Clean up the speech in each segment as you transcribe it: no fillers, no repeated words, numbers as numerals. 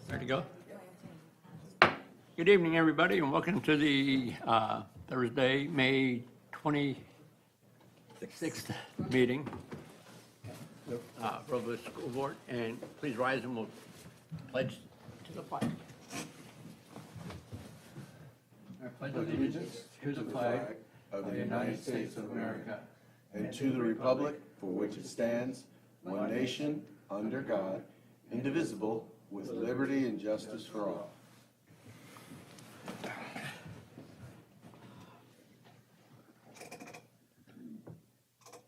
Ready to go? Good evening, everybody, and welcome to the Thursday, May 26th meeting, Robla School Board. And please rise and we'll pledge to the flag. I pledge allegiance to the flag of the United States of America and to the republic for which it stands, one nation, under God, indivisible, with liberty and justice for all.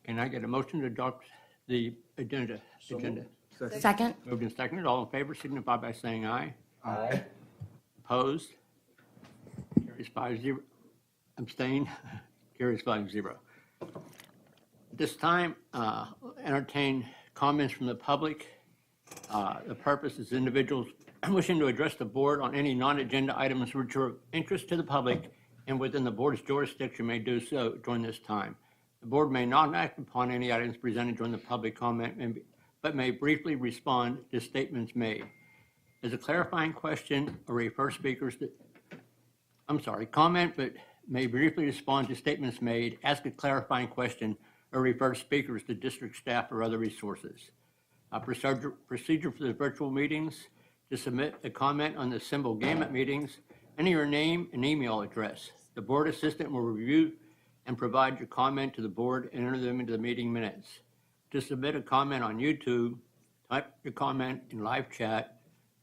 Can I get a motion to adopt the agenda? Second. Moved and seconded. All in favor signify by saying aye. Aye. Opposed? Carries 5-0. Abstain? Carries 5-0. This time, entertain comments from the public. The purpose is individuals wishing to address the board on any non-agenda items which are of interest to the public and within the board's jurisdiction may do so during this time. The board may not act upon any items presented during the public comment, but may briefly respond to statements made. As a clarifying question or refer speakers to, comment, but may briefly respond to statements made, ask a clarifying question, or refer speakers to district staff or other resources. Procedure for the virtual meetings: to submit a comment on the symbol game at meetings, enter your name and email address. The board assistant will review and provide your comment to the board and enter them into the meeting minutes. To submit a comment on YouTube, type your comment in live chat,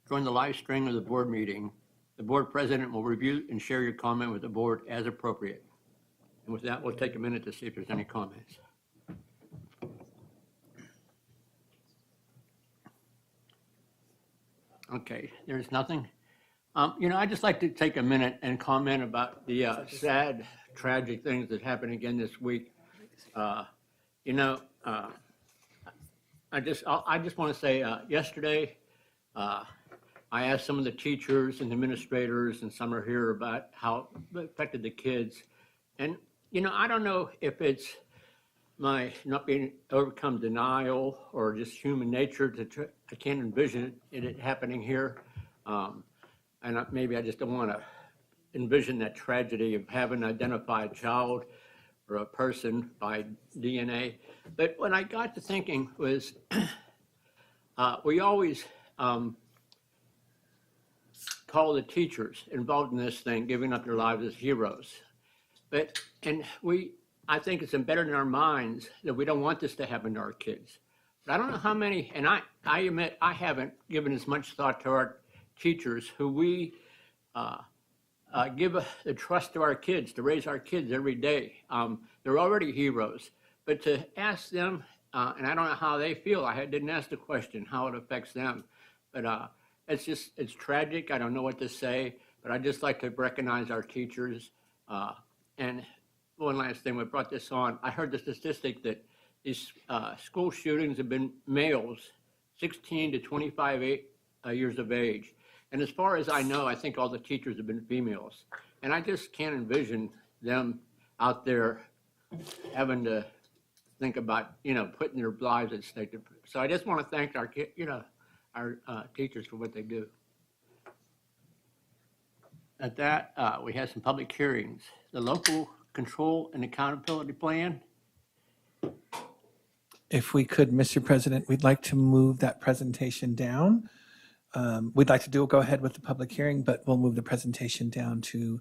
join the live stream of the board meeting. The board president will review and share your comment with the board as appropriate. And with that, we'll take a minute to see if there's any comments. Okay, there's nothing. I'd just like to take a minute and comment about the sad, tragic things that happened again this week. I just want to say, yesterday, I asked some of the teachers and administrators, and some are here, about how it affected the kids. And, I don't know if it's my not being overcome denial or just human nature I can't envision it happening here. And maybe I just don't want to envision that tragedy of having an identified child or a person by DNA. But what I got to thinking was, we always call the teachers involved in this thing giving up their lives as heroes. I think it's embedded in our minds that we don't want this to happen to our kids. But I don't know how many, and I admit I haven't given as much thought to our teachers who we give the trust to our kids to raise our kids every day. They're already heroes, but to ask them, and I don't know how they feel. I didn't ask the question how it affects them, but it's tragic. I don't know what to say, but I just like to recognize our teachers. And one last thing, we brought this on. I heard the statistic that these school shootings have been males, 16 to 25 years of age. And as far as I know, I think all the teachers have been females. And I just can't envision them out there having to think about, putting their lives at stake. So I just want to thank our teachers for what they do. At that, we have some public hearings. The local control and accountability plan. If we could, Mr. President, we'd like to move that presentation down. We'd like to go ahead with the public hearing, but we'll move the presentation down to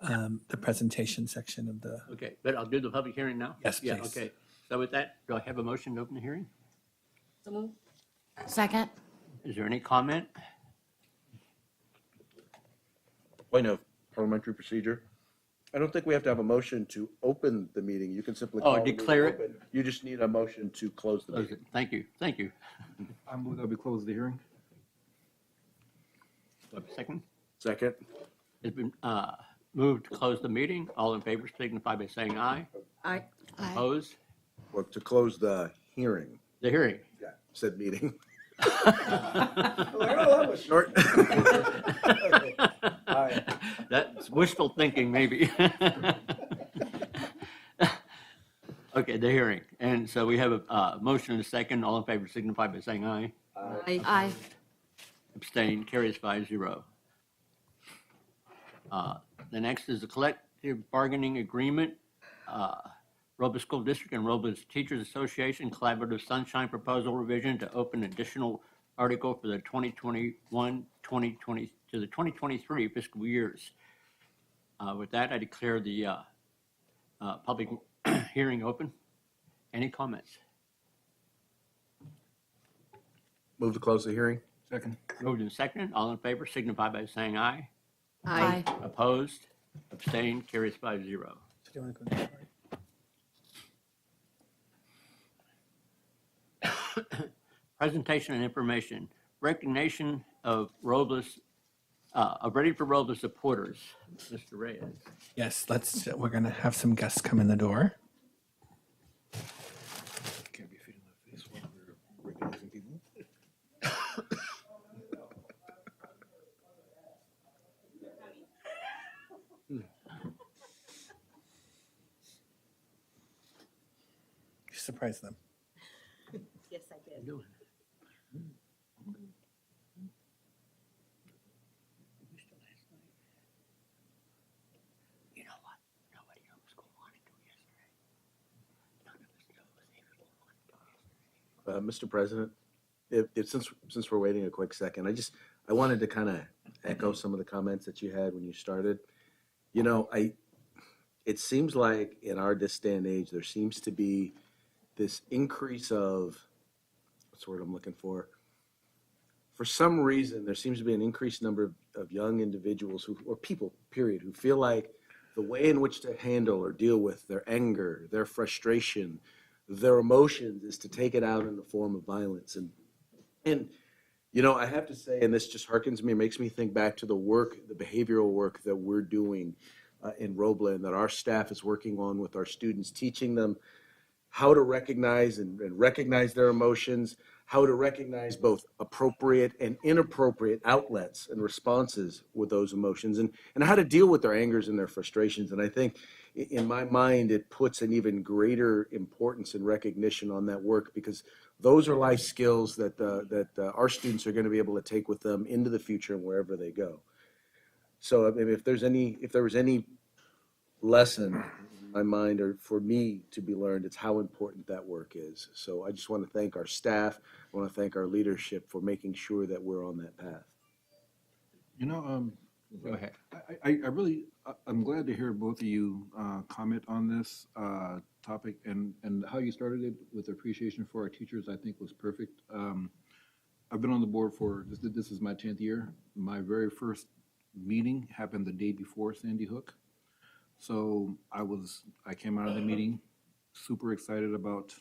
the presentation section of the. Okay, but I'll do the public hearing now? Yes, please. Yeah, okay. So with that, do I have a motion to open the hearing? Second. Is there any comment? Point of parliamentary procedure. I don't think we have to have a motion to open the meeting. You can simply call the meeting declare it? open. You just need a motion to close the Close meeting. it. Thank you. I move that we close the hearing. Do I have a second? Second. It's been moved to close the meeting. All in favor signify by saying aye. Aye. Opposed? Or to close the hearing. The hearing. Yeah, said meeting. That was short. That's wishful thinking, maybe. Okay, the hearing. And so we have a motion and a second. All in favor signify by saying aye. Aye. abstained, carries 5-0. The next is the collective bargaining agreement. Robla School District and Robla Teachers Association Collaborative Sunshine Proposal Revision to open additional article for the 2021-2020 to the 2023 fiscal years. With that, I declare the public hearing open. Any comments? Move to close the hearing. Second. Moved and seconded. All in favor signify by saying aye. Aye. Opposed? Abstained? Carries 5-0. Do you want to go next? Presentation and information. Recognition of Robla's, Ready for Robla supporters. Mr. Reyes. Yes, we're going to have some guests come in the door. Can't be feeding the face while we're recognizing people. You surprise them. Yes, I did. Doing. You know what? Nobody knows who wanted to yesterday. None of us know if people wanted to yesterday. Mr. President, since we're waiting a quick second, I wanted to kind of echo some of the comments that you had when you started. You know, it seems like in this day and age, there seems to be this increase of, what's the word I'm looking for? For some reason, there seems to be an increased number of young individuals or people, period, who feel like the way in which to handle or deal with their anger, their frustration, their emotions is to take it out in the form of violence. And you know, I have to say, and this just harkens me, makes me think back to the behavioral work that we're doing in Robla and that our staff is working on with our students, teaching them how to recognize and recognize their emotions, how to recognize both appropriate and inappropriate outlets and responses with those emotions, and how to deal with their angers and their frustrations. And I think in my mind, it puts an even greater importance and recognition on that work, because those are life skills that our students are going to be able to take with them into the future and wherever they go. So I mean, if there was any lesson in my mind or for me to be learned, it's how important that work is. So I just want to thank our staff. I want to thank our leadership for making sure that we're on that path. You know, Go ahead. I'm glad to hear both of you comment on this topic, and how you started it with appreciation for our teachers, I think was perfect. I've been on the board for, this is my 10th year. My very first meeting happened the day before Sandy Hook. So I came out of the meeting super excited about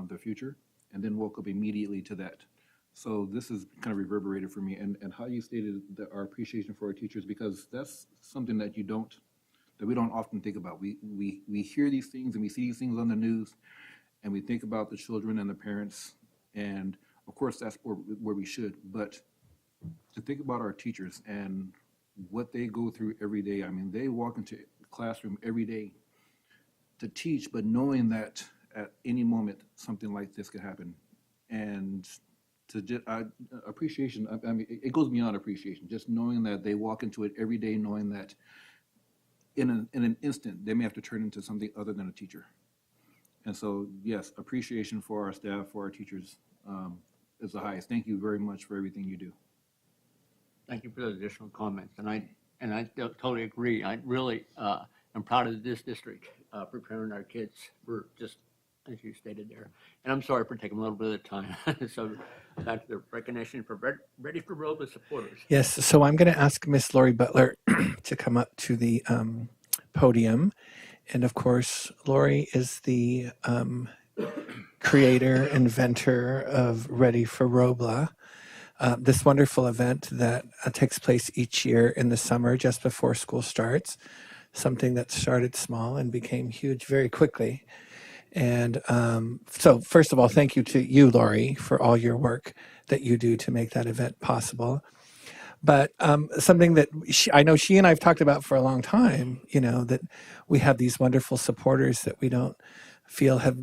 the future, and then woke up immediately to that. So this is kind of reverberated for me, and how you stated our appreciation for our teachers, because that's something that we don't often think about. We hear these things and we see these things on the news, and we think about the children and the parents, and of course that's where we should. But to think about our teachers and what they go through every day. I mean, they walk into the classroom every day to teach, but knowing that at any moment something like this could happen, and to just appreciation. I mean, it goes beyond appreciation. Just knowing that they walk into it every day, knowing that in an instant they may have to turn into something other than a teacher. And so, yes, appreciation for our staff, for our teachers, is the highest. Thank you very much for everything you do. Thank you for those additional comments. And I totally agree. I really am proud of this district preparing our kids for just, as you stated there. And I'm sorry for taking a little bit of time. So back to the recognition for Ready for Robla supporters. Yes, so I'm going to ask Miss Lori Butler to come up to the podium. And of course, Lori is the creator, inventor of Ready for Robla, this wonderful event that takes place each year in the summer just before school starts, something that started small and became huge very quickly. And so first of all, thank you to you, Lori, for all your work that you do to make that event possible. But something that I know she and I have talked about for a long time, you know, that we have these wonderful supporters that we don't feel have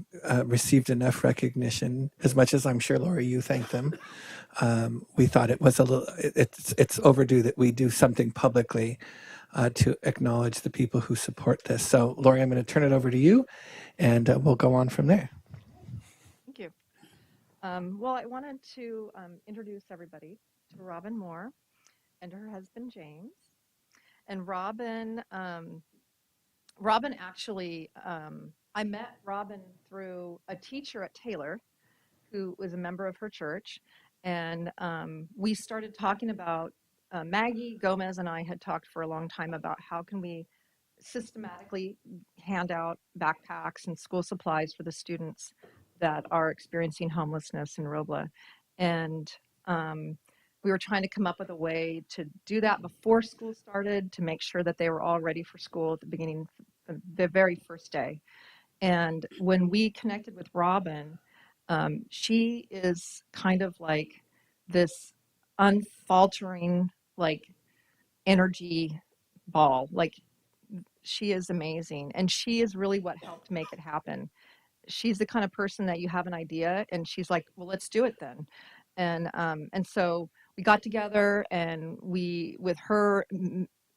received enough recognition. As much as I'm sure, Lori, you thank them, we thought it was it's overdue that we do something publicly to acknowledge the people who support this. So, Lori, I'm going to turn it over to you, and we'll go on from there. Thank you. Well, I wanted to introduce everybody to Robin Moore and her husband, James. And Robin actually, I met Robin through a teacher at Taylor who was a member of her church. And we started talking about, Maggie Gomez and I had talked for a long time about how can we systematically hand out backpacks and school supplies for the students that are experiencing homelessness in Robla. And we were trying to come up with a way to do that before school started, to make sure that they were all ready for school at the beginning, the very first day. And when we connected with Robin, she is kind of like this unfaltering, like, energy ball. Like, she is amazing. And she is really what helped make it happen. She's the kind of person that you have an idea and she's like, well, let's do it then. And so we got together, and we, with her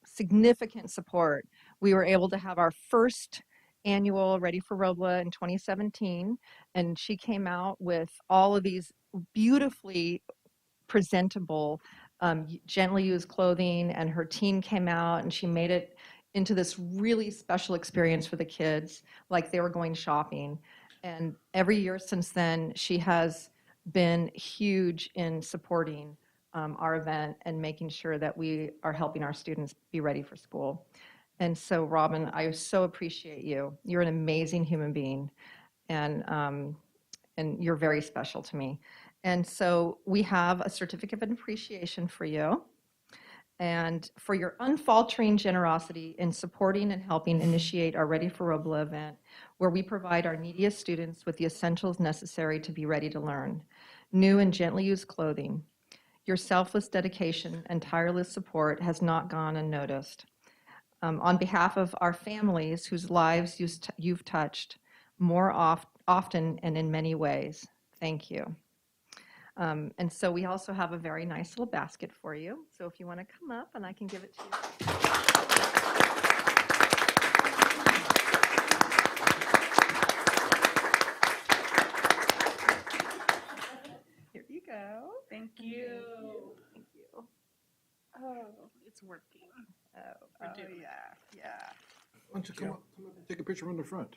significant support, we were able to have our first annual Ready for Robla in 2017. And she came out with all of these beautifully presentable, gently used clothing, and her team came out and she made it into this really special experience for the kids, like they were going shopping. And every year since then, she has been huge in supporting our event and making sure that we are helping our students be ready for school. And so, Robin, I so appreciate you. You're an amazing human being, and you're very special to me. And so we have a certificate of appreciation for you, and for your unfaltering generosity in supporting and helping initiate our Ready for Robla event, where we provide our neediest students with the essentials necessary to be ready to learn. New and gently used clothing. Your selfless dedication and tireless support has not gone unnoticed. On behalf of our families whose lives you've touched more often and in many ways, thank you. And so we also have a very nice little basket for you. So if you want to come up, and I can give it to you. Here you go. Thank you. Thank you. Oh, it's working. Oh, yeah. Why don't you come up and take a picture from the front?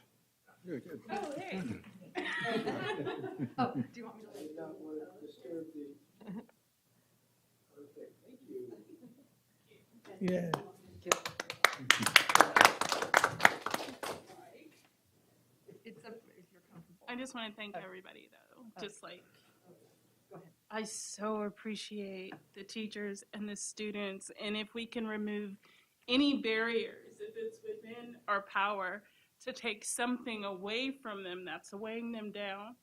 Good, good. Oh, hey. Oh, do you want me to? Yeah. If you're comfortable. I just want to thank everybody, though. Just like, Go ahead. I so appreciate the teachers and the students. And if we can remove any barriers, if it's within our power to take something away from them that's weighing them down,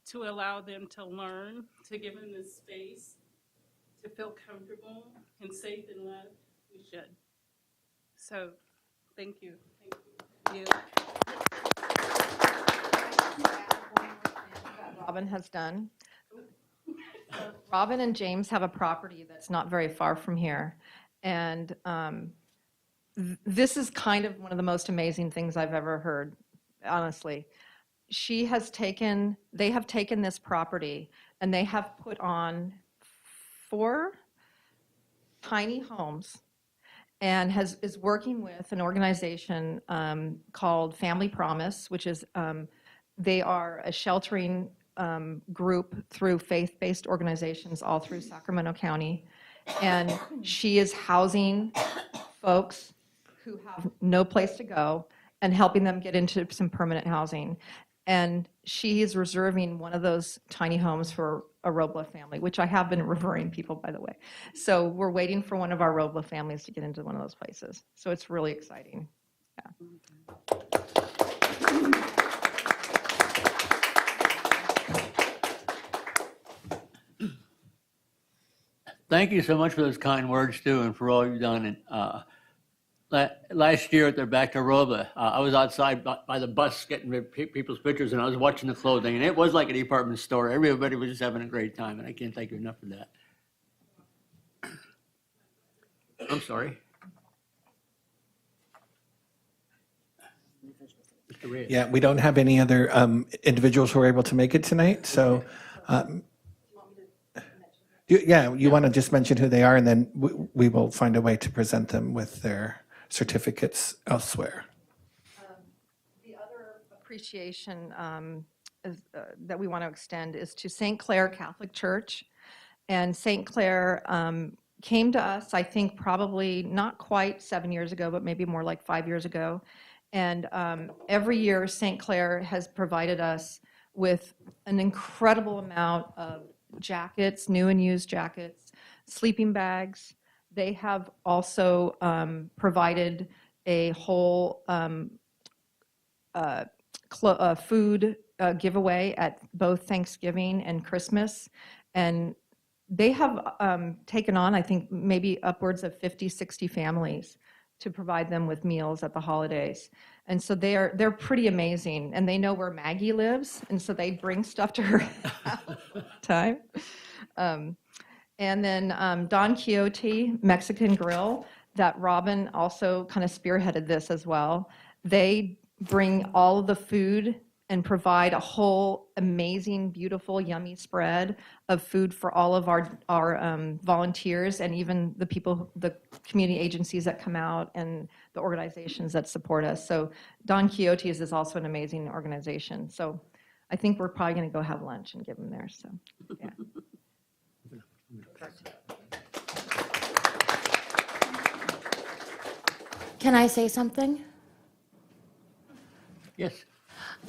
to allow them to learn, to give them the space to feel comfortable and safe and loved, we should. So, thank you. Thank you. Robin has done. Robin and James have a property that's not very far from here. And this is kind of one of the most amazing things I've ever heard, honestly. They have taken this property and they have put on 4 tiny homes, and is working with an organization called Family Promise, which is, they are a sheltering group through faith-based organizations all through Sacramento County. And she is housing folks who have no place to go and helping them get into some permanent housing. And she is reserving one of those tiny homes for a Robla family, which I have been referring people, by the way. So we're waiting for one of our Robla families to get into one of those places. So it's really exciting. Yeah. Thank you so much for those kind words, too, and for all you've done. And last year at the back to Robla, I was outside by the bus getting people's pictures, and I was watching the clothing, and it was like a department store. Everybody was just having a great time, and I can't thank you enough for that. I'm sorry. Mr. Reyes. Yeah, we don't have any other individuals who are able to make it tonight, so. You want to just mention who they are, and then we will find a way to present them with their certificates elsewhere. The other appreciation that we want to extend is to St. Clair Catholic Church. And St. Clair came to us, I think, probably not quite 7 years ago, but maybe more like 5 years ago. And every year, St. Clair has provided us with an incredible amount of jackets, new and used jackets, sleeping bags. They have also provided a whole food giveaway at both Thanksgiving and Christmas. And they have taken on, I think, maybe upwards of 50, 60 families to provide them with meals at the holidays. And so they're pretty amazing. And they know where Maggie lives, and so they bring stuff to her time. And then Don Quixote Mexican Grill, that Robin also kind of spearheaded this as well. They bring all of the food and provide a whole amazing, beautiful, yummy spread of food for all of our volunteers and even the people, the community agencies that come out and the organizations that support us. So Don Quixote's is also an amazing organization. So I think we're probably going to go have lunch and give them there. So yeah. Can I say something? Yes.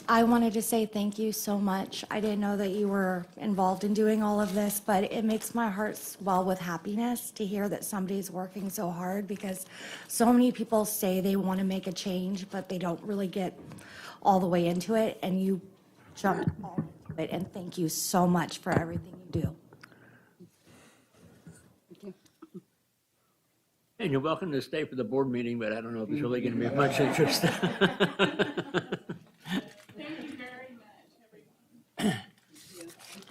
I wanted to say thank you so much. I didn't know that you were involved in doing all of this, but it makes my heart swell with happiness to hear that somebody's working so hard, because so many people say they want to make a change, but they don't really get all the way into it, and you jumped all into it, and thank you so much for everything you do. And you're welcome to stay for the board meeting, but I don't know if there's really going to be much interest. Thank you very much, everyone.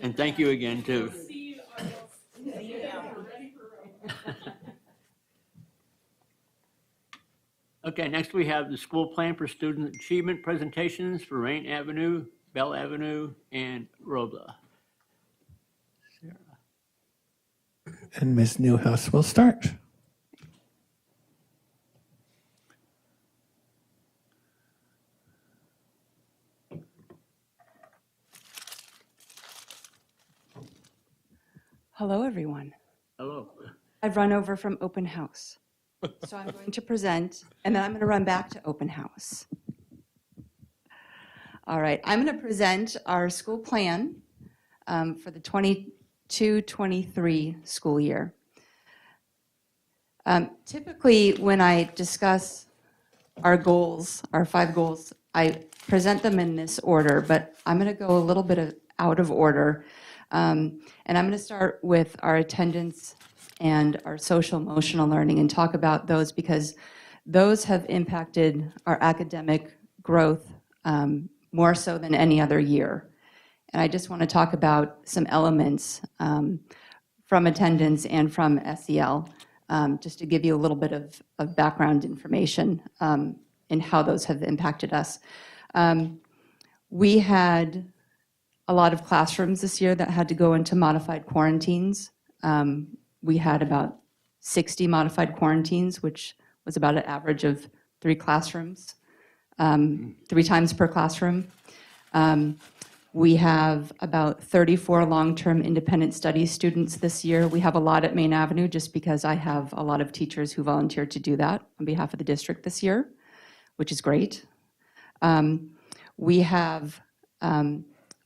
And thank you again, too. See you August. Yeah, we're ready for Robla. Okay, next we have the school plan for student achievement presentations for Maine Avenue, Bell Avenue, and Robla. Sarah. And Ms. Newhouse will start. Hello, everyone. Hello. I've run over from open house. So I'm going to present, and then I'm going to run back to open house. All right, I'm going to present our school plan for the 22-23 school year. Typically, when I discuss our goals, our 5 goals, I present them in this order, but I'm going to go a little bit out of order. And I'm going to start with our attendance and our social emotional learning and talk about those, because those have impacted our academic growth more so than any other year. And I just want to talk about some elements from attendance and from SEL, just to give you a little bit of background information in how those have impacted us. We had a lot of classrooms this year that had to go into modified quarantines. We had about 60 modified quarantines, which was about an average of 3 classrooms, 3 times per classroom. We have about 34 long-term independent studies students this year. We have a lot at Maine Avenue just because I have a lot of teachers who volunteered to do that on behalf of the district this year, which is great. We have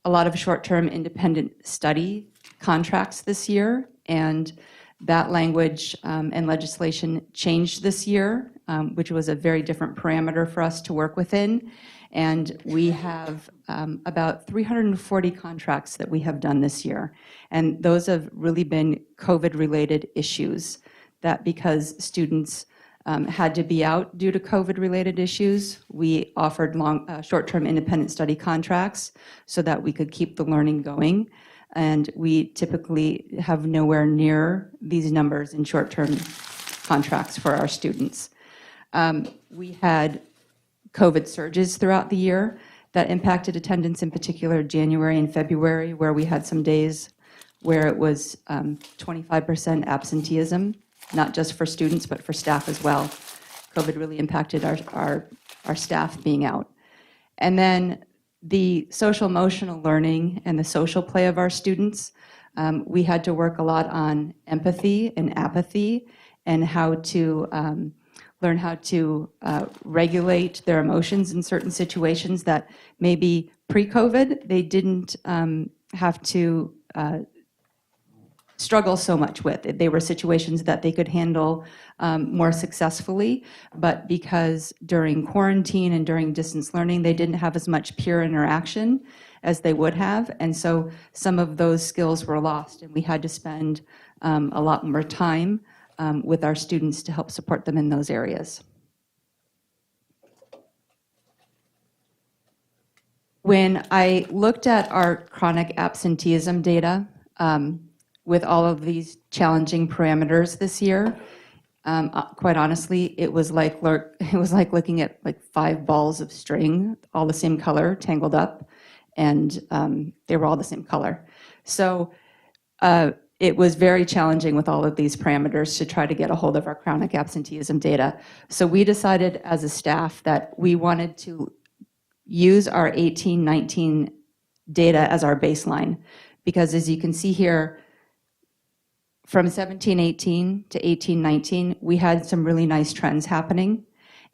a lot of short-term independent study contracts this year, and that language and legislation changed this year, which was a very different parameter for us to work within. And we have about 340 contracts that we have done this year. And those have really been COVID-related issues, that because students had to be out due to COVID-related issues, we offered short-term independent study contracts so that we could keep the learning going. And we typically have nowhere near these numbers in short-term contracts for our students. We had COVID surges throughout the year that impacted attendance, in particular January and February, where we had some days where it was 25% absenteeism, not just for students, but for staff as well. COVID really impacted our staff being out. And then the social emotional learning and the social play of our students, we had to work a lot on empathy and apathy and how to learn how to regulate their emotions in certain situations that maybe pre-COVID they didn't have to struggle so much with. They were situations that they could handle more successfully, but because during quarantine and during distance learning, they didn't have as much peer interaction as they would have, and so some of those skills were lost, and we had to spend a lot more time with our students to help support them in those areas. When I looked at our chronic absenteeism data, with all of these challenging parameters this year, quite honestly, it was like looking at like 5 balls of string, all the same color, tangled up, and they were all the same color. So it was very challenging with all of these parameters to try to get a hold of our chronic absenteeism data. So we decided as a staff that we wanted to use our 18-19 data as our baseline, because as you can see here, from 17-18 to 18-19, we had some really nice trends happening,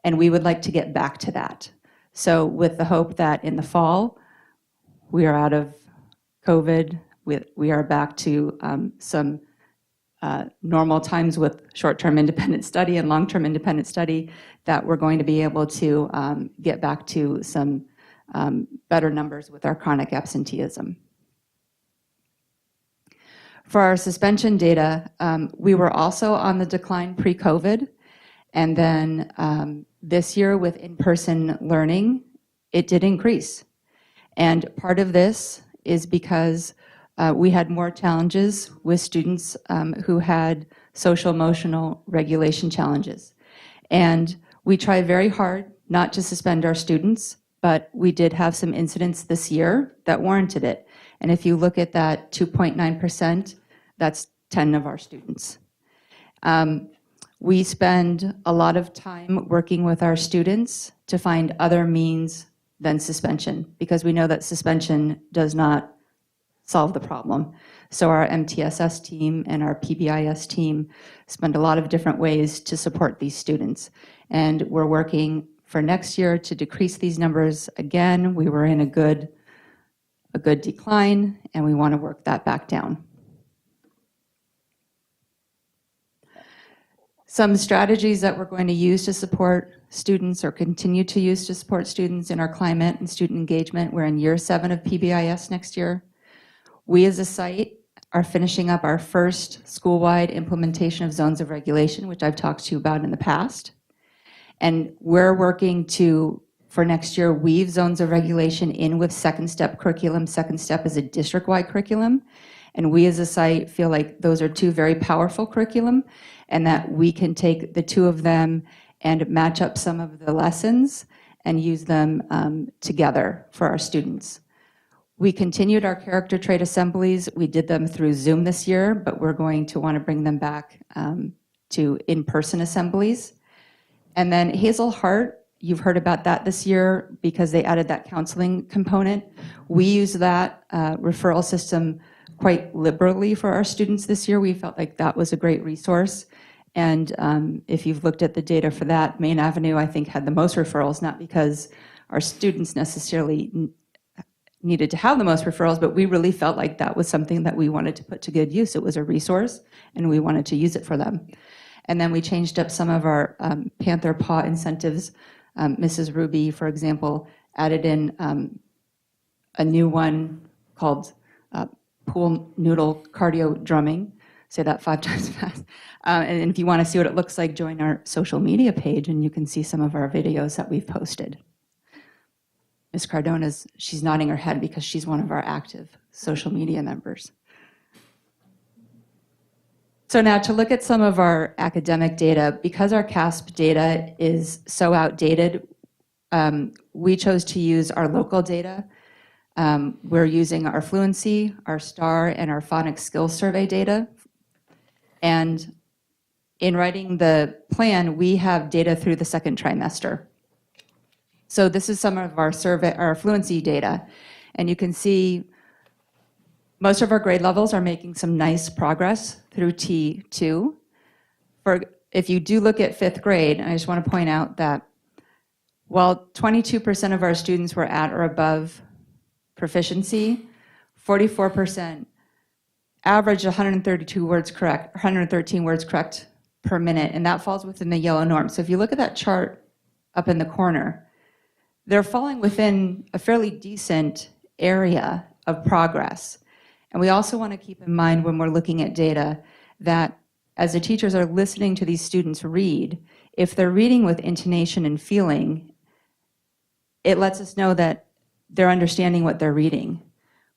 and we would like to get back to that. So with the hope that in the fall, we are out of COVID, we are back to some normal times with short-term independent study and long-term independent study, that we're going to be able to get back to some better numbers with our chronic absenteeism. For our suspension data, we were also on the decline pre-COVID, and then this year with in-person learning, it did increase. And part of this is because we had more challenges with students who had social emotional regulation challenges. And we tried very hard not to suspend our students, but we did have some incidents this year that warranted it. And if you look at that 2.9%, that's 10 of our students. We spend a lot of time working with our students to find other means than suspension, because we know that suspension does not solve the problem. So our MTSS team and our PBIS team spend a lot of different ways to support these students. And we're working for next year to decrease these numbers. Again, we were in a good decline, and we want to work that back down. Some strategies that we're going to use to support students, or continue to use to support students in our climate and student engagement. We're in year 7 of PBIS next year. We as a site are finishing up our first school-wide implementation of zones of regulation, which I've talked to you about in the past. And we're working to, for next year, weave zones of regulation in with second step curriculum. Second step is a district-wide curriculum. And we as a site feel like those are 2 very powerful curriculum, and that we can take the 2 of them and match up some of the lessons and use them together for our students. We continued our character trait assemblies. We did them through Zoom this year, but we're going to want to bring them back to in-person assemblies. And then Hazel Hart, you've heard about that this year because they added that counseling component. We use that referral system quite liberally for our students this year. We felt like that was a great resource. And if you've looked at the data for that, Maine Avenue, I think, had the most referrals, not because our students necessarily needed to have the most referrals, but we really felt like that was something that we wanted to put to good use. It was a resource, and we wanted to use it for them. And then we changed up some of our Panther Paw incentives. Mrs. Ruby, for example, added in a new one called pool noodle cardio drumming. say that 5 times fast. And if you want to see what it looks like, join our social media page and you can see some of our videos that we've posted. Ms. Cardona's, she's nodding her head because she's one of our active social media members. So now to look at some of our academic data, because our CASP data is so outdated, we chose to use our local data. We're using our fluency, our STAR, and our Phonics skills survey data. And in writing the plan, we have data through the second trimester. So this is some of our survey, our fluency data. And you can see most of our grade levels are making some nice progress through T2. If you do look at 5th grade, I just want to point out that while 22% of our students were at or above proficiency, 44% averaged 113 words correct per minute, and that falls within the yellow norm. So if you look at that chart up in the corner, they're falling within a fairly decent area of progress. And we also want to keep in mind when we're looking at data that as the teachers are listening to these students read, if they're reading with intonation and feeling, it lets us know that they're understanding what they're reading,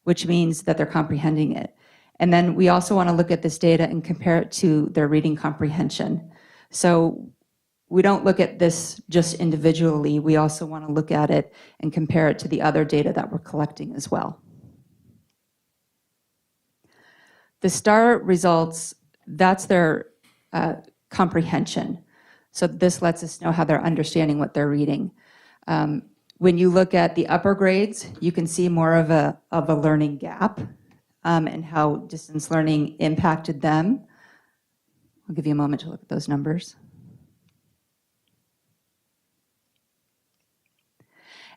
which means that they're comprehending it. And then we also want to look at this data and compare it to their reading comprehension. So we don't look at this just individually. We also want to look at it and compare it to the other data that we're collecting as well. The STAR results, that's their comprehension. So this lets us know how they're understanding what they're reading. When you look at the upper grades, you can see more of a learning gap and how distance learning impacted them. I'll give you a moment to look at those numbers.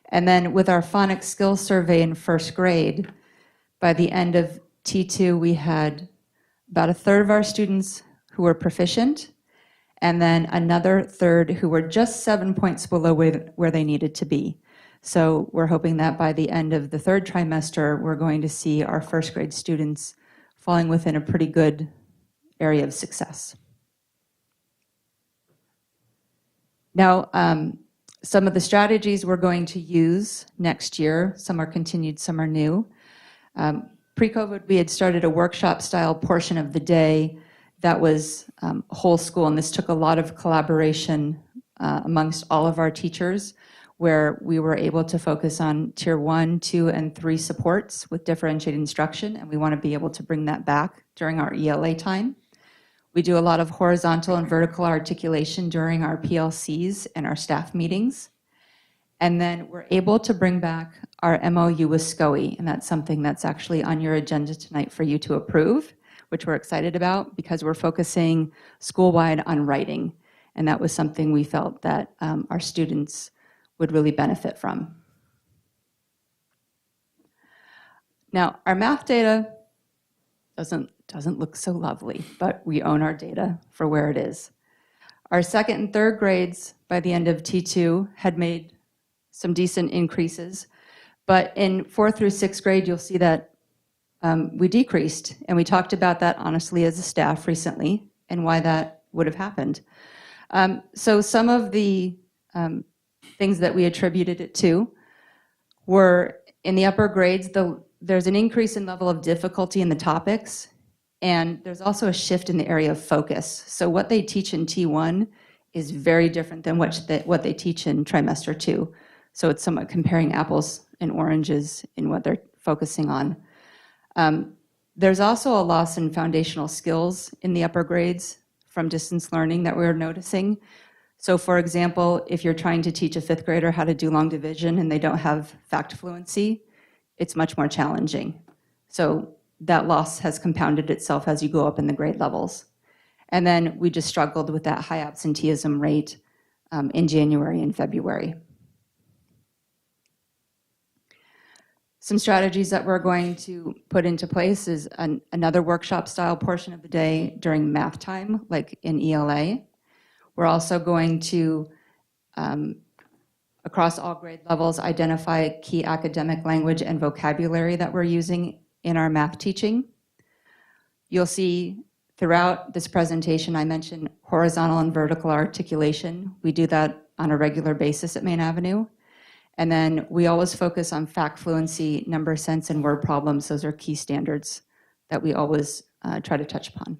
And then with our phonics skills survey in 1st grade, by the end of T2, we had about 1/3 of our students who were proficient, and then another 1/3 who were just 7 points below where they needed to be. So we're hoping that by the end of the 3rd trimester, we're going to see our 1st grade students falling within a pretty good area of success. Now, some of the strategies we're going to use next year, some are continued, some are new. Pre-COVID, we had started a workshop-style portion of the day that was whole school, and this took a lot of collaboration amongst all of our teachers, where we were able to focus on Tier 1, 2, and 3 supports with differentiated instruction, and we want to be able to bring that back during our ELA time. We do a lot of horizontal and vertical articulation during our PLCs and our staff meetings. And then we're able to bring back our MOU with SCOE, and that's something that's actually on your agenda tonight for you to approve, which we're excited about because we're focusing school-wide on writing, and that was something we felt that our students would really benefit from. Now, our math data doesn't look so lovely, but we own our data for where it is. Our 2nd and 3rd grades by the end of T2 had made some decent increases, but in 4th through 6th grade, you'll see that we decreased, and we talked about that honestly as a staff recently and why that would have happened. So some of the things that we attributed it to were in the upper grades, there's an increase in level of difficulty in the topics, and there's also a shift in the area of focus. So what they teach in T1 is very different than what they teach in trimester 2. So it's somewhat comparing apples and oranges in what they're focusing on. There's also a loss in foundational skills in the upper grades from distance learning that we're noticing. So for example, if you're trying to teach a 5th grader how to do long division and they don't have fact fluency, it's much more challenging. So that loss has compounded itself as you go up in the grade levels. And then we just struggled with that high absenteeism rate in January and February. Some strategies that we're going to put into place is another workshop style portion of the day during math time, like in ELA. We're also going to, across all grade levels, identify key academic language and vocabulary that we're using in our math teaching. You'll see Throughout this presentation, I mentioned horizontal and vertical articulation. We do that on a regular basis at Maine Avenue. And then we always focus on fact fluency, number sense, and word problems. Those are key standards that we always try to touch upon.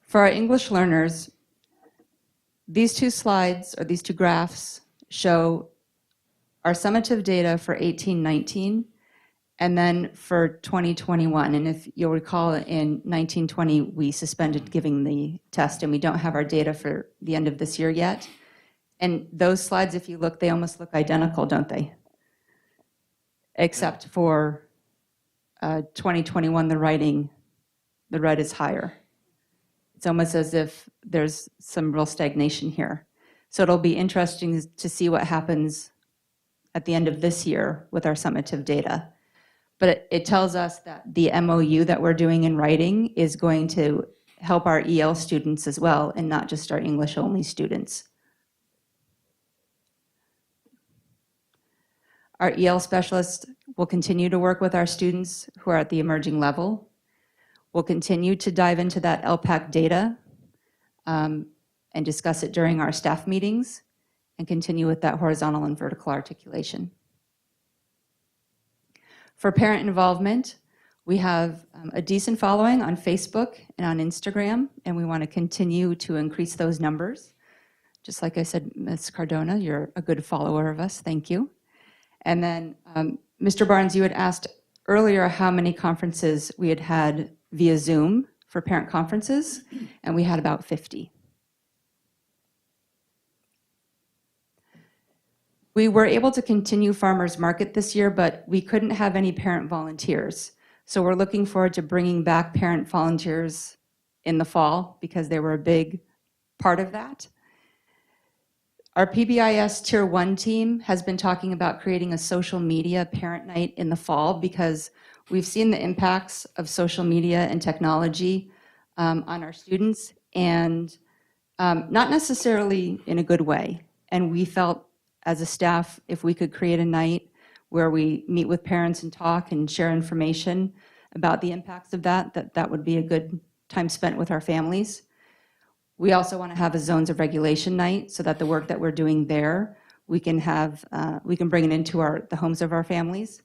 For our English learners, these two slides, or these two graphs, show our summative data for 18-19 and then for 2021. And if you'll recall, in 1920, we suspended giving the test, and we don't have our data for the end of this year yet. And those slides, if you look, they almost look identical, don't they? Except for 2021, the red is higher. It's almost as if there's some real stagnation here. So it'll be interesting to see what happens at the end of this year with our summative data. But it tells us that the MOU that we're doing in writing is going to help our EL students as well, and not just our English-only students. Our EL specialists will continue to work with our students who are at the emerging level. We'll continue to dive into that Lpac data and discuss it during our staff meetings, and continue with that horizontal and vertical articulation. For parent involvement, we have a decent following on Facebook and on Instagram, and we want to continue to increase those numbers. Just like I said, Ms. Cardona, you're a good follower of us. Thank you. And then, Mr. Barnes, you had asked earlier how many conferences we had had via Zoom for parent conferences, and we had about 50. We were able to continue Farmers Market this year, but we couldn't have any parent volunteers. So we're looking forward to bringing back parent volunteers in the fall, because they were a big part of that. Our PBIS Tier 1 team has been talking about creating a social media parent night in the fall, because we've seen the impacts of social media and technology on our students, and not necessarily in a good way. And we felt as a staff, if we could create a night where we meet with parents and talk and share information about the impacts of that would be a good time spent with our families. We also want to have a zones of regulation night, so that the work that we're doing there, we can bring it into the homes of our families.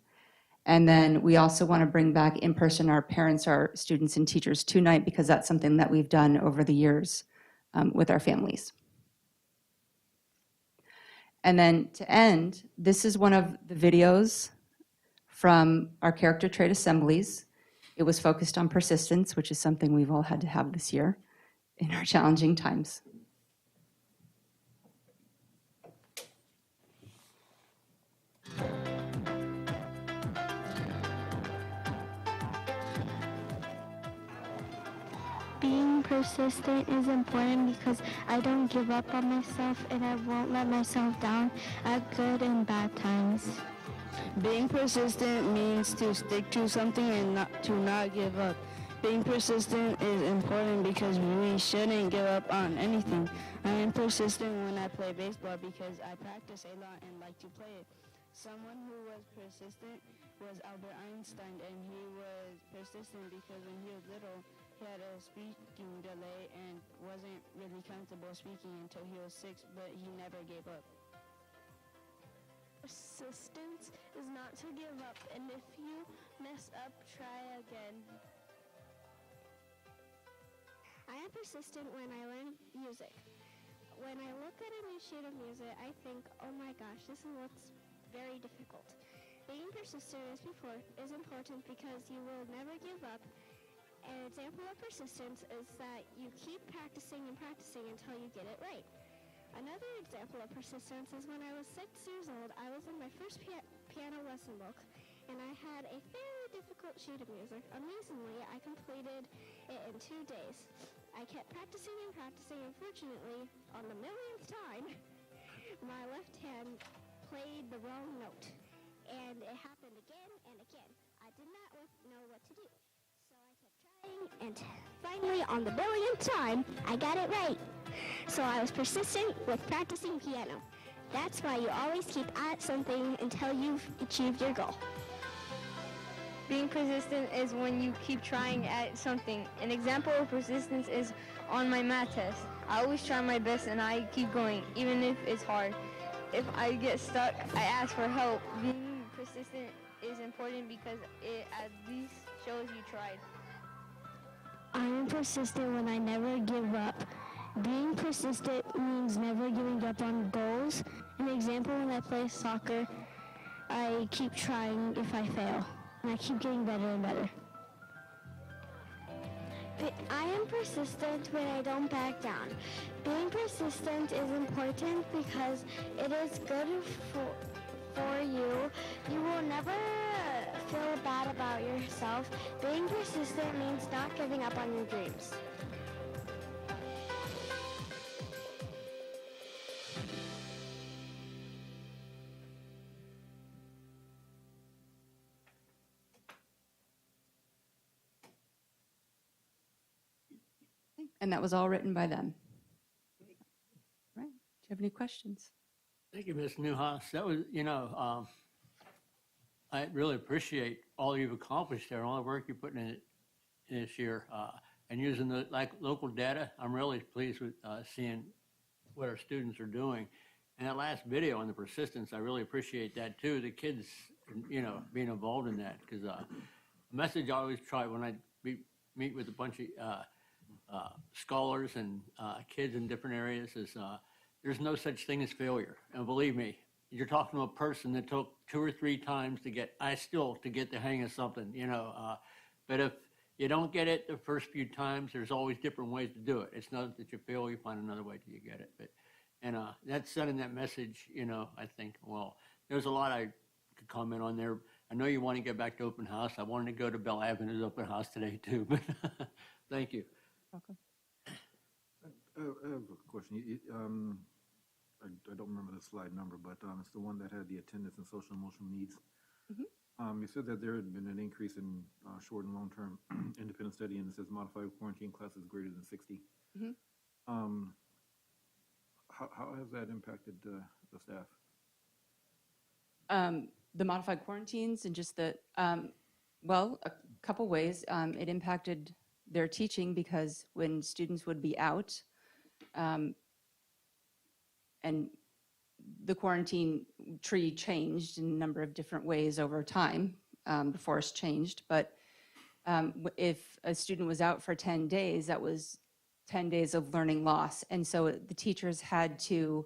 And then we also want to bring back in person our parents, our students, and teachers tonight, because that's something that we've done over the years with our families. And then to end, this is one of the videos from our character trait assemblies. It was focused on persistence, which is something we've all had to have this year in our challenging times. Being persistent is important because I don't give up on myself, and I won't let myself down at good and bad times. Being persistent means to stick to something and not give up. Being persistent is important because we shouldn't give up on anything. I am persistent when I play baseball because I practice a lot and like to play it. Someone who was persistent was Albert Einstein, and he was persistent because when he was little, he had a speaking delay and wasn't really comfortable speaking until he was 6, but he never gave up. Persistence is not to give up, and if you mess up, try again. I am persistent when I learn music. When I look at a new sheet of music, I think, oh my gosh, this looks very difficult. Being persistent, as before, is important because you will never give up. An example of persistence is that you keep practicing and practicing until you get it right. Another example of persistence is when I was 6 years old, I was in my first piano lesson book, and I had a very difficult sheet of music. Amazingly, I completed it in 2 days. I kept practicing and practicing, and fortunately, on the millionth time, my left hand played the wrong note. And it happened again and again. I did not know what to do. So I kept trying, and finally, on the billionth time, I got it right. So I was persistent with practicing piano. That's why you always keep at something until you've achieved your goal. Being persistent is when you keep trying at something. An example of persistence is on my math test. I always try my best and I keep going, even if it's hard. If I get stuck, I ask for help. Being persistent is important because it at least shows you tried. I'm persistent when I never give up. Being persistent means never giving up on goals. An example, when I play soccer, I keep trying if I fail, and I keep getting better and better. I am persistent when I don't back down. Being persistent is important because it is good for you. You will never feel bad about yourself. Being persistent means not giving up on your dreams. And that was all written by them. Right. Do you have any questions? Thank you, Ms. Newhouse. That was, I really appreciate all you've accomplished there, all the work you're putting in it this year, and using the local data. I'm really pleased with seeing what our students are doing. And that last video on the persistence, I really appreciate that too. The kids, being involved in that, because the message I always try when I meet with a bunch of scholars and kids in different areas is there's no such thing as failure. And believe me, you're talking to a person that took 2 or 3 times to get the hang of something, but if you don't get it the first few times, there's always different ways to do it. It's not that you fail, you find another way till you get it. And that's sending that message, I think, well, there's a lot I could comment on there. I know you want to get back to open house. I wanted to go to Bell Avenue's open house today too, but thank you. Welcome. I have a question. I don't remember the slide number, but it's the one that had the attendance and social emotional needs. You said that there had been an increase in short and long-term independent study, and it says modified quarantine classes greater than 60. How has that impacted the staff? The modified quarantines and just the, well, a couple ways. It impacted their teaching because when students would be out, and the quarantine tree changed in a number of different ways over time. The forest changed, but if a student was out for 10 days, that was 10 days of learning loss. And so the teachers had to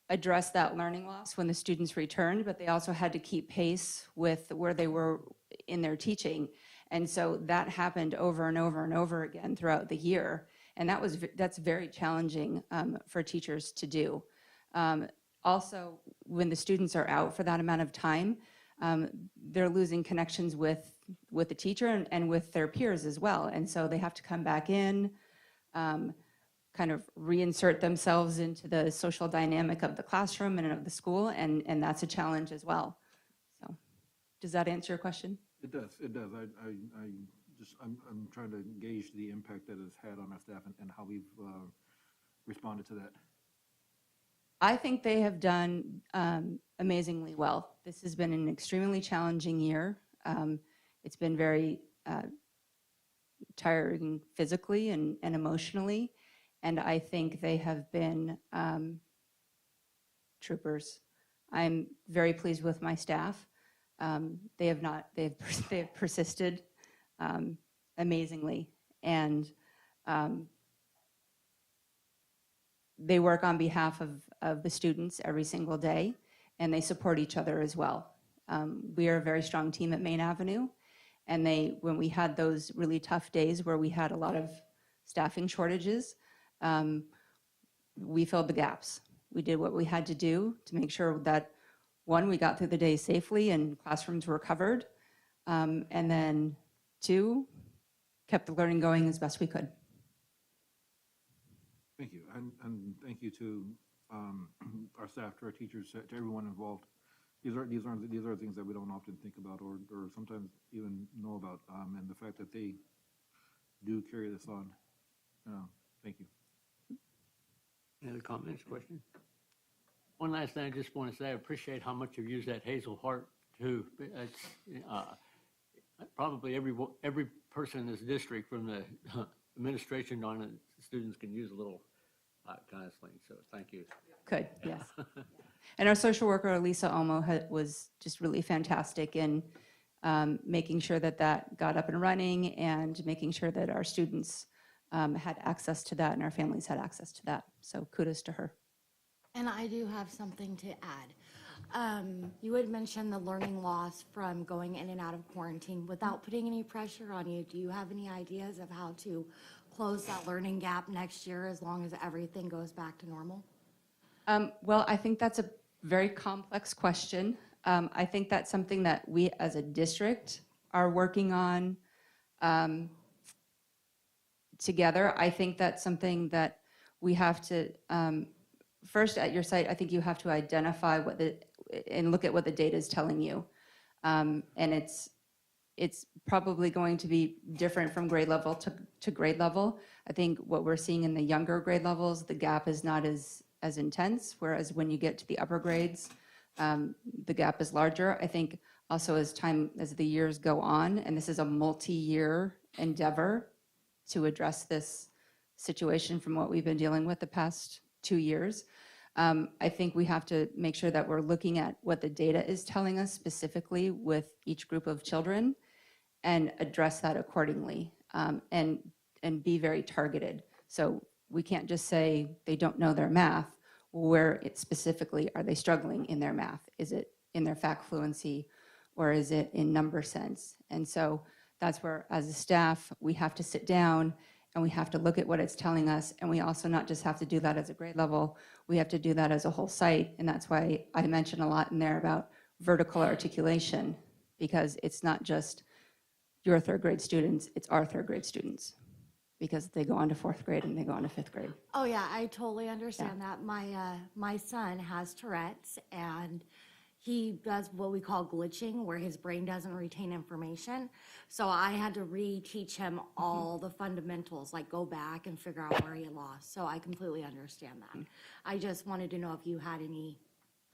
address that learning loss when the students returned, but they also had to keep pace with where they were in their teaching. And so that happened over and over and over again throughout the year. And that's very challenging for teachers to do. Also, when the students are out for that amount of time, they're losing connections with the teacher and with their peers as well. And so they have to come back in, kind of reinsert themselves into the social dynamic of the classroom and of the school, and that's a challenge as well. So, does that answer your question? It does. It does. I'm trying to gauge the impact that it's had on our staff and how we've responded to that. I think they have done amazingly well. This has been an extremely challenging year. It's been very tiring physically and emotionally, and I think they have been troopers. I'm very pleased with my staff. They have persisted amazingly, and they work on behalf of the students every single day, and they support each other as well. We are a very strong team at Maine Avenue, and when we had those really tough days where we had a lot of staffing shortages, we filled the gaps. We did what we had to do to make sure that, one, we got through the day safely and classrooms were covered, and then 2, kept the learning going as best we could. Thank you, and thank you to our staff, to our teachers, to everyone involved. These are things that we don't often think about or sometimes even know about, and the fact that they do carry this on. Thank you. Any other comments, questions? One last thing I just want to say, I appreciate how much you've used that Hazel Heart too. probably every person in this district, from the administration on it, students can use a little counseling, so thank you. Could, yes. And our social worker, Lisa Omo, was just really fantastic in making sure that that got up and running and making sure that our students had access to that and our families had access to that. So kudos to her. And I do have something to add. You had mentioned the learning loss from going in and out of quarantine. Without putting any pressure on you, do you have any ideas of how to close that learning gap next year as long as everything goes back to normal? Well, I think that's a very complex question. I think that's something that we as a district are working on together. I think that's something that we have to, first at your site, I think you have to identify and look at what the data is telling you. And it's probably going to be different from grade level to grade level. I think what we're seeing in the younger grade levels, the gap is not as intense, whereas when you get to the upper grades, the gap is larger. I think also as the years go on, and this is a multi-year endeavor to address this situation from what we've been dealing with the past 2 years, I think we have to make sure that we're looking at what the data is telling us specifically with each group of children and address that accordingly, and be very targeted. So we can't just say they don't know their math. Where specifically are they struggling in their math? Is it in their fact fluency, or is it in number sense? And so that's where, as a staff, we have to sit down and we have to look at what it's telling us. And we also not just have to do that as a grade level, we have to do that as a whole site. And that's why I mentioned a lot in there about vertical articulation, because it's not just your third grade students, it's our third grade students, because they go on to fourth grade and they go on to fifth grade. Oh yeah, I totally understand that. My son has Tourette's, and he does what we call glitching, where his brain doesn't retain information. So I had to reteach him all the fundamentals, like go back and figure out where he lost. So I completely understand that. I just wanted to know if you had any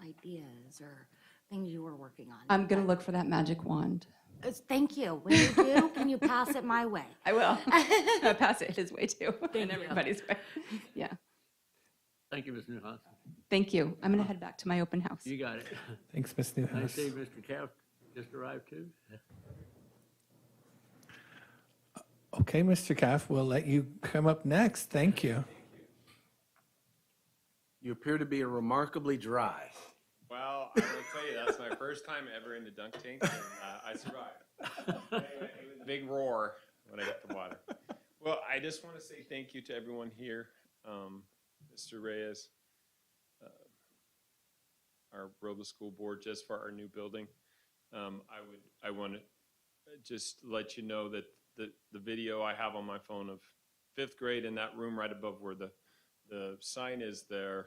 ideas or things you were working on. I'm gonna look for that magic wand. Thank you. When you do, can you pass it my way? I will. I'll pass it his way too, and you. everybody's way. Yeah. Thank you, Ms. Newhouse. Thank you. I'm gonna head back to my open house. You got it. Thanks, Ms. I Newhouse. see Mr. Cap just arrived too. Okay, Mr. Caff, we'll let you come up next. Thank you. You appear to be remarkably dry. Well, I will tell you, that's my first time ever in the dunk tank, and I survived. Anyway, it was a big roar when I hit the water. Well, I just want to say thank you to everyone here, Mr. Reyes, our Robla School Board, just for our new building. I want to just let you know that the video I have on my phone of fifth grade in that room right above where the sign is there,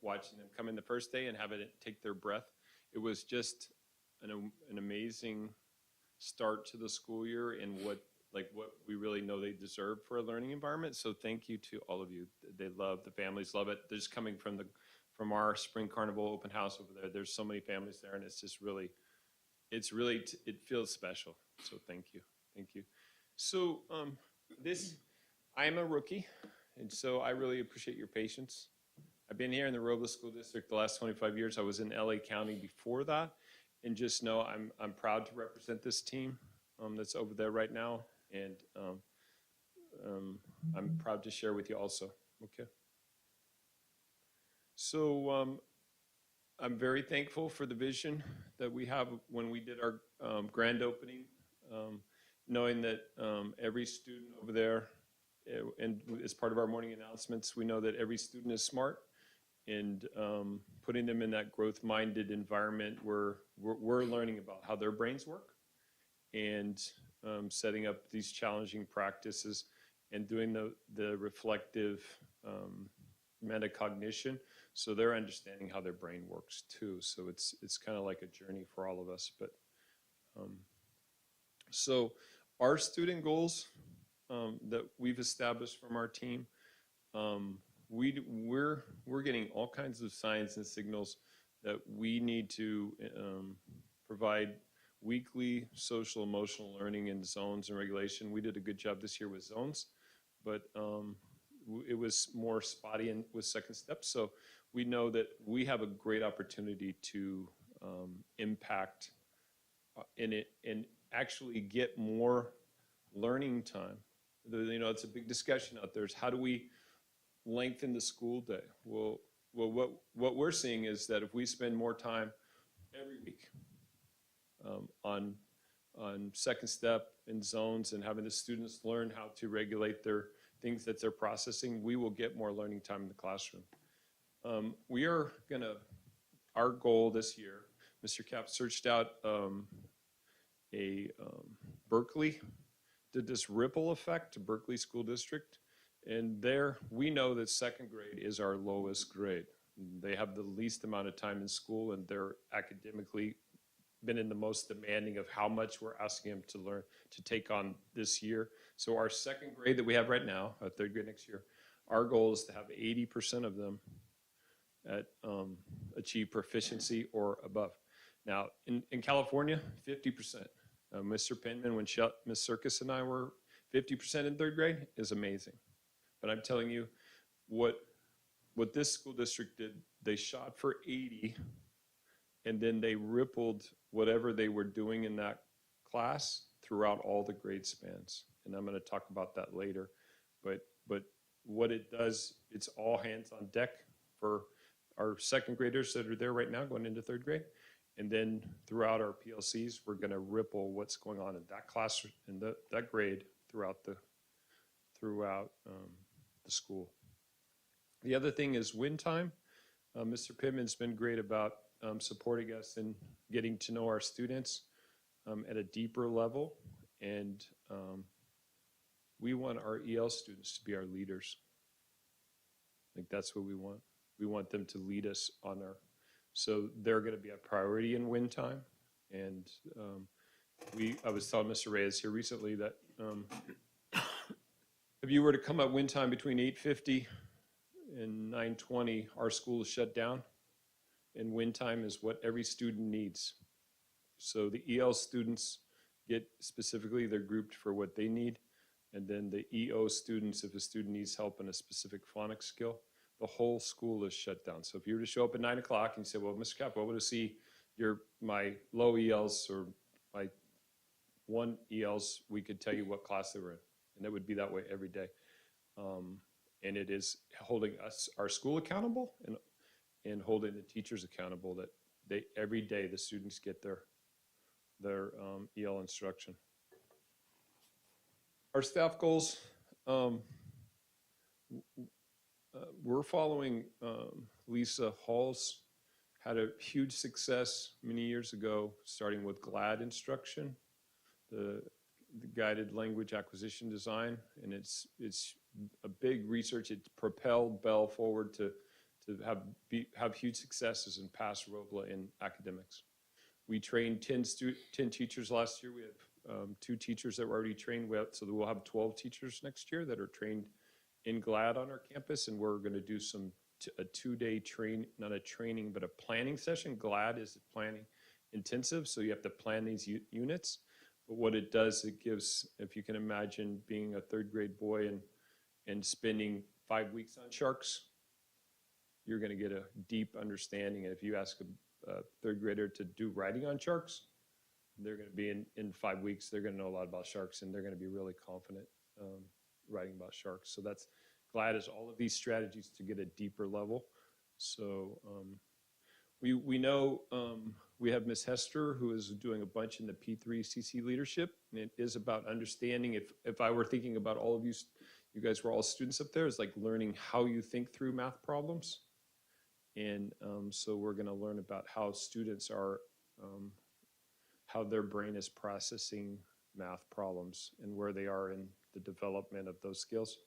watching them come in the first day and having it take their breath. It was just an amazing start to the school year and what we really know they deserve for a learning environment. So thank you to all of you. They love, the families love it. They're just coming from our spring carnival open house over there. There's so many families there, and it's just really, it feels special. So thank you. Thank you. So I am a rookie, and so I really appreciate your patience. I've been here in the Robla School District the last 25 years. I was in LA County before that, and just know I'm proud to represent this team that's over there right now, and I'm proud to share with you also. Okay. So I'm very thankful for the vision that we have when we did our grand opening, knowing that every student over there, and as part of our morning announcements, we know that every student is smart, and putting them in that growth-minded environment where we're learning about how their brains work, and setting up these challenging practices and doing the reflective metacognition, so they're understanding how their brain works too. So it's kind of like a journey for all of us. But so our student goals that we've established from our team, we're getting all kinds of signs and signals that we need to provide weekly social emotional learning in zones and regulation. We did a good job this year with zones, but it was more spotty and with second steps. So we know that we have a great opportunity to impact in it and actually get more learning time. You know, it's a big discussion out there is how do we lengthen the school day? Well, what we're seeing is that if we spend more time every week on second step and zones and having the students learn how to regulate their things that they're processing, we will get more learning time in the classroom. We are gonna, our goal this year, Mr. Cap searched out Berkeley, did this ripple effect to Berkeley School District, and there we know that second grade is our lowest grade. They have the least amount of time in school, and they're academically been in the most demanding of how much we're asking them to learn, to take on this year. So our second grade that we have right now, our third grade next year, our goal is to have 80% of them at achieve proficiency or above. Now, in California, 50%. Mr. Penman, when Ms. Circus and I were 50% in third grade is amazing. But I'm telling you, what this school district did, they shot for 80, and then they rippled whatever they were doing in that class throughout all the grade spans. And I'm going to talk about that later. But what it does, it's all hands on deck for our second graders that are there right now going into third grade. And then throughout our PLCs, we're going to ripple what's going on in that class, in that grade throughout the school. The other thing is win time. Mr. Pittman's been great about supporting us in getting to know our students at a deeper level. And we want our EL students to be our leaders. I think that's what we want. We want them to lead us on our, so they're going to be a priority in win time. And I was telling Mr. Reyes here recently that if you were to come up win time between 8:50 and 9:20, our school is shut down. And win time is what every student needs. So the EL students get specifically, they're grouped for what they need. And then the EO students, if a student needs help in a specific phonics skill, the whole school is shut down. So if you were to show up at 9 o'clock and you say, well, Mr. Cap, I want to see my low ELs or my 1 ELs, we could tell you what class they were in. And it would be that way every day. And it is holding us, our school accountable and holding the teachers accountable that every day the students get their EL instruction. Our staff goals, we're following Lisa Hall's, had a huge success many years ago, starting with GLAD instruction, the guided language acquisition design, and it's a big research. It propelled Bell forward to have huge successes and pass Robla in academics. We trained 10 teachers last year. We have 2 teachers that were already trained, so we'll have 12 teachers next year that are trained in GLAD on our campus, and we're going to do a 2-day not a training, but a planning session. GLAD is planning intensive, so you have to plan these units. But what it does, it gives, if you can imagine being a third grade boy and spending 5 weeks on sharks, you're going to get a deep understanding. And if you ask a third grader to do writing on sharks, they're going to be in 5 weeks, they're going to know a lot about sharks, and they're going to be really confident writing about sharks. So that's GLAD is all of these strategies to get a deeper level. So we know we have Ms. Hester, who is doing a bunch in the P3 CC leadership, and it is about understanding, if I were thinking about all of you guys were all students up there, it's like learning how you think through math problems. And so we're going to learn about how students are, how their brain is processing math problems and where they are in the development of those skills.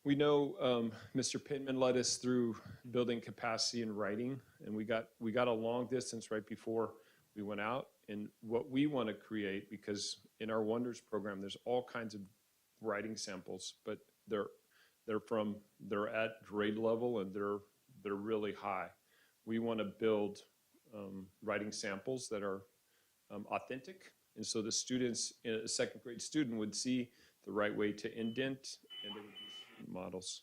We know Mr. Pittman led us through building capacity in writing, and we got a long distance right before we went out. And what we want to create, because in our Wonders program, there's all kinds of writing samples, but they're at grade level and they're really high. We want to build writing samples that are authentic. And so the students, a second grade student would see the right way to indent, and they would be student models.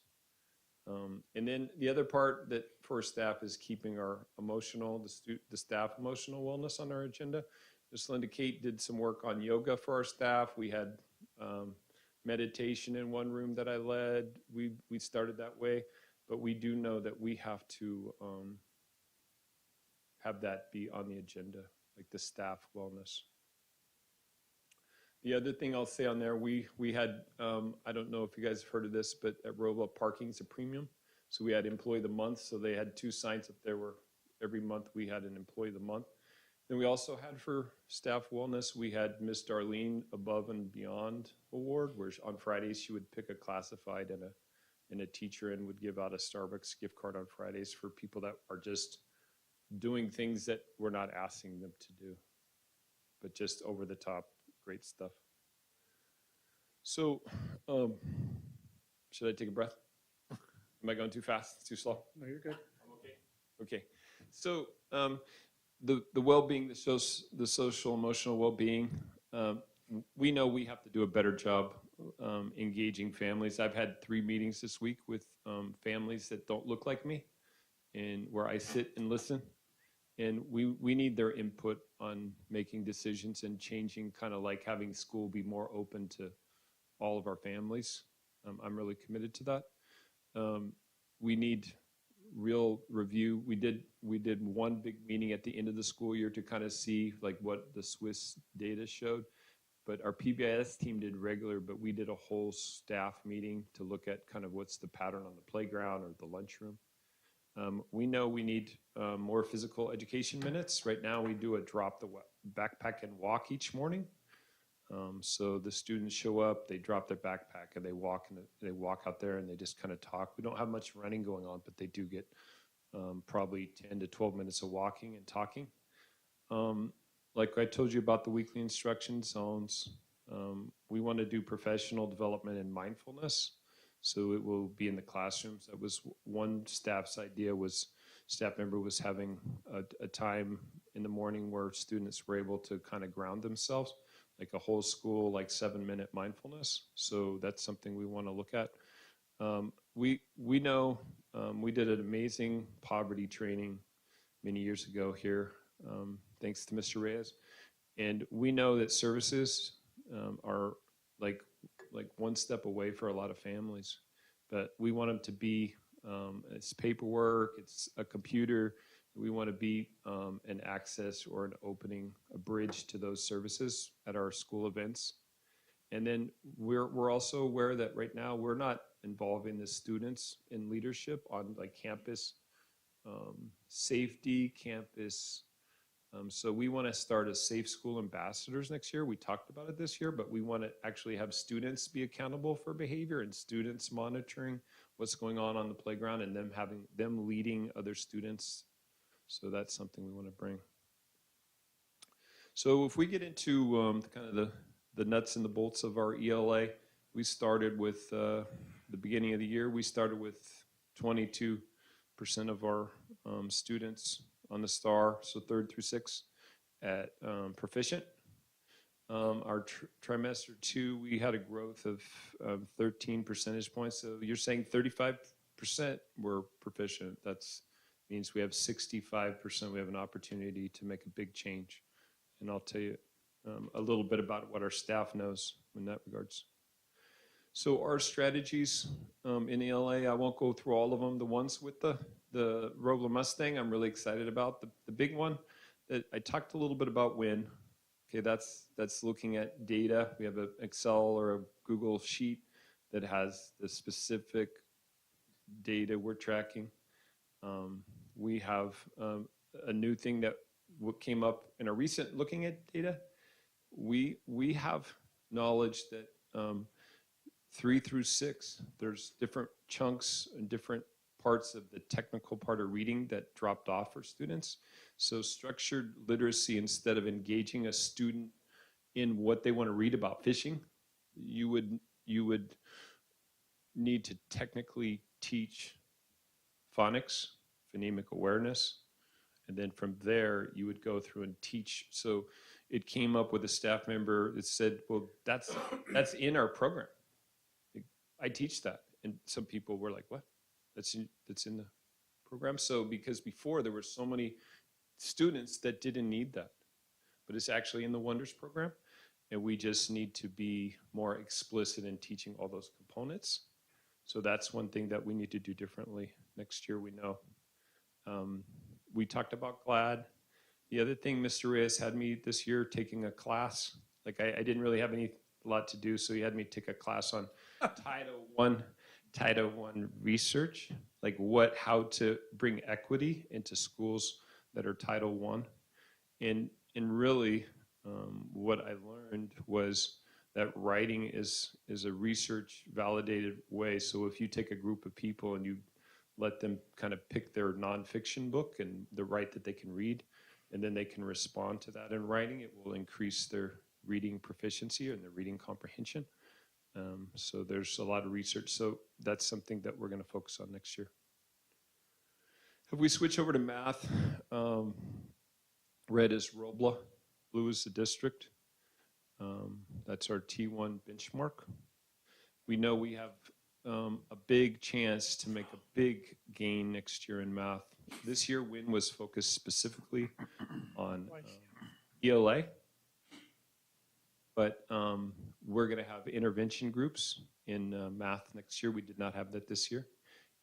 And then the other part that for staff is keeping our the staff emotional wellness on our agenda. Ms. Linda Kate did some work on yoga for our staff. We had meditation in one room that I led. We started that way, but we do know that we have to have that be on the agenda, like the staff wellness. The other thing I'll say on there, we had, I don't know if you guys have heard of this, but at Robla, parking's a premium. So we had employee of the month. So they had 2 signs up there where every month we had an employee of the month. Then we also had for staff wellness, we had Miss Darlene Above and Beyond Award, where on Fridays she would pick a classified and a teacher and would give out a Starbucks gift card on Fridays for people that are just doing things that we're not asking them to do, but just over the top, great stuff. So, should I take a breath? Am I going too fast, too slow? No, you're good. I'm okay. Okay. So, the well-being, the social emotional well-being, we know we have to do a better job engaging families. I've had 3 meetings this week with families that don't look like me, and where I sit and listen, and we need their input on making decisions and changing, kind of like having school be more open to all of our families. I'm really committed to that. We need real review. We did one big meeting at the end of the school year to kind of see like what the Swiss data showed, but our PBIS team did regular, but we did a whole staff meeting to look at kind of what's the pattern on the playground or the lunchroom. We know we need more physical education minutes. Right now we do a drop the backpack and walk each morning. So the students show up, they drop their backpack, and they walk out there and they just kind of talk. We don't have much running going on, but they do get probably 10 to 12 minutes of walking and talking. Like I told you about the weekly instruction zones, we want to do professional development and mindfulness. So it will be in the classrooms. That was one staff's idea. Staff member was having a time in the morning where students were able to kind of ground themselves, like a whole school, like 7-minute mindfulness. So that's something we want to look at. We know we did an amazing poverty training many years ago here, thanks to Mr. Reyes. And we know that services are like one step away for a lot of families, but we want them to be, it's paperwork, it's a computer. We want to be an access or an opening, a bridge to those services at our school events. And then we're also aware that right now we're not involving the students in leadership on like campus safety, campus. So we want to start as safe school ambassadors next year. We talked about it this year, but we want to actually have students be accountable for behavior and students monitoring what's going on the playground, and them leading other students. So that's something we want to bring. So if we get into kind of the nuts and the bolts of our ELA, we started with the beginning of the year, we started with 22% of our students on the STAR, so 3rd through 6th at proficient. Our trimester 2, we had a growth of 13 percentage points. So you're saying 35% were proficient. That means we have 65%. We have an opportunity to make a big change. And I'll tell you a little bit about what our staff knows in that regards. So our strategies in ELA, I won't go through all of them. The ones with the Robla Mustang, I'm really excited about. The big one that I talked a little bit about okay, that's looking at data. We have an Excel or a Google sheet that has the specific data we're tracking. We have a new thing that came up in a recent looking at data. We have knowledge that 3 through 6, there's different chunks and different parts of the technical part of reading that dropped off for students. So structured literacy, instead of engaging a student in what they want to read about fishing, you would need to technically teach phonics, phonemic awareness, And then from there, you would go through and teach. So it came up with a staff member that said, well, that's in our program. I teach that. And some people were like, what? That's in the program? So because before there were so many students that didn't need that, but it's actually in the Wonders program. And we just need to be more explicit in teaching all those components. So that's one thing that we need to do differently next year, we know. We talked about GLAD. The other thing, Mr. Reyes had me this year taking a class. Like I didn't really have a lot to do, so he had me take a class on Title I research, like how to bring equity into schools that are Title I. And really, what I learned was that writing is a research validated way. So if you take a group of people and you let them kind of pick their nonfiction book and the right that they can read, and then they can respond to that in writing, it will increase their reading proficiency and their reading comprehension. So there's a lot of research. So that's something that we're going to focus on next year. If we switch over to math, red is Robla, blue is the district. That's our T1 benchmark. We know we have a big chance to make a big gain next year in math. This year, WIN was focused specifically on ELA, but we're going to have intervention groups in math next year. We did not have that this year.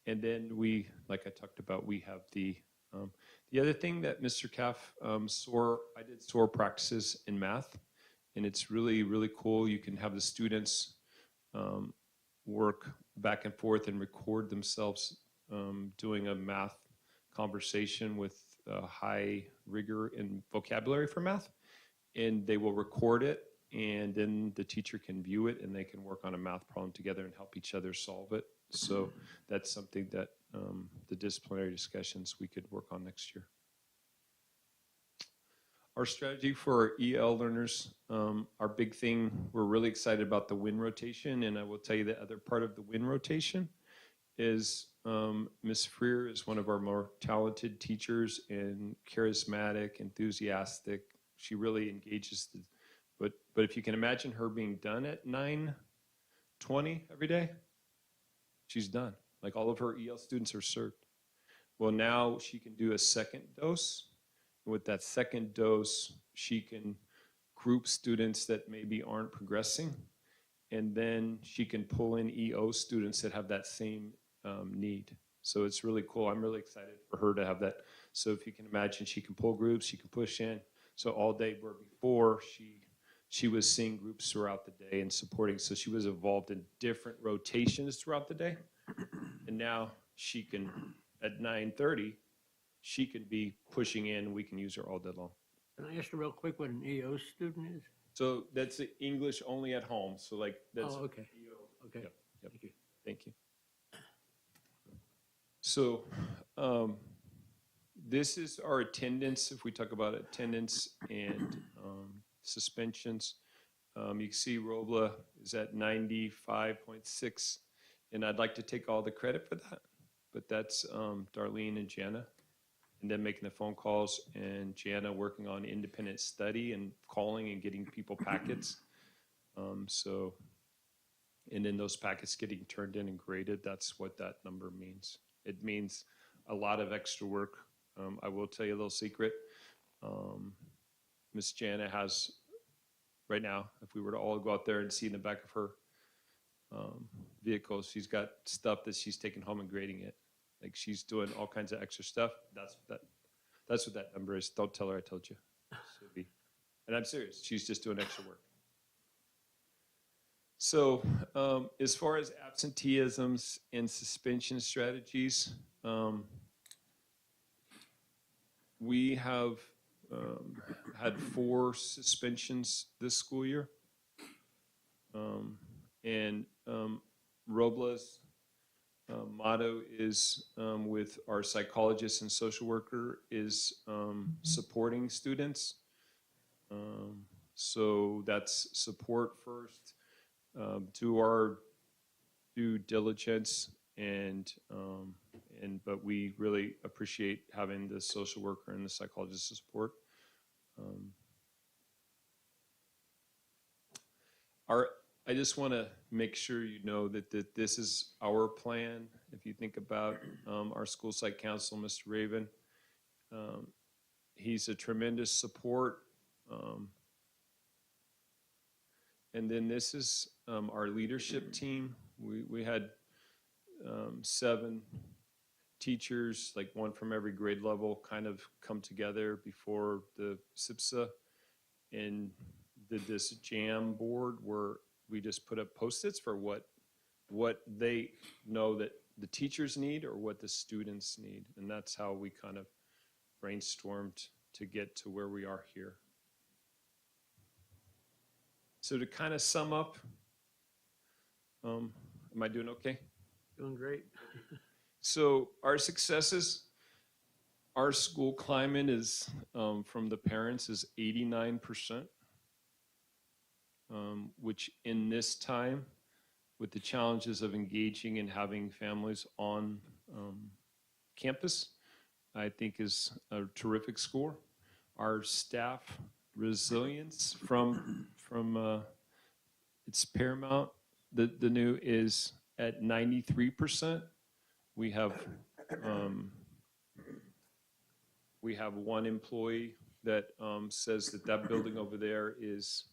And then we, like I talked about, we have the other thing that Mr. Caff, Soar, I did Soar practices in math, and it's really, really cool. You can have the students work back and forth and record themselves doing a math conversation with high rigor and vocabulary for math, and they will record it, and then the teacher can view it, and they can work on a math problem together and help each other solve it. So that's something that the disciplinary discussions we could work on next year. Our strategy for our EL learners, our big thing, we're really excited about the WIN rotation, and I will tell you the other part of the WIN rotation is Ms. Freer is one of our more talented teachers and charismatic, enthusiastic. She really engages, but if you can imagine her being done at 9:20 every day, she's done. Like all of her EL students are served. Well, now she can do a second dose. With that second dose, she can group students that maybe aren't progressing, and then she can pull in EO students that have that same need. So it's really cool. I'm really excited for her to have that. So if you can imagine, she can pull groups, she can push in. So all day, where before she was seeing groups throughout the day and supporting. So she was involved in different rotations throughout the day. And now she can, at 9:30, she can be pushing in. We can use her all day long. Can I ask you real quick what an EO student is? So that's English only at home. So like that's okay. EO. Okay. Yep, yep. Thank you. Thank you. So this is our attendance. If we talk about attendance and suspensions, you can see Robla is at 95.6, and I'd like to take all the credit for that, but that's Darlene and Jana, and then making the phone calls, and Jana working on independent study and calling and getting people packets. And then those packets getting turned in and graded, that's what that number means. It means a lot of extra work. I will tell you a little secret. Miss Jana has, right now, if we were to all go out there and see in the back of her vehicle, she's got stuff that she's taking home and grading it. Like she's doing all kinds of extra stuff. That's what that number is. Don't tell her I told you. And I'm serious. She's just doing extra work. So as far as absenteeisms and suspension strategies, we have had 4 suspensions this school year. And Robla's motto is with our psychologist and social worker is supporting students. So that's support first. Do our due diligence But we really appreciate having the social worker and the psychologist to support. I just want to make sure you know that this is our plan. If you think about our school site council, Mr. Raven, he's a tremendous support. And then this is our leadership team. We had 7 teachers, like one from every grade level, kind of come together before the SIPSA and did this jam board where we just put up Post-its for what they know that the teachers need or what the students need. And that's how we kind of brainstormed to get to where we are here. So to kind of sum up, am I doing okay? Doing great. So our successes, our school climate is, from the parents, is 89%, which in this time, with the challenges of engaging and having families on campus, I think is a terrific score. Our staff resilience from it's paramount. The new is at 93%. We have one employee that says that building over there is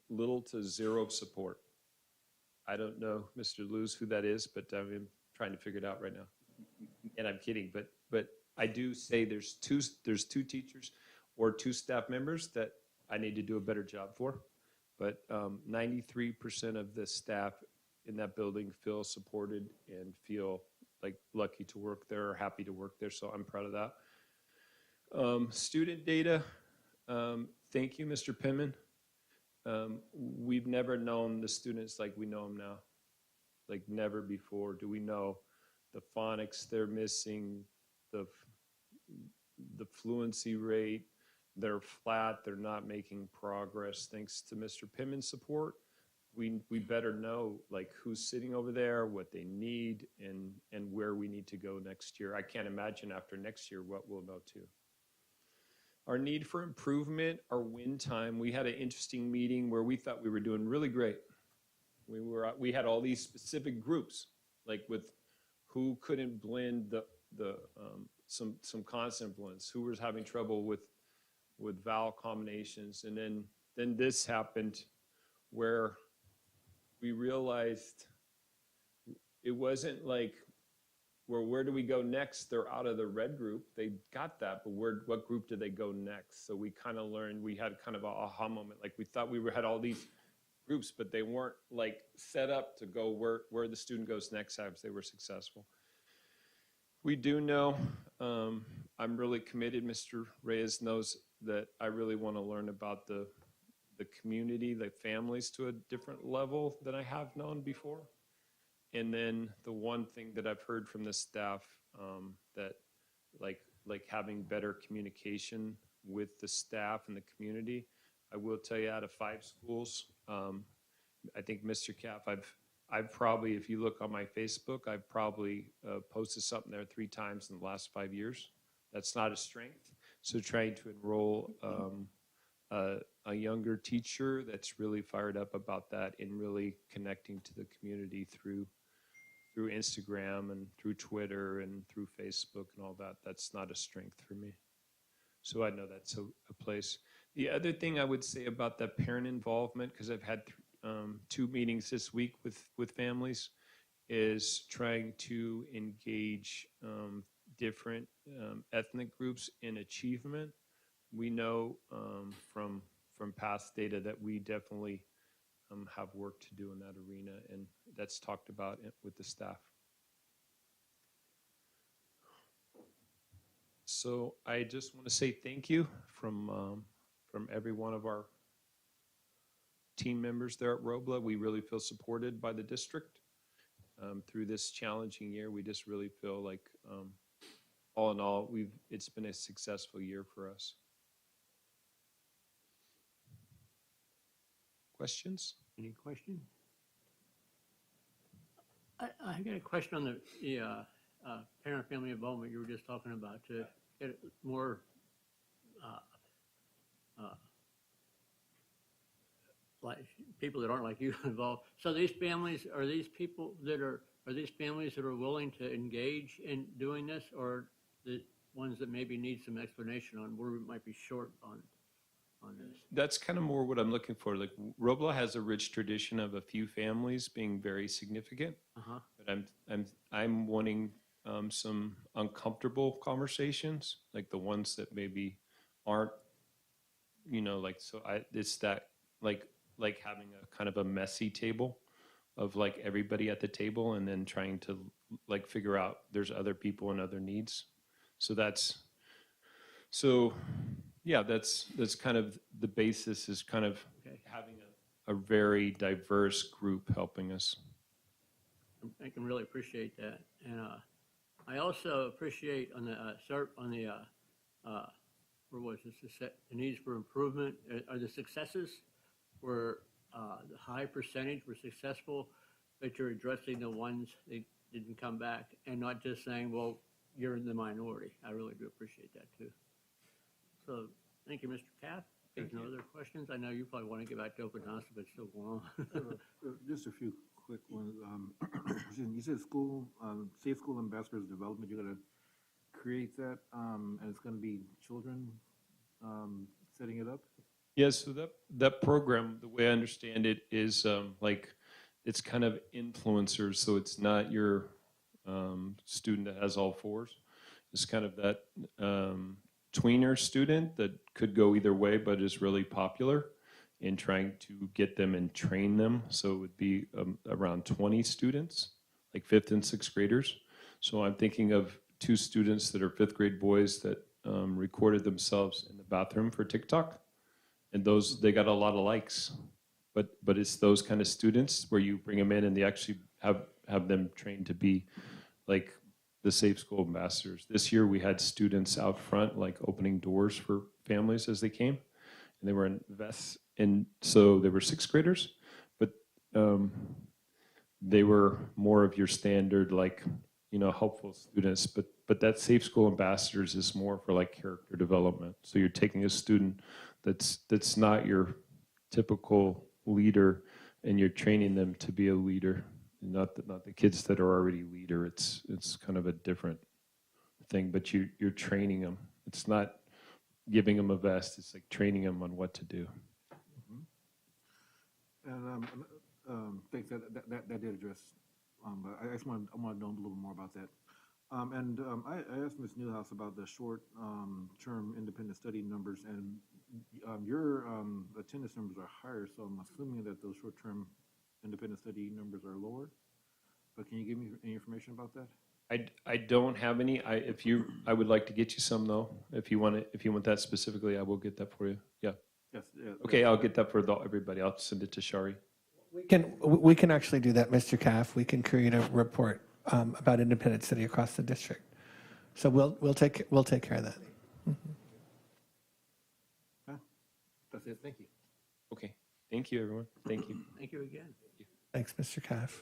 little to zero support. I don't know, Mr. Luz, who that is, but I'm trying to figure it out right now. And I'm kidding, but I do say there's two teachers or 2 staff members that I need to do a better job for. But 93% of the staff in that building feel supported and feel like lucky to work there or happy to work there. So I'm proud of that. Student data, thank you, Mr. Penman. We've never known the students like we know them now. Like never before do we know the phonics they're missing, the fluency rate, they're flat, they're not making progress. Thanks to Mr. Penman's support, we better know like who's sitting over there, what they need, and where we need to go next year. I can't imagine after next year what we'll know too. Our need for improvement, our win time. We had an interesting meeting where we thought we were doing really great. We had all these specific groups, like with who couldn't blend some consonant blends, who was having trouble with vowel combinations, and then this happened where we realized it wasn't like, well, where do we go next? They're out of the red group. They got that, but what group do they go next? So we kind of learned, we had kind of a aha moment. Like we thought had all these groups, but they weren't like set up to go where the student goes next as they were successful. We do know, I'm really committed, Mr. Reyes knows that I really want to learn about the community, the families to a different level than I have known before. And then the one thing that I've heard from the staff, that like having better communication with the staff and the community. I will tell you, out of 5 schools, I think Mr. Cap, I've probably, if you look on my Facebook, I've probably posted something there 3 times in the last 5 years. That's not a strength. So trying to enroll a younger teacher that's really fired up about that and really connecting to the community through Instagram and through Twitter and through Facebook and all that, that's not a strength for me. So I know that's a place. The other thing I would say about that parent involvement, because I've had 2 meetings this week with families, is trying to engage different ethnic groups in achievement. We know from past data that we definitely have work to do in that arena, and that's talked about with the staff. So I just want to say thank you from every one of our team members there at Robla. We really feel supported by the district through this challenging year. We just really feel like all in all, it's been a successful year for us. Questions? Any questions? I got a question on the parent-family involvement you were just talking about to get more like people that aren't like you involved. So these families, are these families that are willing to engage in doing this, or the ones that maybe need some explanation on where we might be short on this? That's kind of more what I'm looking for. Like Robla has a rich tradition of a few families being very significant, but I'm wanting some uncomfortable conversations, like the ones that maybe aren't, like it's that like having a kind of a messy table of like everybody at the table, and then trying to like figure out there's other people and other needs. Yeah, that's kind of the basis, is kind of having a very diverse group helping us. I can really appreciate that, and I also appreciate on the where was this? The needs for improvement. Are the successes where the high percentage were successful, but you're addressing the ones that didn't come back, and not just saying, well, you're in the minority. I really do appreciate that too. So thank you, Mr. Cap. There's no other questions. I know you probably want to get back to open house, but it's still going on. Just a few quick ones. You said school, safe school ambassadors development. You're going to create that, and it's going to be children setting it up? Yes, so that program, the way I understand it, is like it's kind of influencers. So it's not your student that has all fours. It's kind of that tweener student that could go either way, but is really popular, in trying to get them and train them. So it would be around 20 students, like 5th and 6th graders. So I'm thinking of 2 students that are 5th grade boys that recorded themselves in the bathroom for TikTok. And they got a lot of likes. But it's those kind of students where you bring them in and they actually have them trained to be like the Safe School ambassadors. This year we had students out front, like opening doors for families as they came. And they were in vests. And so they were 6th graders, but they were more of your standard, like, helpful students. But that Safe School ambassadors is more for like character development. So you're taking a student that's not your typical leader, and you're training them to be a leader, not the kids that are already leader. It's kind of a different thing, but you're training them. It's not giving them a vest. It's like training them on what to do. And thanks. That did address. But I just want to know a little more about that. I asked Ms. Newhouse about the short-term independent study numbers, and your attendance numbers are higher, so I'm assuming that those short-term independent study numbers are lower. But can you give me any information about that? I don't have any. I would like to get you some though. If you want that specifically, I will get that for you. Yeah. Yes. Yeah, okay, I'll get that for everybody. I'll send it to Shari. We can actually do that, Mr. Caff. We can create a report about independent study across the district. So we'll take care of that. Mm-hmm. That's it. Thank you. Okay. Thank you, everyone. Thank you. Thank you again. Thanks, Mr. Caff.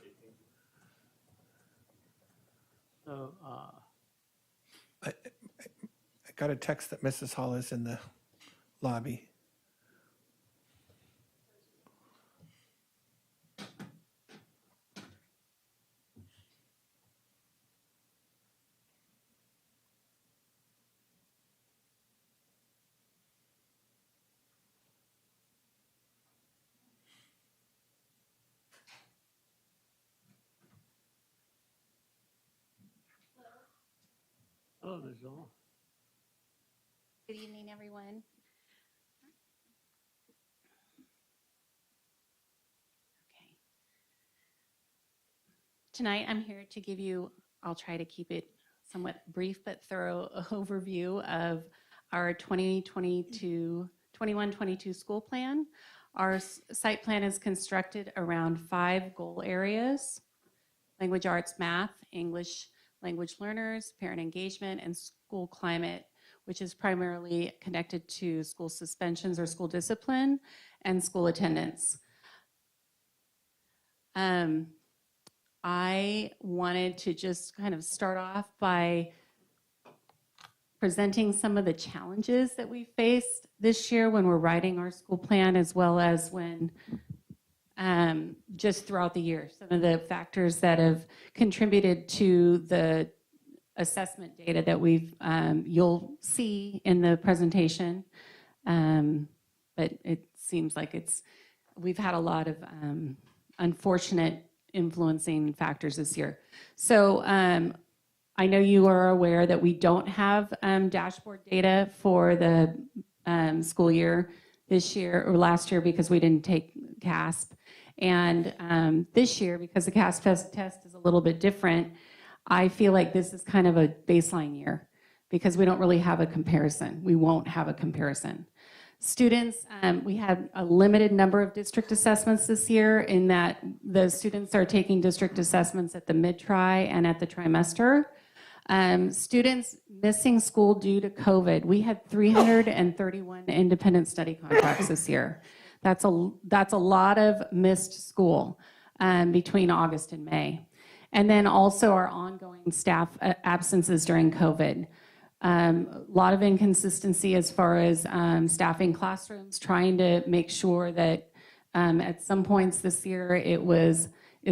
So I got a text that Mrs. Hall is in the lobby. hello, Ms. Zoll. Good evening, everyone. Okay. Tonight, I'm here to give you, I'll try to keep it somewhat brief but thorough overview of our 21-22 school plan. Our site plan is constructed around 5 goal areas: language arts, math, English language learners, parent engagement, and school climate, which is primarily connected to school suspensions or school discipline and school attendance. I wanted to just kind of start off by presenting some of the challenges that we faced this year when we're writing our school plan, as well as when just throughout the year, some of the factors that have contributed to the assessment data that you'll see in the presentation. But it seems like we've had a lot of unfortunate influencing factors this year. So I know you are aware that we don't have dashboard data for the school year this year or last year because we didn't take CASP. And this year, because the CASP test is a little bit different, I feel like this is kind of a baseline year because we don't really have a comparison. We won't have a comparison. Students, we had a limited number of district assessments this year in that the students are taking district assessments at the mid-tri and at the trimester. Students missing school due to COVID. We had 331 independent study contracts this year. That's a lot of missed school between August and May. And then also our ongoing staff absences during COVID. A lot of inconsistency as far as staffing classrooms, trying to make sure that at some points this year is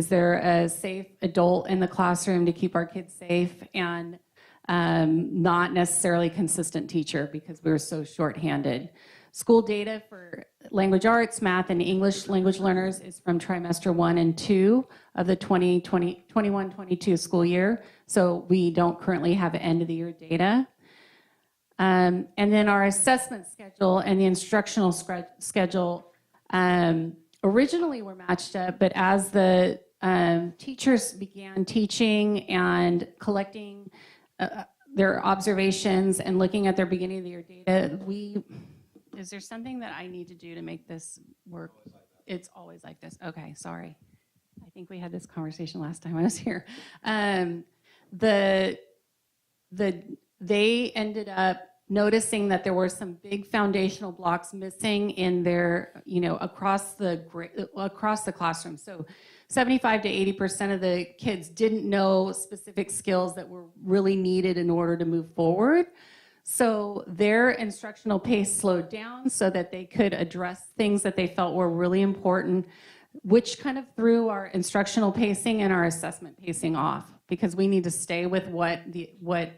there a safe adult in the classroom to keep our kids safe, and not necessarily consistent teacher because we were so shorthanded. School data for language arts, math, and English language learners is from trimester 1 and 2 of the 21-22 school year. So we don't currently have end of the year data. And then our assessment schedule and the instructional schedule originally were matched up, but as the teachers began teaching and collecting their observations and looking at their beginning of the year data, is there something that I need to do to make this work? It's always like this. Okay, sorry. I think we had this conversation last time I was here. They ended up noticing that there were some big foundational blocks missing in their, across the classroom. So 75 to 80% of the kids didn't know specific skills that were really needed in order to move forward. So their instructional pace slowed down so that they could address things that they felt were really important, which kind of threw our instructional pacing and our assessment pacing off, because we need to stay with what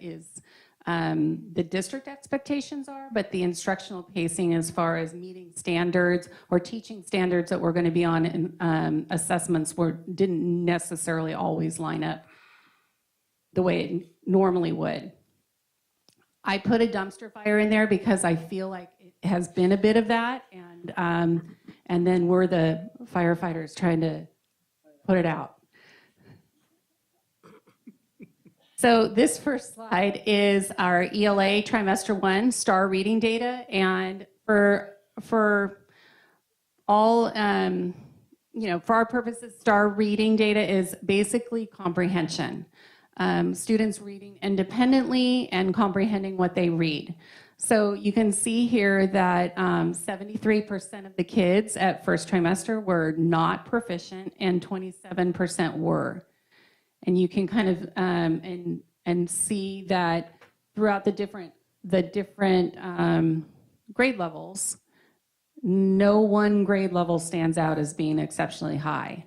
is the district expectations are, but the instructional pacing as far as meeting standards or teaching standards that we're going to be on in assessments didn't necessarily always line up the way it normally would. I put a dumpster fire in there because I feel like it has been a bit of that, and then we're the firefighters trying to put it out. So this first slide is our ELA trimester 1 STAR reading data, and for all for our purposes, STAR reading data is basically comprehension. Students reading independently and comprehending what they read. So you can see here that 73% of the kids at first trimester were not proficient and 27% were. And you can kind of and see that throughout the different grade levels, no one grade level stands out as being exceptionally high.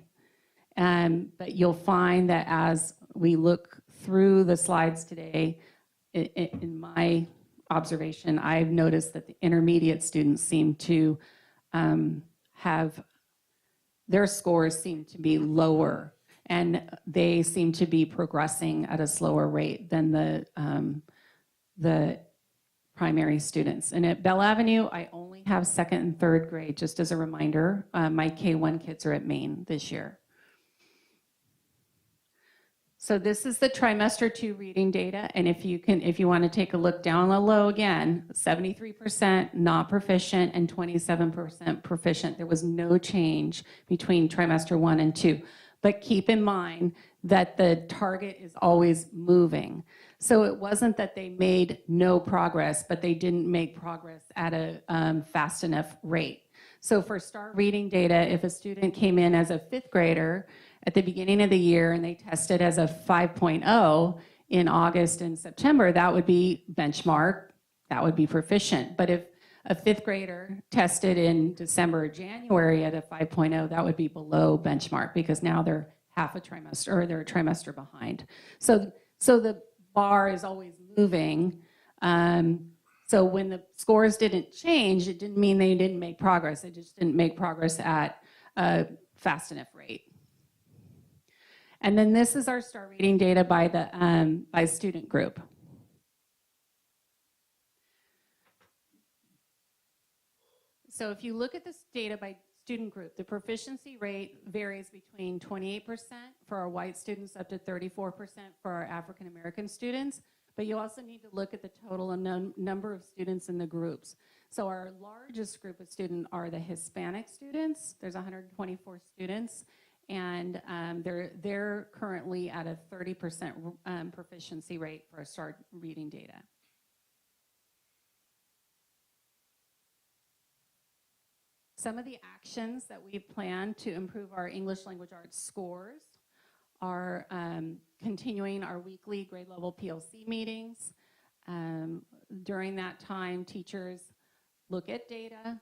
But you'll find that as we look through the slides today, in my observation, I've noticed that the intermediate students seem to have, their scores seem to be lower, and they seem to be progressing at a slower rate than the primary students. And at Bell Avenue, I only have second and third grade, just as a reminder. My K1 kids are at Maine this year. So this is the trimester 2 reading data, and if you want to take a look down low again, 73% not proficient and 27% proficient. There was no change between trimester 1 and 2. But keep in mind that the target is always moving. So it wasn't that they made no progress, but they didn't make progress at a fast enough rate. So for STAR reading data, if a student came in as a 5th grader at the beginning of the year and they tested as a 5.0 in August and September, that would be benchmark, that would be proficient. But if a fifth grader tested in December or January at a 5.0, that would be below benchmark because now they're half a trimester or they're a trimester behind. So the bar is always moving. So when the scores didn't change, it didn't mean they didn't make progress. They just didn't make progress at a fast enough rate. And then this is our star reading data by the by student group. So if you look at this data by student group, the proficiency rate varies between 28% for our white students up to 34% for our African American students. But you also need to look at the total number of students in the groups. So our largest group of students are the Hispanic students. There's 124 students, and they're currently at a 30% proficiency rate for our start reading data. Some of the actions that we plan to improve our English language arts scores are continuing our weekly grade level PLC meetings. During that time, teachers look at data,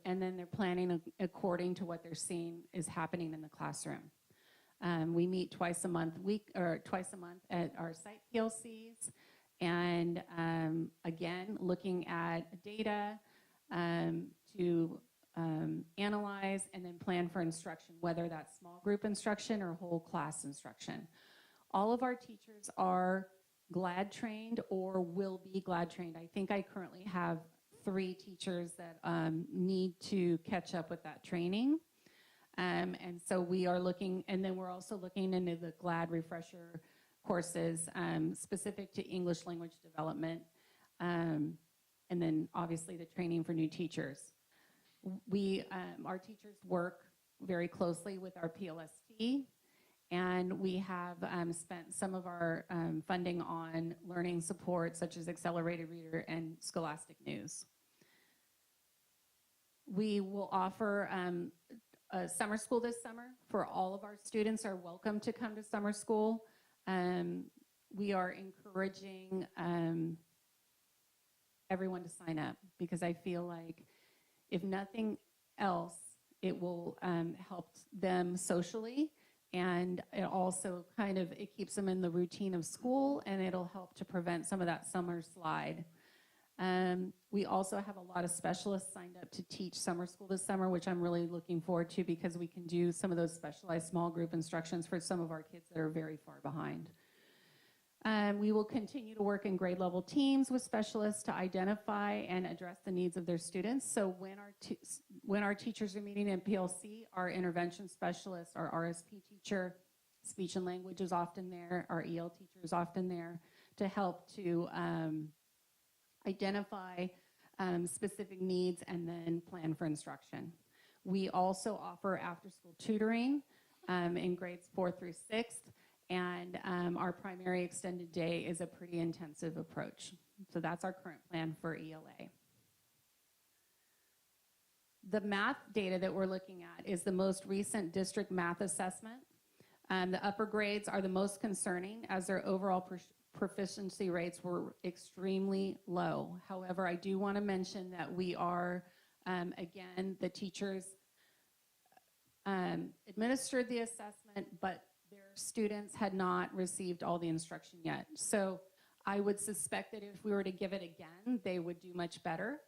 and then they're planning according to what they're seeing is happening in the classroom. We meet twice a month at our site PLCs, and again, looking at data to analyze and then plan for instruction, whether that's small group instruction or whole class instruction. All of our teachers are GLAD trained or will be GLAD trained. I think I currently have 3 teachers that need to catch up with that training. And so we are looking, and then we're also looking into the GLAD refresher courses specific to English language development, and then obviously the training for new teachers. Our teachers work very closely with our PLST, and we have spent some of our funding on learning support such as Accelerated Reader and Scholastic News. We will offer a summer school this summer. For all of our students are welcome to come to summer school. We are encouraging everyone to sign up because I feel like if nothing else, it will help them socially, and it also it keeps them in the routine of school, and it'll help to prevent some of that summer slide. We also have a lot of specialists signed up to teach summer school this summer, which I'm really looking forward to because we can do some of those specialized small group instructions for some of our kids that are very far behind. We will continue to work in grade level teams with specialists to identify and address the needs of their students. So when our teachers are meeting in PLC, our intervention specialist, our RSP teacher, speech and language is often there, our EL teacher is often there to help to identify specific needs and then plan for instruction. We also offer after-school tutoring in grades 4 through 6th. And our primary extended day is a pretty intensive approach. So that's our current plan for ELA. The math data that we're looking at is the most recent district math assessment. The upper grades are the most concerning as their overall proficiency rates were extremely low. However, I do want to mention that we are, again, the teachers administered the assessment, but their students had not received all the instruction yet. So I would suspect that if we were to give it again, they would do much better.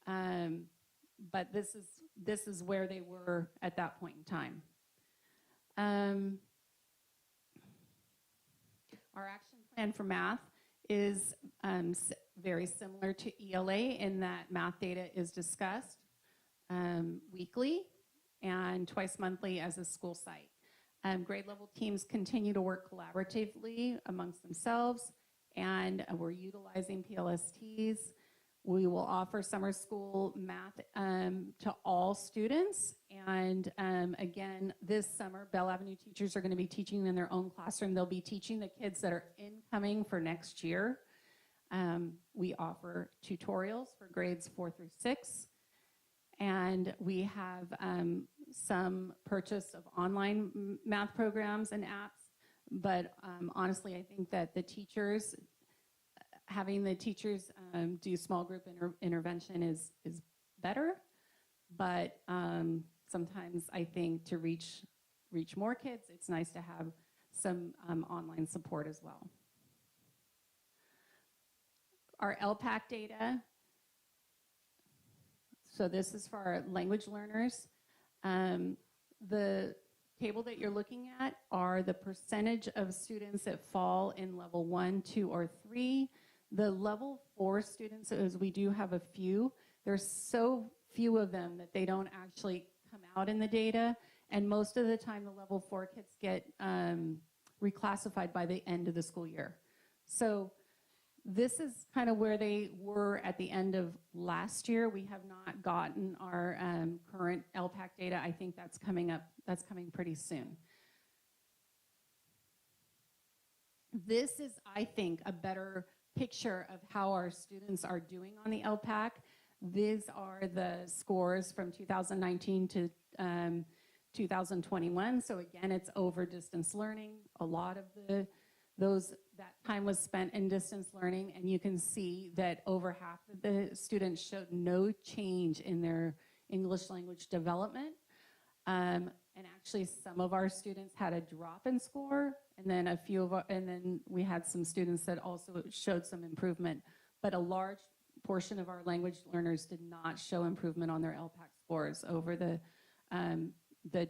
But this is where they were at that point in time. Our action plan for math is very similar to ELA in that math data is discussed weekly and twice monthly as a school site. Grade level teams continue to work collaboratively amongst themselves, and we're utilizing PLSTs. We will offer summer school math to all students, and again, this summer, Bell Avenue teachers are going to be teaching in their own classroom. They'll be teaching the kids that are incoming for next year. We offer tutorials for grades 4 through 6, and we have some purchase of online math programs and apps, but honestly, I think that having the teachers do small group intervention is better, but sometimes I think to reach more kids, it's nice to have some online support as well. Our Lpac data, so this is for our language learners. The table that you're looking at are the percentage of students that fall in level 1, 2, or 3. The level 4 students, as we do have a few, there's so few of them that they don't actually come out in the data. And most of the time, the level 4 kids get reclassified by the end of the school year. So this is kind of where they were at the end of last year. We have not gotten our current Lpac data. I think that's coming up. That's coming pretty soon. This is, I think, a better picture of how our students are doing on the Lpac. These are the scores from 2019 to 2021. So again, it's over distance learning. A lot of that time was spent in distance learning, and you can see that over half of the students showed no change in their English language development. And actually, some of our students had a drop in score, and then and then we had some students that also showed some improvement. But a large portion of our language learners did not show improvement on their Lpac scores over the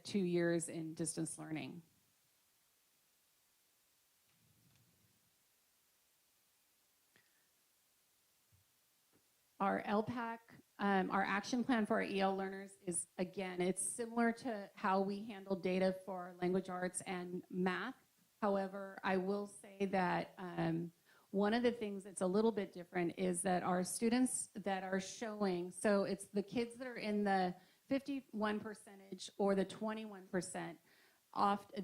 2 years in distance learning. Our Lpac, our action plan for our EL learners is, again, it's similar to how we handle data for language arts and math. However, I will say that one of the things that's a little bit different is that our students that are showing, so it's the kids that are in the 51% or the 21%,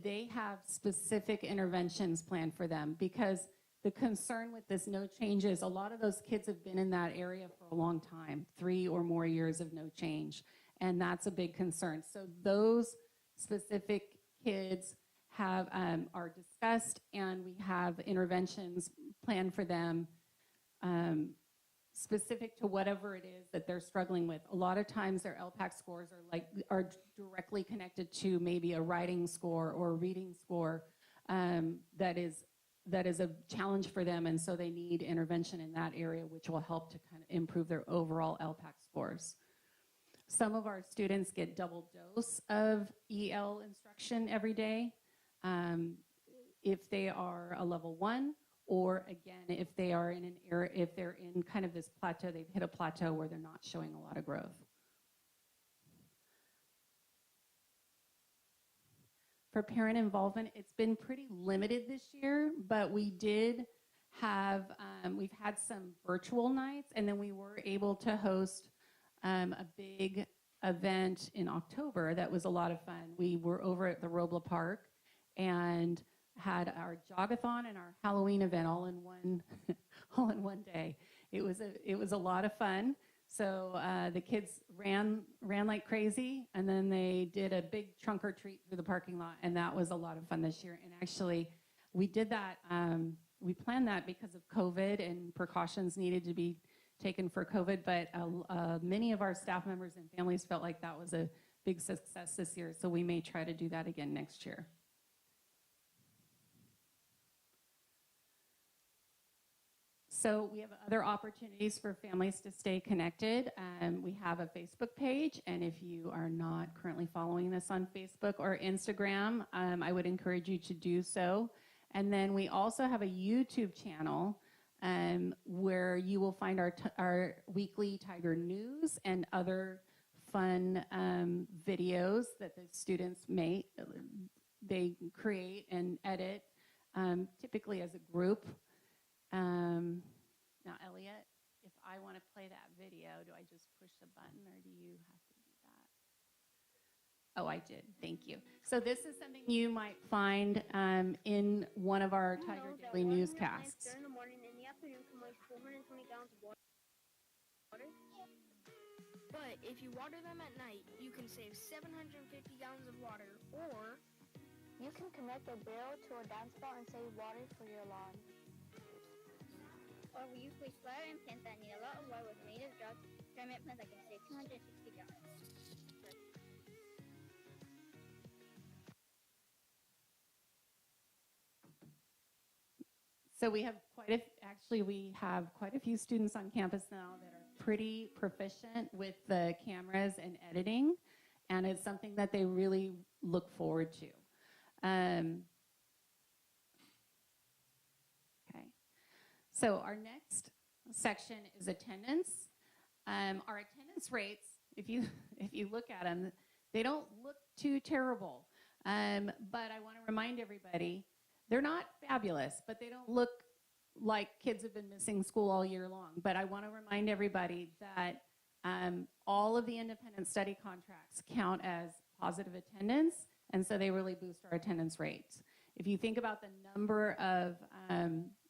they have specific interventions planned for them, because the concern with this no change is a lot of those kids have been in that area for a long time, 3 or more years of no change, and that's a big concern. So those specific kids are discussed, and we have interventions planned for them specific to whatever it is that they're struggling with. A lot of times their Lpac scores are directly connected to maybe a writing score or a reading score that is a challenge for them, and so they need intervention in that area, which will help to kind of improve their overall Lpac scores. Some of our students get double dose of EL instruction every day if they are a level 1, or again, if they are in an area, if they're in kind of this plateau, they've hit a plateau where they're not showing a lot of growth. For parent involvement, it's been pretty limited this year, but we did have, we've had some virtual nights, and then we were able to host a big event in October that was a lot of fun. We were over at the Robla Park and had our jogathon and our Halloween event all in one day. It was a lot of fun. So the kids ran like crazy, and then they did a big trunk or treat through the parking lot, and that was a lot of fun this year. And actually, we did that, we planned that because of COVID and precautions needed to be taken for COVID, but many of our staff members and families felt like that was a big success this year, so we may try to do that again next year. So we have other opportunities for families to stay connected. We have a Facebook page, and if you are not currently following us on Facebook or Instagram, I would encourage you to do so. And then we also have a YouTube channel where you will find our weekly Tiger News and other fun videos that the students they create and edit, typically as a group. Now, Elliot, if I want to play that video, do I just push the button, or do you have to do that? Oh, I did. Thank you. So this is something you might find in one of our Tiger Daily newscasts. During the morning and the afternoon can waste 420 gallons of water. But if you water them at night, you can save 750 gallons of water, or You can connect a barrel to a downspout and save water for your lawn. Or we use waste flower and plants that need a lot of water with native drought climate plants that can save 260 gallons. So we have we have quite a few students on campus now that are pretty proficient with the cameras and editing, and it's something that they really look forward to. Okay, so our next section is attendance. Our attendance rates, if you look at them, they don't look too terrible, but I want to remind everybody, they're not fabulous, but they don't look like kids have been missing school all year long. But I want to remind everybody that all of the independent study contracts count as positive attendance, and so they really boost our attendance rates. If you think about the number of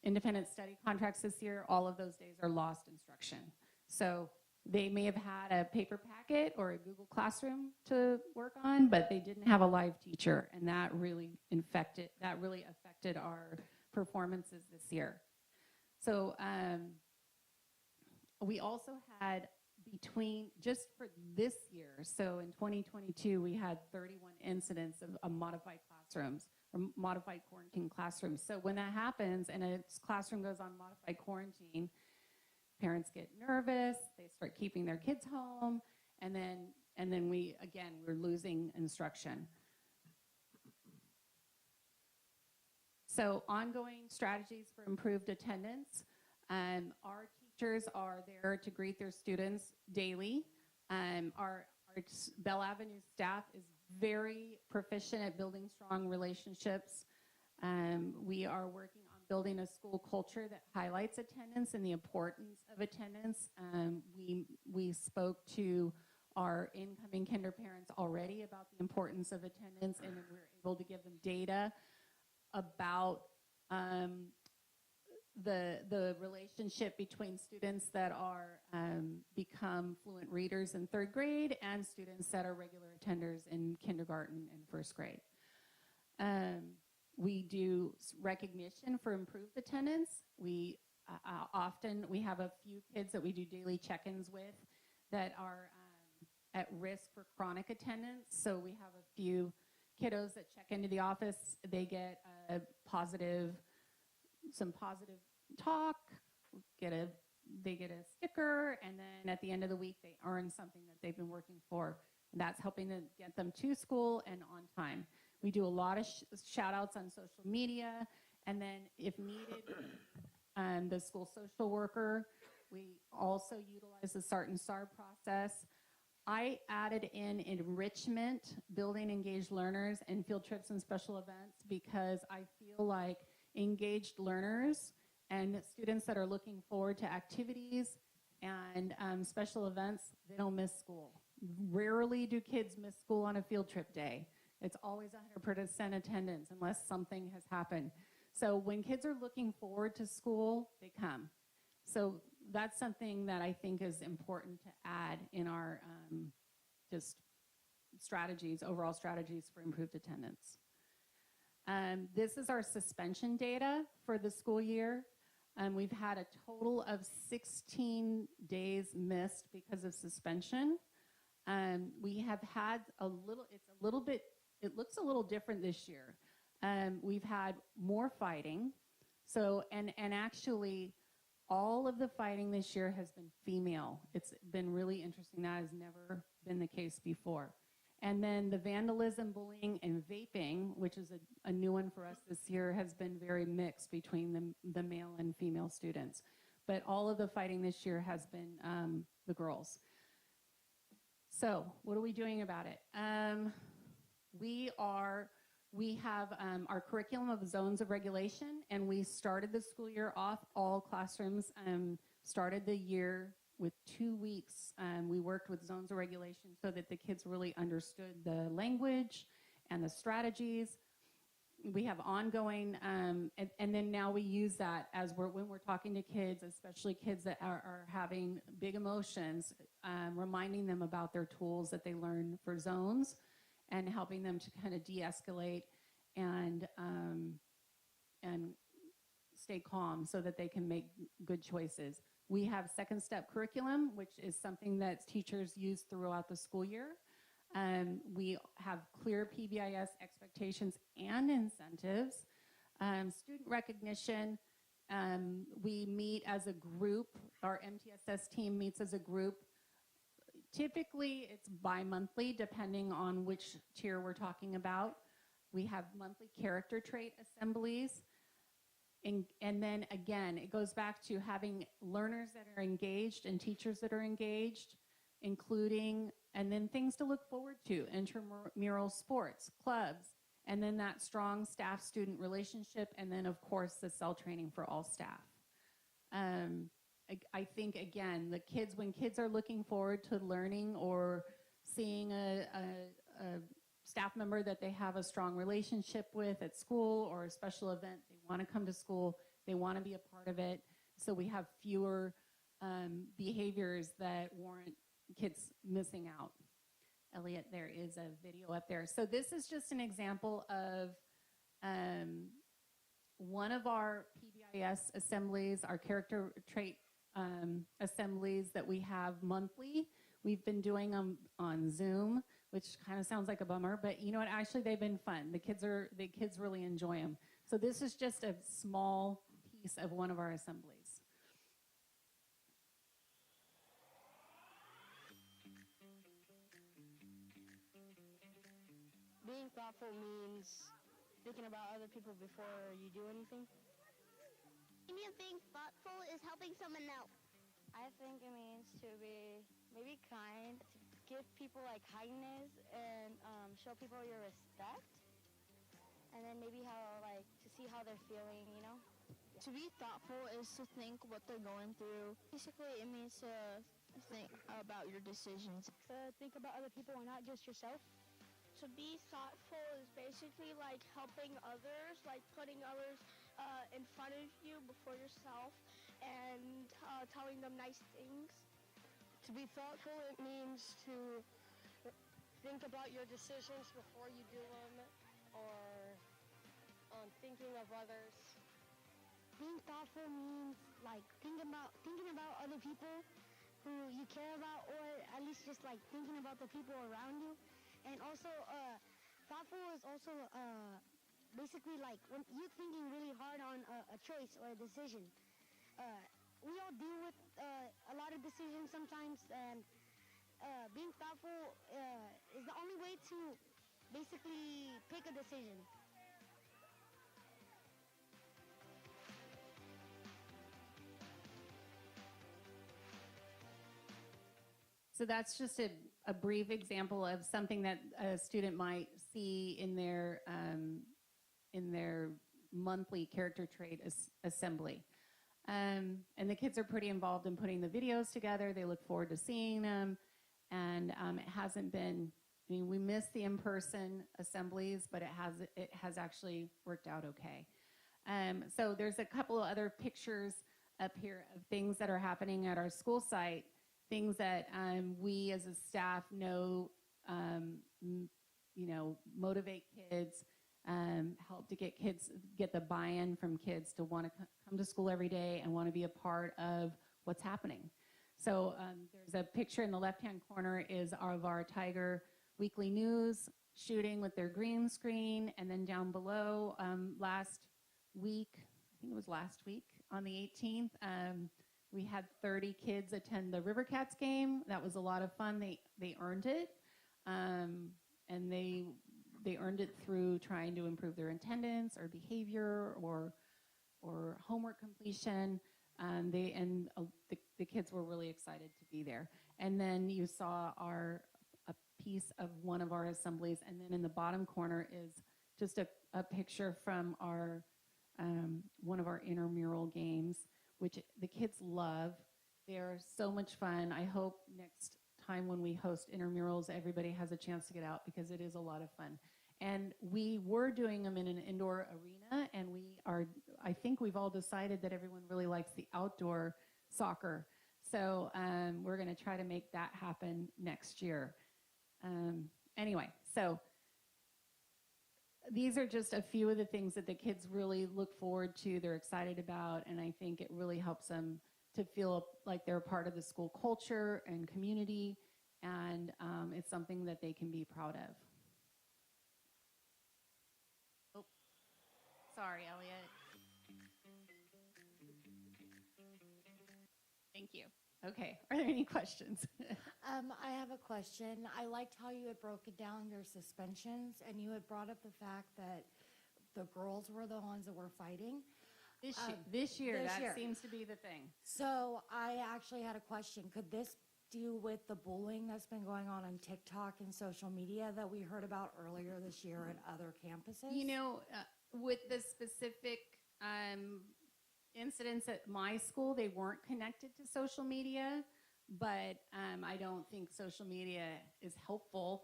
independent study contracts this year, all of those days are lost instruction. So they may have had a paper packet or a Google Classroom to work on, but they didn't have a live teacher, and that really affected our performances this year. So we also had just for this year, so in 2022, we had 31 incidents of modified classrooms or modified quarantine classrooms. So when that happens and a classroom goes on modified quarantine, parents get nervous, they start keeping their kids home, and then we're losing instruction. So ongoing strategies for improved attendance. Our teachers are there to greet their students daily. Our Bell Avenue staff is very proficient at building strong relationships. We are working on building a school culture that highlights attendance and the importance of attendance. We spoke to our incoming kinder parents already about the importance of attendance, and then we were able to give them data about the relationship between students that are become fluent readers in 3rd grade and students that are regular attenders in kindergarten and 1st grade. We do recognition for improved attendance. We have a few kids that we do daily check-ins with that are at risk for chronic attendance. So we have a few kiddos that check into the office. They get some positive talk, they get a sticker, and then at the end of the week, they earn something that they've been working for. And that's helping to get them to school and on time. We do a lot of shout outs on social media, and then if needed, the school social worker. We also utilize the SART and SAR process. I added in enrichment, building engaged learners, and field trips and special events because I feel like engaged learners and students that are looking forward to activities and special events, they don't miss school. Rarely do kids miss school on a field trip day. It's always 100% attendance unless something has happened. So when kids are looking forward to school, they come. So that's something that I think is important to add in our just strategies, overall strategies for improved attendance. This is our suspension data for the school year. We've had a total of 16 days missed because of suspension. We have had it looks a little different this year. We've had more fighting. So, and actually, all of the fighting this year has been female. It's been really interesting. That has never been the case before. And then the vandalism, bullying, and vaping, which is a new one for us this year, has been very mixed between the male and female students. But all of the fighting this year has been the girls. So what are we doing about it? We have our curriculum of zones of regulation, and we started the school year off. All classrooms started the year with 2 weeks. We worked with zones of regulation so that the kids really understood the language and the strategies. we have ongoing, and then now we use that as when we're talking to kids, especially kids that are having big emotions, reminding them about their tools that they learn for zones and helping them to kind of de-escalate and stay calm so that they can make good choices. We have second step curriculum, which is something that teachers use throughout the school year. We have clear PBIS expectations and incentives. Student recognition, we meet as a group. Our MTSS team meets as a group. Typically, it's bi-monthly, depending on which tier we're talking about. We have monthly character trait assemblies. And then again, it goes back to having learners that are engaged and teachers that are engaged, including, and then things to look forward to, intramural sports, clubs, and then that strong staff-student relationship, and then of course the cell training for all staff. I think, again, the kids, when kids are looking forward to learning or seeing a staff member that they have a strong relationship with at school or a special event, they want to come to school, they want to be a part of it, so we have fewer behaviors that warrant kids missing out. Elliot, there is a video up there. So this is just an example of one of our PBIS assemblies, our character trait assemblies that we have monthly. We've been doing them on Zoom, which kind of sounds like a bummer, but you know what? Actually, they've been fun. The kids really enjoy them. So this is just a small piece of one of our assemblies. Being thoughtful means thinking about other people before you do anything. Being thoughtful is helping someone out. I think it means to be maybe kind, to give people like kindness and show people your respect. And then maybe to see how they're feeling, you know? To be thoughtful is to think what they're going through. Basically, it means to think about your decisions. To think about other people and not just yourself. To be thoughtful is basically like helping others, like putting others in front of you before yourself and telling them nice things. To be thoughtful, it means to think about your decisions before you do them, or thinking of others. Being thoughtful means like thinking about other people who you care about, or at least just like thinking about the people around you. And also, thoughtful is also basically like when you're thinking really hard on a choice or a decision. We all deal with a lot of decisions sometimes, and being thoughtful is the only way to basically pick a decision. So that's just a brief example of something that a student might see in their monthly character trait assembly. And the kids are pretty involved in putting the videos together. They look forward to seeing them. And it hasn't been, I mean, we miss the in-person assemblies, but it has actually worked out okay. So there's a couple of other pictures up here of things that are happening at our school site, things that we as a staff know, motivate kids, help to get the buy-in from kids to want to come to school every day and want to be a part of what's happening. So there's a picture in the left-hand corner is of our Tiger Weekly News shooting with their green screen, and then down below last week, I think it was last week on the 18th, we had 30 kids attend the River Cats game. That was a lot of fun. They earned it, and they earned it through trying to improve their attendance or behavior or homework completion. The kids were really excited to be there. And then you saw a piece of one of our assemblies, and then in the bottom corner is just a picture from our one of our intramural games, which the kids love. They're so much fun. I hope next time when we host intramurals, everybody has a chance to get out because it is a lot of fun. And we were doing them in an indoor arena, and I think we've all decided that everyone really likes the outdoor soccer. So we're going to try to make that happen next year. Anyway, so these are just a few of the things that the kids really look forward to, they're excited about, and I think it really helps them to feel like they're part of the school culture and community, and it's something that they can be proud of. Oh, sorry, Elliot. Thank you. Okay, are there any questions? I have a question. I liked how you had broken down your suspensions, and you had brought up the fact that the girls were the ones that were fighting. This year, that seems to be the thing. So I actually had a question. Could this do with the bullying that's been going on TikTok and social media that we heard about earlier this year at other campuses? You know, with the specific incidents at my school, they weren't connected to social media, but I don't think social media is helpful.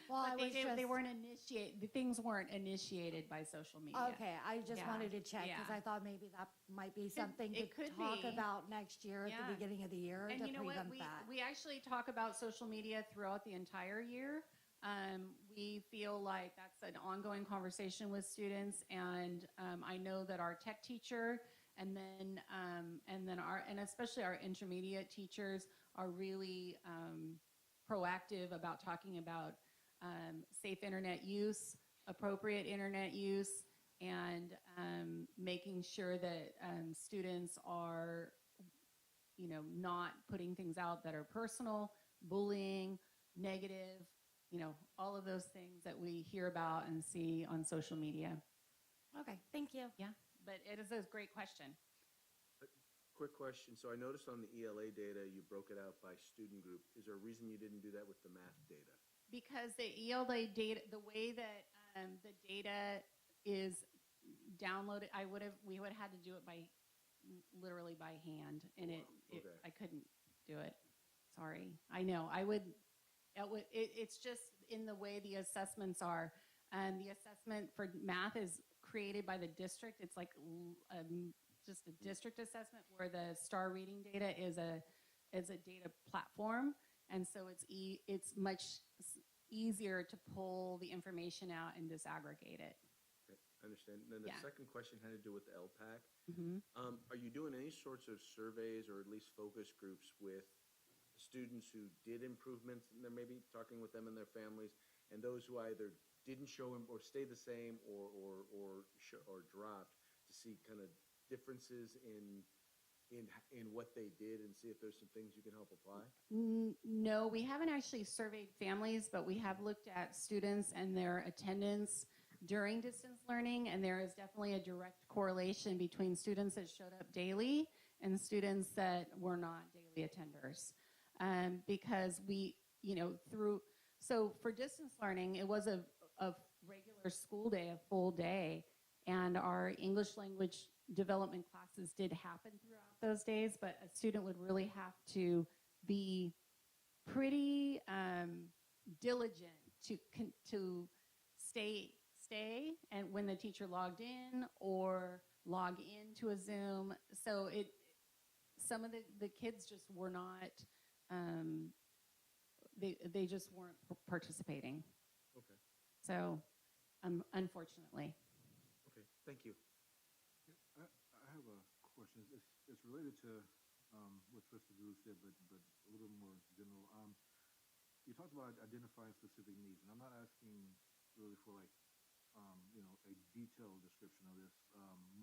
Well, they weren't initiated. The things weren't initiated by social media. Okay, I just wanted to check because I thought maybe that might be something to talk about next year at the beginning of the year and to you know prevent what? that. We actually talk about social media throughout the entire year. We feel like that's an ongoing conversation with students, and I know that our tech teacher and especially our intermediate teachers are really proactive about talking about safe internet use, appropriate internet use, and making sure that students are, you know, not putting things out that are personal, bullying, negative, you know, all of those things that we hear about and see on social media. Okay, thank you. Yeah, but it is a great question. Quick question. So I noticed on the ELA data, you broke it out by student group. Is there a reason you didn't do that with the math data? Because the ELA data, the way that the data is downloaded, we would have had to do it by literally by hand, and I couldn't do it. Sorry. I know. It's just in the way the assessments are. And the assessment for math is created by the district. It's like just a district assessment, where the star reading data is a data platform. And so it's much easier to pull the information out and disaggregate it. Okay, I understand. And then the second question had to do with the Lpac. Mm-hmm. Are you doing any sorts of surveys or at least focus groups with students who did improvements, and they're maybe talking with them and their families, and those who either didn't show them or stayed the same or dropped, to see kind of differences in what they did and see if there's some things you can help apply? No, we haven't actually surveyed families, but we have looked at students and their attendance during distance learning, and there is definitely a direct correlation between students that showed up daily and students that were not daily attenders. Because we, you know, so for distance learning, it was a regular school day, a full day, and our English language development classes did happen throughout those days, but a student would really have to be pretty diligent to stay and when the teacher logged in or log into a Zoom. So some of the kids just were not, they just weren't participating. Okay. So, unfortunately. Okay, thank you. I have a question. It's related to what Trustee Drew said, but a little more general. You talked about identifying specific needs, and I'm not asking really for like, a detailed description of this,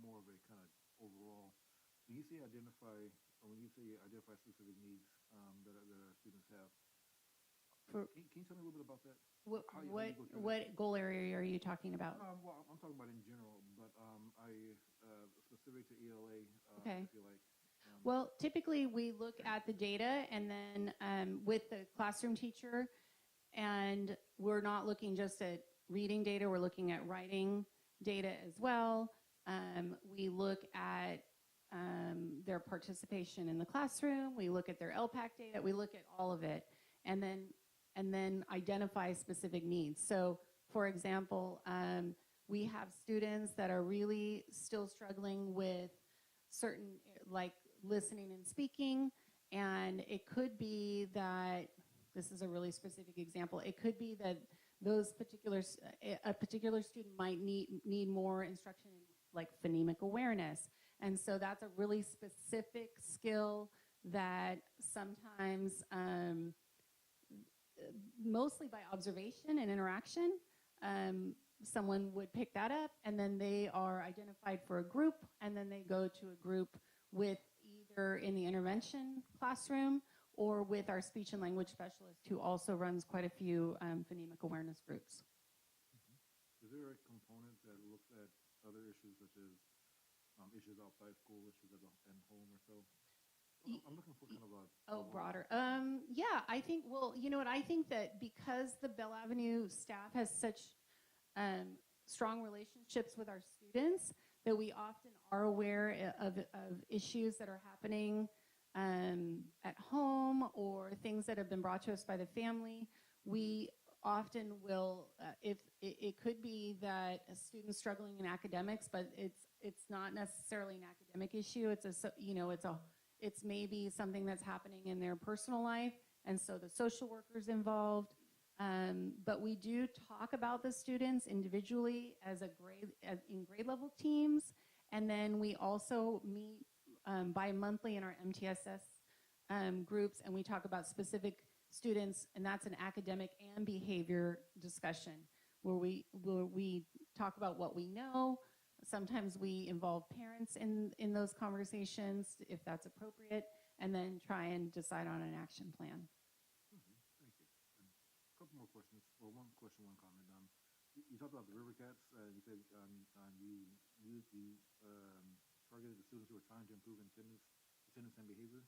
more of a kind of overall. When you say identify specific needs that our students have, can you tell me a little bit about that? What goal area are you talking about? Well, I'm talking about in general, but specific to ELA, okay. If you like. Well, typically we look at the data and then with the classroom teacher, and we're not looking just at reading data, we're looking at writing data as well. We look at their participation in the classroom, we look at their Lpac data, we look at all of it, and then identify specific needs. So For example, we have students that are really still struggling with certain, like listening and speaking, and it could be that, this is a really specific example, it could be that those a particular student might need more instruction in like phonemic awareness. And so that's a really specific skill that sometimes, mostly by observation and interaction, someone would pick that up, and then they are identified for a group, and then they go to a group with either in the intervention classroom or with our speech and language specialist, who also runs quite a few phonemic awareness groups. Is there a component that looks at other issues such as issues outside school, issues at home or so? I'm looking for kind of a... broader. Yeah, I think, well, you know what, I think that because the Bell Avenue staff has such strong relationships with our students, that we often are aware of issues that are happening at home or things that have been brought to us by the family. We often will, if it could be that a student's struggling in academics, but it's not necessarily an academic issue. It's maybe something that's happening in their personal life, and so the social worker's involved. But we do talk about the students individually in grade level teams, and then we also meet bi-monthly in our MTSS groups, and we talk about specific students, and that's an academic and behavior discussion where we talk about what we know. Sometimes we involve parents in those conversations if that's appropriate, and then try and decide on an action plan. Thank you. And a couple more questions. Well, one question, one comment. You talked about the river cats. You said you targeted the students who were trying to improve attendance and behavior.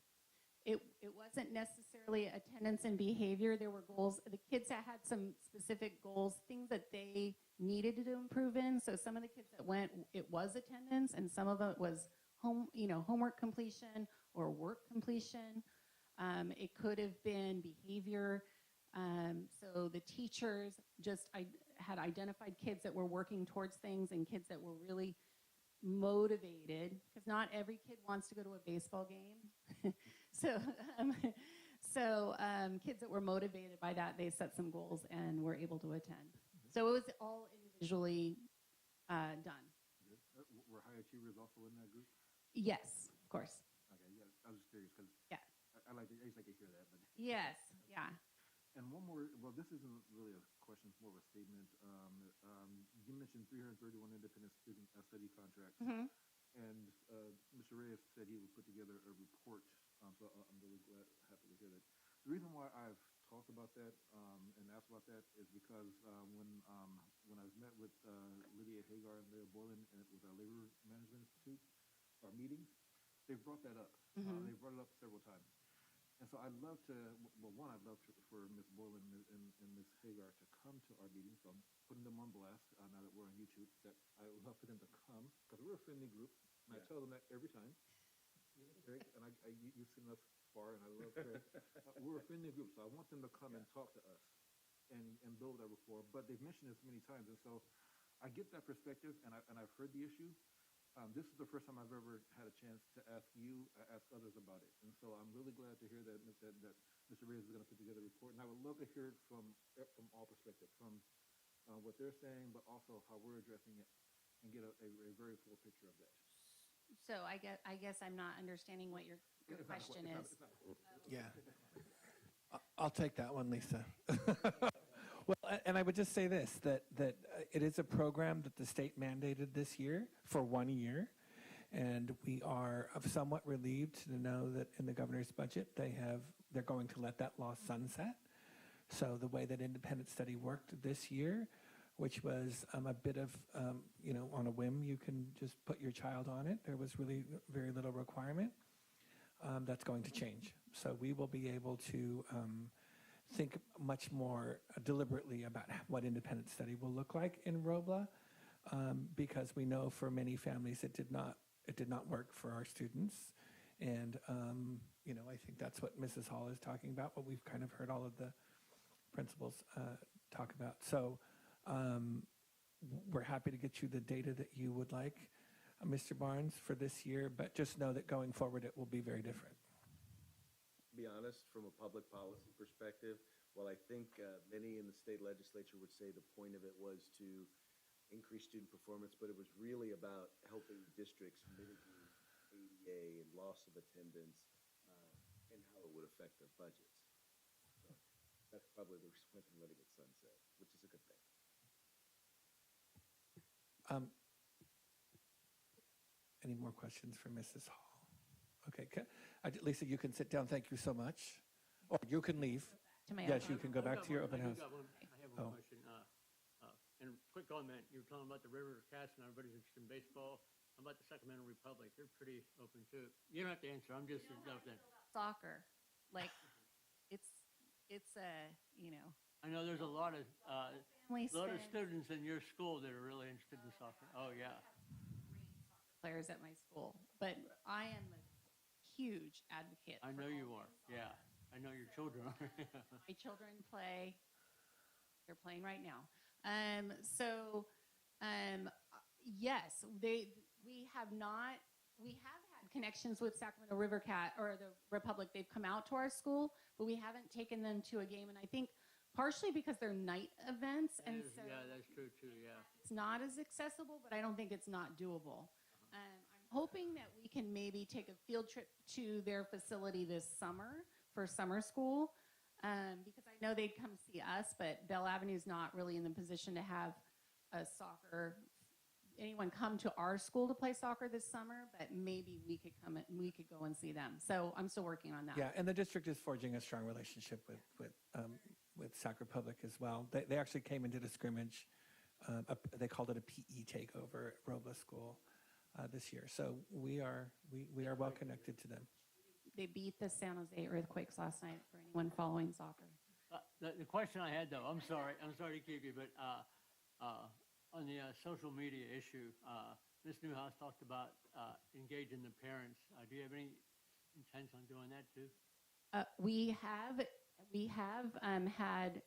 It wasn't necessarily attendance and behavior. There were goals. The kids that had some specific goals, things that they needed to improve in. So some of the kids that went, it was attendance, and some of it was homework completion or work completion. It could have been behavior. So the teachers just had identified kids that were working towards things and kids that were really motivated, because not every kid wants to go to a baseball game. So kids that were motivated by that, they set some goals and were able to attend. So it was all individually done. Were high achievers also in that group? Yes, of course. Okay, yeah, I was just curious because yeah, I used to like to hear that. But yes, yeah. And one more, well, this isn't really a question, it's more of a statement. You mentioned 331 independent student study contracts. Mm-hmm. And Mr. Reyes said he would put together a report, so I'm really happy to hear that. The reason why I've talked about that and asked about that is because when I was met with Lydia Hagar and Leah Boylan with our Labor Management Institute, our meetings, they brought that up. Mm-hmm. They brought it up several times. And so I'd love to, well, one, I'd love for Ms. Boylan and Ms. Hagar to come to our meetings. So I'm putting them on blast now that we're on YouTube, that I would love for them to come, because we're a friendly group, and I tell them that every time. Eric, and you've seen us far, and I love Craig. We're a friendly group, so I want them to come and talk to us and build that rapport. But they've mentioned this many times, and so I get that perspective, and I've heard the issue. This is the first time I've ever had a chance to ask others about it. And so I'm really glad to hear that Mr. Reyes is going to put together a report. And I would love to hear it from all perspectives, from what they're saying, but also how we're addressing it, and get a very full picture of that. So I guess I'm not understanding what your question is. Yeah. I'll take that one, Lisa. Well, and I would just say this, that it is a program that the state mandated this year for 1 year, and we are somewhat relieved to know that in the governor's budget they're going to let that law sunset. So the way that independent study worked this year, which was a bit of, on a whim, you can just put your child on it. There was really very little requirement. That's going to change. So we will be able to think much more deliberately about what independent study will look like in Robla, because we know for many families it did not work for our students. And, I think that's what Mrs. Hall is talking about, what we've kind of heard all of the principals talk about. So We're happy to get you the data that you would like, Mr. Barnes, for this year, but just know that going forward, it will be very different. To be honest, from a public policy perspective, while I think many in the state legislature would say the point of it was to increase student performance, but it was really about helping districts mitigate ADA and loss of attendance and how it would affect their budgets. So that's probably the response from letting it sunset, which is a good thing. Any more questions for Mrs. Hall? Okay, Lisa, you can sit down. Thank you so much. Or you can leave. Yes, you can go back to your open house. I have one question. And quick comment, you were talking about the River Cats and everybody's interested in baseball. How about the Sacramento Republic? They're pretty open to it. You don't have to answer. I'm just that. Soccer, like it's a, I know there's a lot of Family students in your school that are really interested in soccer. Oh yeah. players at my school, but I am a huge advocate. I know you are. Yeah, I know your children are. My children play. They're playing right now. Yes, we have had connections with Sacramento River Cat or the Republic. They've come out to our school, but we haven't taken them to a game. And I think partially because they're night events. Yeah, that's true too, yeah. It's not as accessible, but I don't think it's not doable. I'm hoping that we can maybe take a field trip to their facility this summer for summer school. Because I know they'd come see us, but Bell Avenue's not really in the position to have anyone come to our school to play soccer this summer, but maybe we could go and see them. So I'm still working on that. Yeah, and the district is forging a strong relationship with Sac Republic as well. They actually came and did a scrimmage. They called it a PE takeover at Robla School this year. So we are well connected to them. They beat the San Jose Earthquakes last night for anyone following soccer. The question I had, though, I'm sorry to keep you, but on the social media issue, Ms. Newhouse talked about engaging the parents. Do you have any intent on doing that too? We have had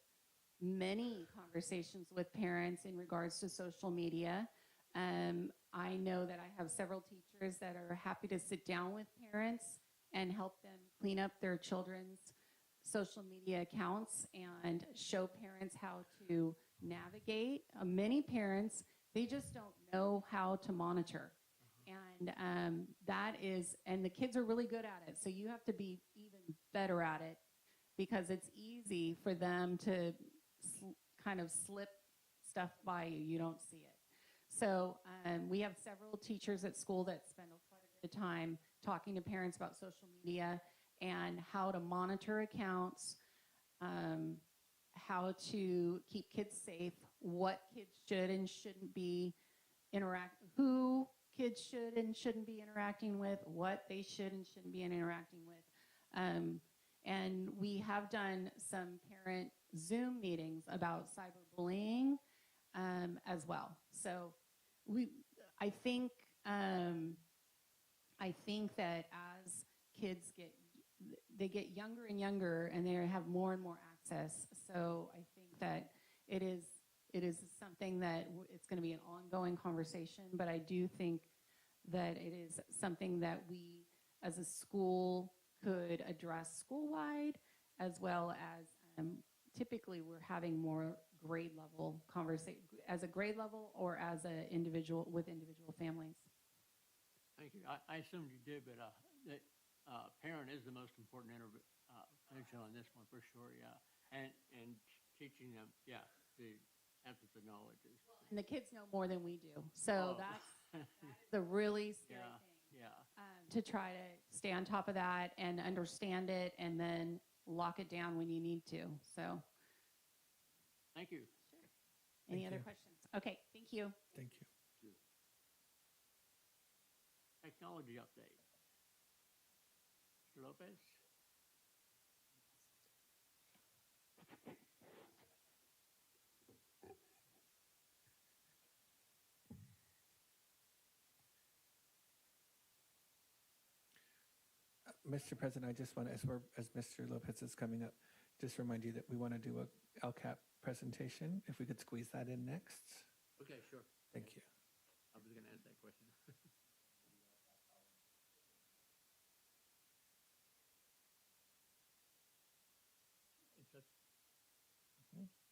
many conversations with parents in regards to social media. I know that I have several teachers that are happy to sit down with parents and help them clean up their children's social media accounts and show parents how to navigate. Many parents, they just don't know how to monitor. And and the kids are really good at it. So you have to be even better at it because it's easy for them to kind of slip stuff by you. You don't see it. So we have several teachers at school that spend quite a bit of time talking to parents about social media and how to monitor accounts, how to keep kids safe, what kids should and shouldn't be who kids should and shouldn't be interacting with, what they should and shouldn't be interacting with. And we have done some parent Zoom meetings about cyberbullying as well. So I think that as kids get younger and younger and they have more and more access. So I think that it is something that it's going to be an ongoing conversation, but I do think that it is something that we as a school could address school-wide, as well as typically we're having more grade level conversation as a grade level or as an individual with individual families. Thank you. I assumed you did, but the parent is the most important intervention on this one for sure, yeah. And teaching them, yeah, the absence of knowledge is. And the kids know more than we do, so that's the really scary thing. Yeah. To try to stay on top of that and understand it, and then lock it down when you need to. So. Thank you. Sure. Any other questions? Okay. Thank you. Thank you. Technology update. Mr. Lopez? Mr. President, I just want to, as Mr. Lopez is coming up, just remind you that we want to do a Lcap presentation, if we could squeeze that in next. Okay, sure. Thank you. I was going to answer that question.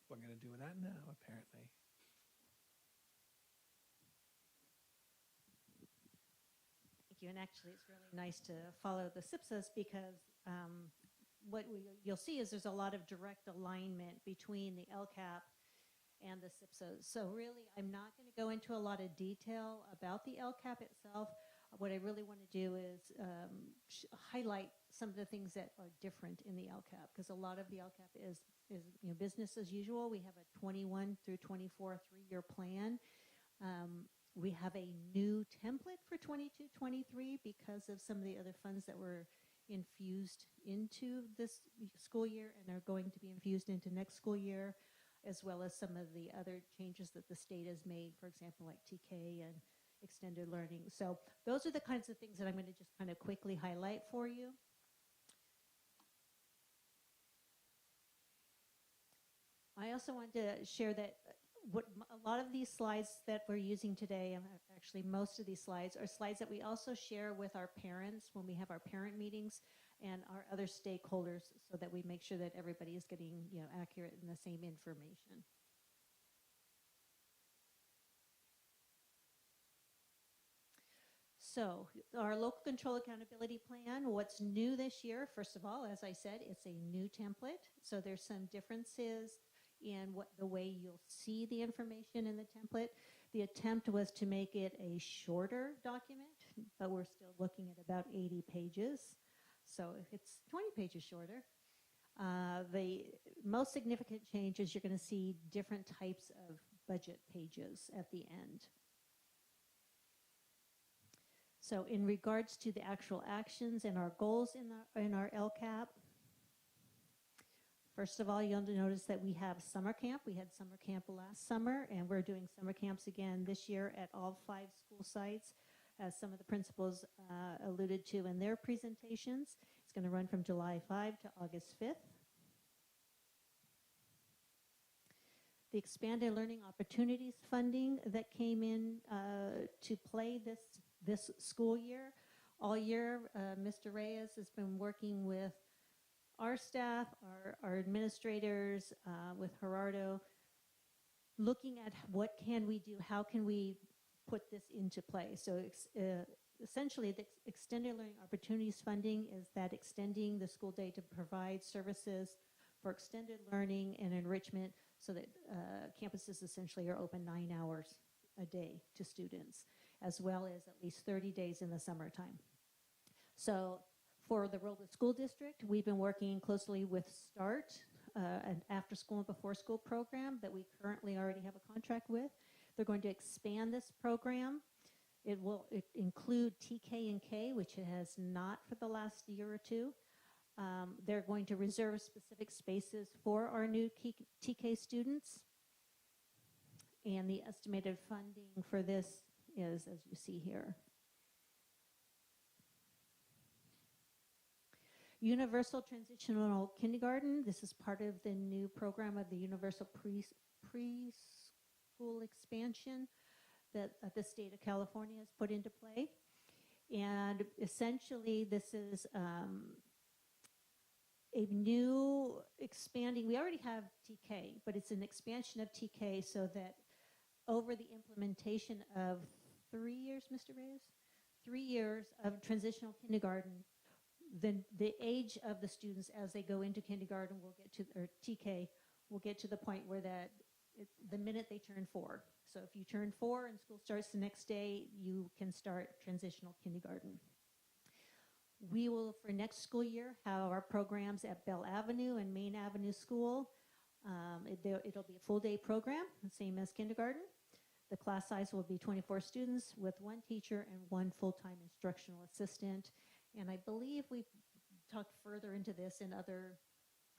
We're going to do that now, apparently. Thank you. And actually, it's really nice to follow the SIPSAs because you'll see is there's a lot of direct alignment between the Lcap and the SIPSAs. So really, I'm not going to go into a lot of detail about the Lcap itself. What I really want to do is highlight some of the things that are different in the Lcap, because a lot of the Lcap is business as usual. We have a 21 through 24 3-year plan. We have a new template for 22-23 because of some of the other funds that were infused into this school year and are going to be infused into next school year, as well as some of the other changes that the state has made, for example, like TK and extended learning. So those are the kinds of things that I'm going to just kind of quickly highlight for you. I also want to share that a lot of these slides that we're using today, and actually most of these slides, are slides that we also share with our parents when we have our parent meetings and our other stakeholders, so that we make sure that everybody is getting accurate and the same information. So our local control accountability plan, what's new this year, first of all, as I said, it's a new template. So there's some differences in the way you'll see the information in the template. The attempt was to make it a shorter document, but we're still looking at about 80 pages. So it's 20 pages shorter. The most significant change is you're going to see different types of budget pages at the end. So in regards to the actual actions and our goals in our Lcap, first of all, you'll notice that we have summer camp. We had summer camp last summer, and we're doing summer camps again this year at all 5 school sites, as some of the principals alluded to in their presentations. It's going to run from July 5 to August 5th. The Expanded Learning Opportunities funding that came in to play this school year. All year, Mr. Reyes has been working with our staff, our administrators, with Gerardo, looking at what can we do, how can we put this into play. So essentially, the Extended Learning Opportunities funding is that extending the school day to provide services for extended learning and enrichment, so that campuses essentially are open 9 hours a day to students, as well as at least 30 days in the summertime. So for the Robla School District, we've been working closely with START, an after-school and before-school program that we currently already have a contract with. They're going to expand this program. It will include TK and K, which it has not for the last year or two. They're going to reserve specific spaces for our new TK students. And the estimated funding for this is, as you see here. Universal Transitional Kindergarten. This is part of the new program of the Universal Preschool Expansion that the state of California has put into play. And essentially, this is a new expanding. We already have TK, but it's an expansion of TK so that over the implementation of 3 years, Mr. Reyes? 3 years of transitional kindergarten, the age of the students as they go into kindergarten will get to, or TK, will get to the point where the minute they turn 4. So if you turn 4 and school starts the next day, you can start transitional kindergarten. We will, for next school year, have our programs at Bell Avenue and Maine Avenue School. It'll be a full-day program, the same as kindergarten. The class size will be 24 students with 1 teacher and 1 full-time instructional assistant. And I believe we've talked further into this in other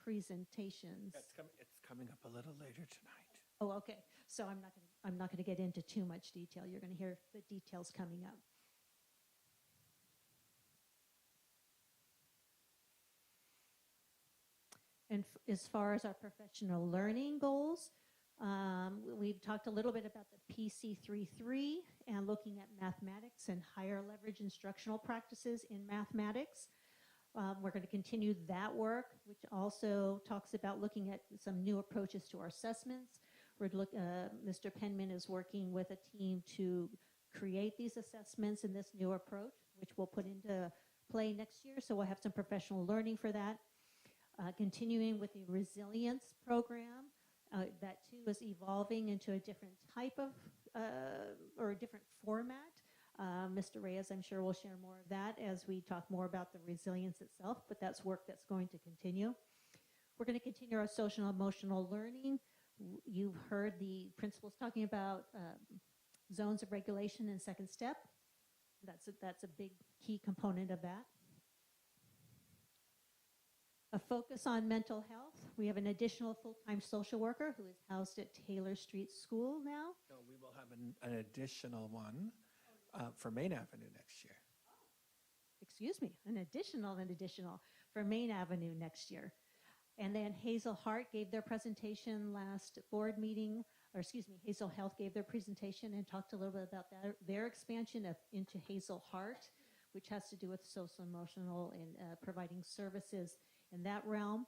presentations. It's coming up a little later tonight. Oh, okay. So I'm not going to get into too much detail. You're going to hear the details coming up. And as far as our professional learning goals, we've talked a little bit about the PC33 and looking at mathematics and higher leverage instructional practices in mathematics. We're going to continue that work, which also talks about looking at some new approaches to our assessments. Mr. Penman is working with a team to create these assessments in this new approach, which we'll put into play next year. So we'll have some professional learning for that. Continuing with the resilience program, that too is evolving into a different type of, or a different format. Mr. Reyes, I'm sure, will share more of that as we talk more about the resilience itself, but that's work that's going to continue. We're going to continue our social and emotional learning. You've heard the principals talking about zones of regulation and second step. That's a big key component of that. A focus on mental health. We have an additional full-time social worker who is housed at Taylor Street School now. No, we will have an additional one for Maine Avenue next year. Excuse me, an additional for Maine Avenue next year. And then Hazel Hart gave their presentation last board meeting, or excuse me, Hazel Health gave their presentation and talked a little bit about their expansion into Hazel Hart, which has to do with social emotional and providing services in that realm.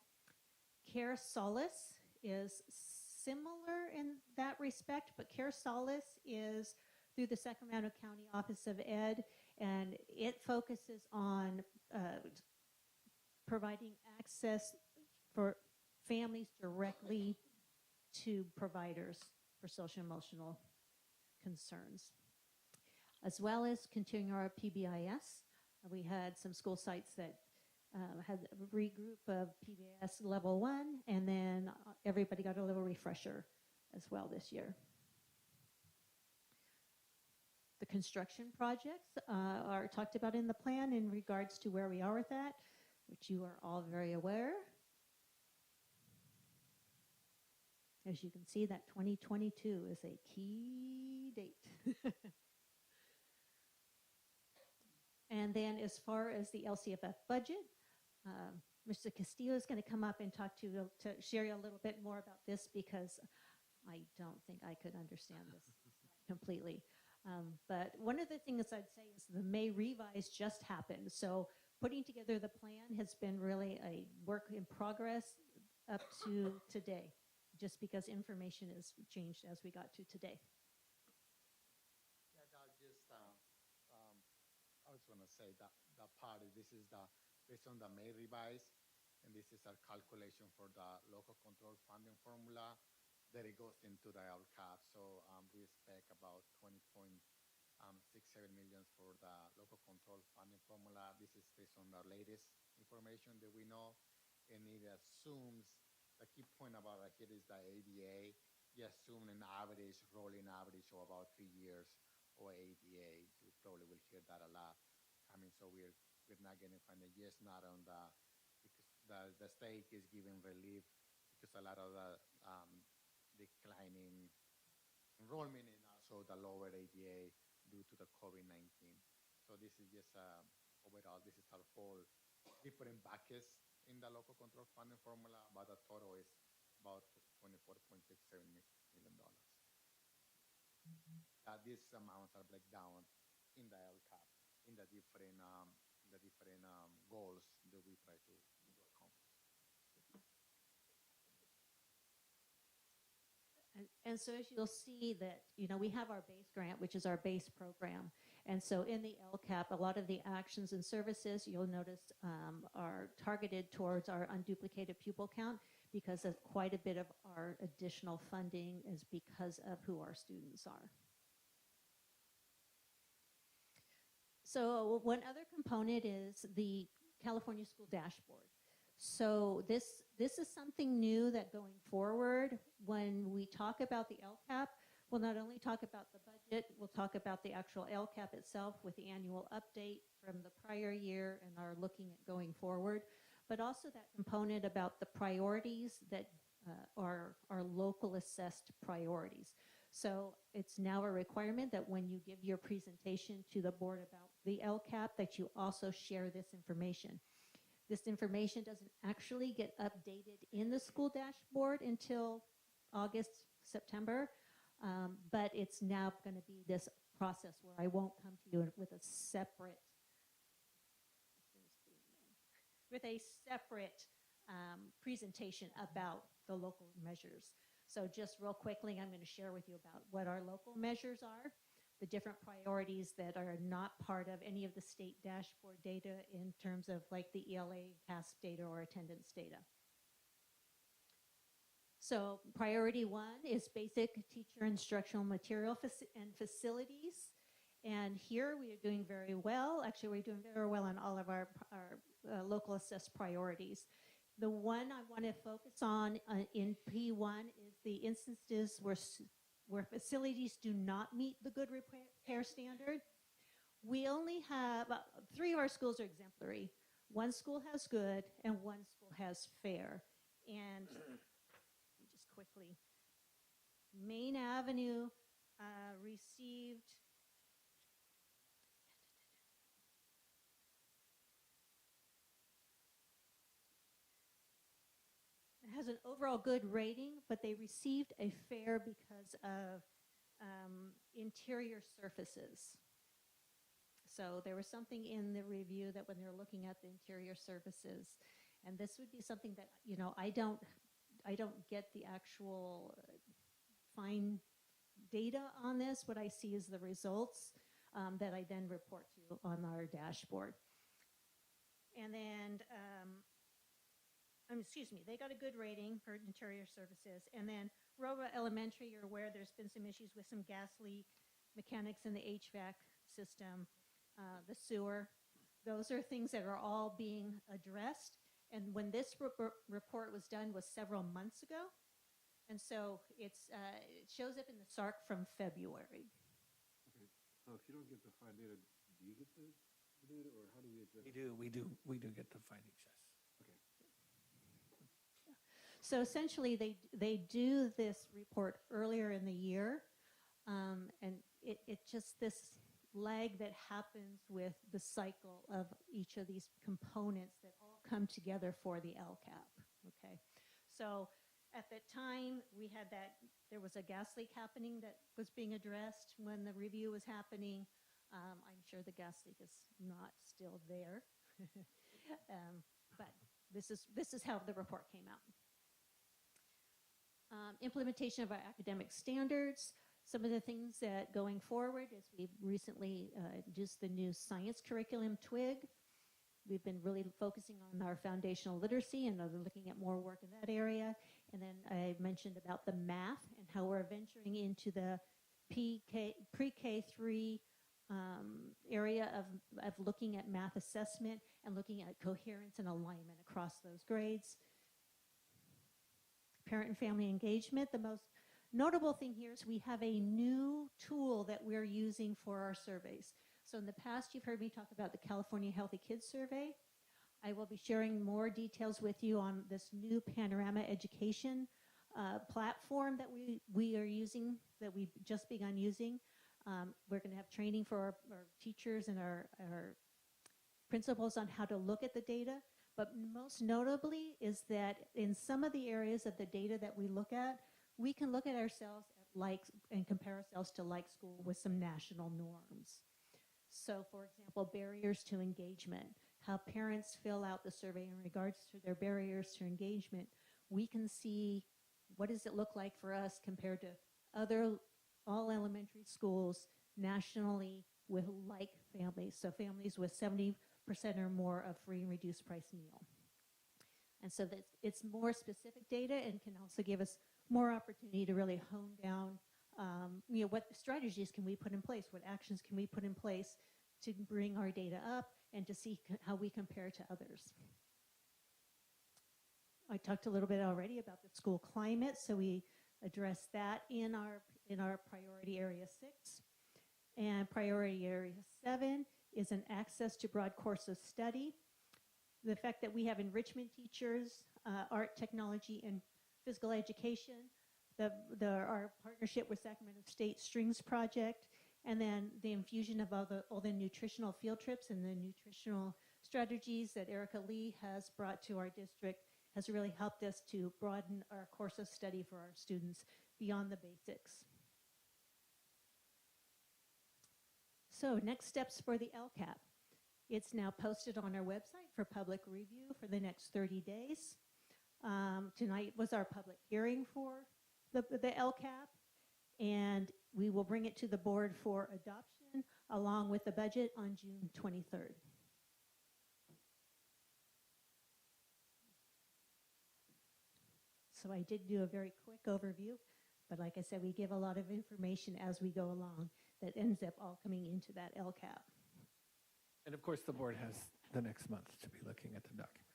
Care Solace is similar in that respect, but Care Solace is through the Sacramento County Office of Ed, and it focuses on providing access for families directly to providers for social emotional concerns, as well as continuing our PBIS. We had some school sites that had a regroup of PBIS level 1, and then everybody got a little refresher as well this year. The construction projects are talked about in the plan in regards to where we are with that, which you are all very aware. As you can see, that 2022 is a key date. And then as far as the Lcf budget, Mr. Castillo is going to come up and talk to you, to share you a little bit more about this, because I don't think I could understand this completely. But one of the things I'd say is the May revise just happened. So putting together the plan has been really a work in progress up to today, just because information has changed as we got to today. Yeah, I was going to say that part is this is based on the May revise, and this is our calculation for the local control funding formula that it goes into the Lcap. So we expect about 20.67 million for the local control funding formula. This is based on the latest information that we know, and it assumes, the key point about it here is the ADA. You assume an average, rolling average of about 3 years or ADA. You probably will hear that a lot. I mean, so we're not getting funded. Yes, not on because the state is giving relief because a lot of the declining enrollment and also the lower ADA due to the COVID-19. So this is just overall, this is our whole different buckets in the local control funding formula, but the total is about $24.67 million. These amounts are break down in the Lcap, in the different goals that we try to accomplish. And so as you'll see that, we have our base grant, which is our base program. And so in the Lcap, a lot of the actions and services you'll notice are targeted towards our unduplicated pupil count, because of quite a bit of our additional funding is because of who our students are. So one other component is the California School Dashboard. So this is something new that going forward, when we talk about the Lcap, we'll not only talk about the budget, we'll talk about the actual Lcap itself with the annual update from the prior year and are looking at going forward, but also that component about the priorities that are local assessed priorities. So it's now a requirement that when you give your presentation to the board about the Lcap, that you also share this information. This information doesn't actually get updated in the school dashboard until August, September, but it's now going to be this process where I won't come to you with a separate presentation about the local measures. So just real quickly, I'm going to share with you about what our local measures are, the different priorities that are not part of any of the state dashboard data in terms of like the ELA, CASP data, or attendance data. So priority 1 is basic teacher instructional material and facilities. And here we are doing very well. Actually, we're doing very well on all of our local assessed priorities. The one I want to focus on in P1 is the instances where facilities do not meet the good repair standard. We only have 3 of our schools are exemplary. 1 school has good and 1 school has fair. And just quickly, Maine Avenue received has an overall good rating, but they received a fair because of interior surfaces. So there was something in the review that when they're looking at the interior surfaces, and this would be something that, you know, I don't get the actual fine data on this. What I see is the results that I then report to on our dashboard. And then excuse me, they got a good rating for interior services. And then Robla Elementary, you're aware there's been some issues with some gas leak, mechanics in the HVAC system, the sewer. Those are things that are all being addressed. And when this report was done was several months ago. And so it shows up in the SARC from February. Okay, so if you don't get the fine data, do you get the data, or how do we address it? We do get the findings, yes. So essentially, they do this report earlier in the year, and it just this lag that happens with the cycle of each of these components that all come together for the Lcap. Okay, so at that time we had there was a gas leak happening that was being addressed when the review was happening. I'm sure the gas leak is not still there, but this is how the report came out. Implementation of our academic standards. Some of the things that going forward is we've recently introduced the new science curriculum TWIG. We've been really focusing on our foundational literacy and looking at more work in that area. And then I mentioned about the math and how we're venturing into the pre-K3 area of looking at math assessment and looking at coherence and alignment across those grades. Parent and family engagement. The most notable thing here is we have a new tool that we're using for our surveys. So in the past, you've heard me talk about the California Healthy Kids Survey. I will be sharing more details with you on this new Panorama Education platform that we are using, that we've just begun using. We're going to have training for our teachers and our principals on how to look at the data. But most notably is that in some of the areas of the data that we look at, we can look at ourselves at like and compare ourselves to like school with some national norms. So for example, barriers to engagement, how parents fill out the survey in regards to their barriers to engagement. We can see what does it look like for us compared to other all elementary schools nationally with like families. So families with 70% or more of free and reduced price meal. And so that it's more specific data and can also give us more opportunity to really hone down, what strategies can we put in place, what actions can we put in place to bring our data up and to see how we compare to others. I talked a little bit already about the school climate, so we address that in our priority area 6. And priority area 7 is an access to broad course of study. The fact that we have enrichment teachers, art, technology, and physical education, our partnership with Sacramento State Strings Project, and then the infusion of all the nutritional field trips and the nutritional strategies that Erica Lee has brought to our district has really helped us to broaden our course of study for our students beyond the basics. So next steps for the Lcap. It's now posted on our website for public review for the next 30 days. Tonight was our public hearing for the Lcap, and we will bring it to the board for adoption along with the budget on June 23rd. So I did do a very quick overview, but like I said, we give a lot of information as we go along that ends up all coming into that Lcap. And of course, the board has the next month to be looking at the document.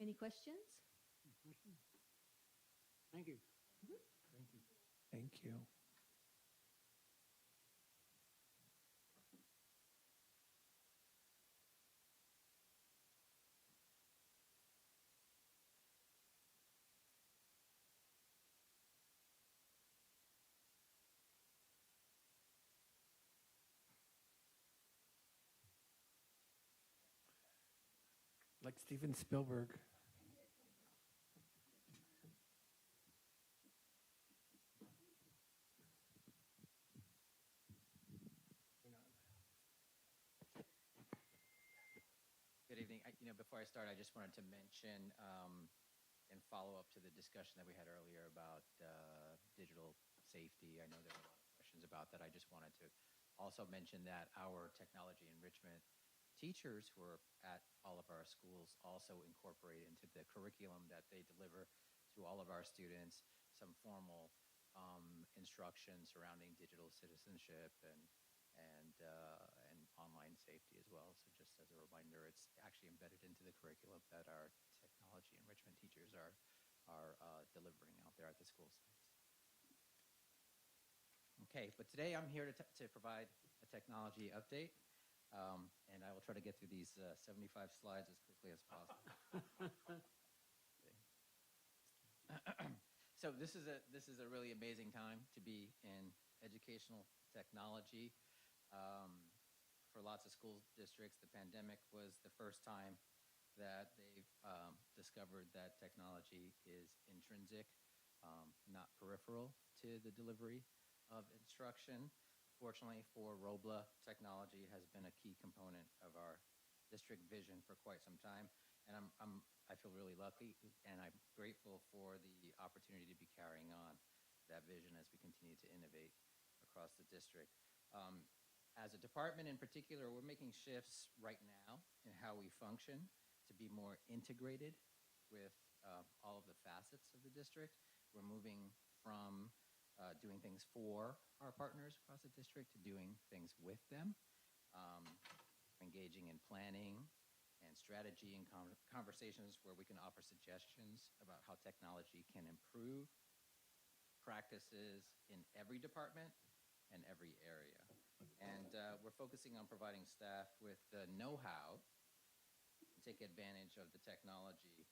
Any questions? Thank you. Thank you. Thank you. Like Steven Spielberg. Good evening. Before I start, I just wanted to mention and follow up to the discussion that we had earlier about digital safety. I know there were a lot of questions about that. I just wanted to also mention that our technology enrichment teachers who are at all of our schools also incorporate into the curriculum that they deliver to all of our students some formal instruction surrounding digital citizenship and online safety as well. So just as a reminder, it's actually embedded into the curriculum that our technology enrichment teachers are delivering out there at the school sites. Okay, but today I'm here to provide a technology update, and I will try to get through these 75 slides as quickly as possible. So this is a really amazing time to be in educational technology. For lots of school districts, the pandemic was the first time that they've discovered that technology is intrinsic, not peripheral to the delivery of instruction. Fortunately for Robla, technology has been a key component of our district vision for quite some time, and I feel really lucky, and I'm grateful for the opportunity to be carrying on that vision as we continue to innovate across the district. As a department in particular, we're making shifts right now in how we function to be more integrated with all of the facets of the district. We're moving from doing things for our partners across the district to doing things with them, engaging in planning and strategy and conversations where we can offer suggestions about how technology can improve practices in every department and every area. And we're focusing on providing staff with the know-how to take advantage of the technology,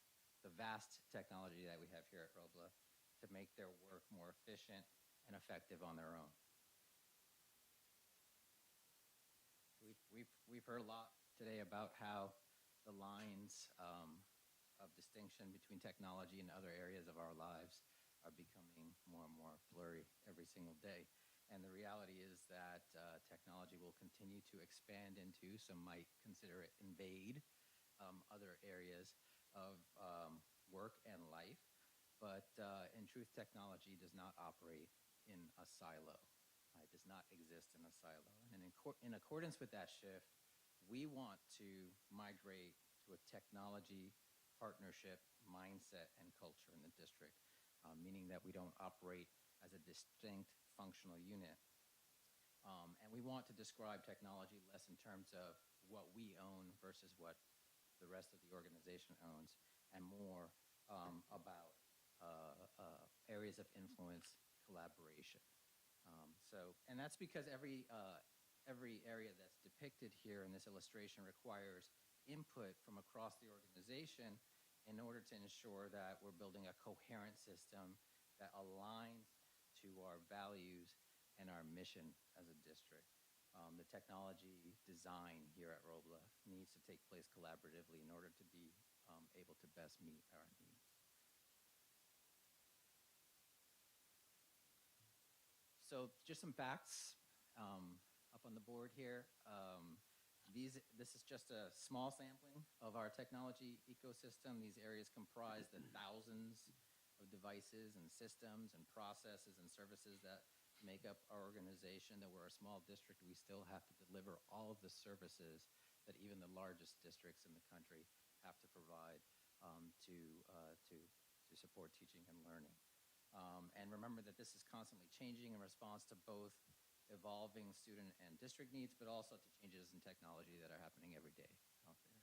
the vast technology that we have here at Robla, to make their work more efficient and effective on their own. We've heard a lot today about how the lines of distinction between technology and other areas of our lives are becoming more and more blurry every single day. And the reality is that technology will continue to expand into, some might consider it invade, other areas of work and life. But in truth, technology does not operate in a silo. It does not exist in a silo. And in accordance with that shift, we want to migrate to a technology partnership mindset and culture in the district, meaning that we don't operate as a distinct functional unit. And we want to describe technology less in terms of what we own versus what the rest of the organization owns, and more about areas of influence, collaboration. And that's because every area that's depicted here in this illustration requires input from across the organization in order to ensure that we're building a coherent system that aligns to our values and our mission as a district. The technology design here at Robla needs to take place collaboratively in order to be able to best meet our needs. So just some facts up on the board here. This is just a small sampling of our technology ecosystem. These areas comprise the thousands of devices and systems and processes and services that make up our organization. That we're a small district, we still have to deliver all of the services that even the largest districts in the country have to provide to support teaching and learning. And remember that this is constantly changing in response to both evolving student and district needs, but also to changes in technology that are happening every day out there.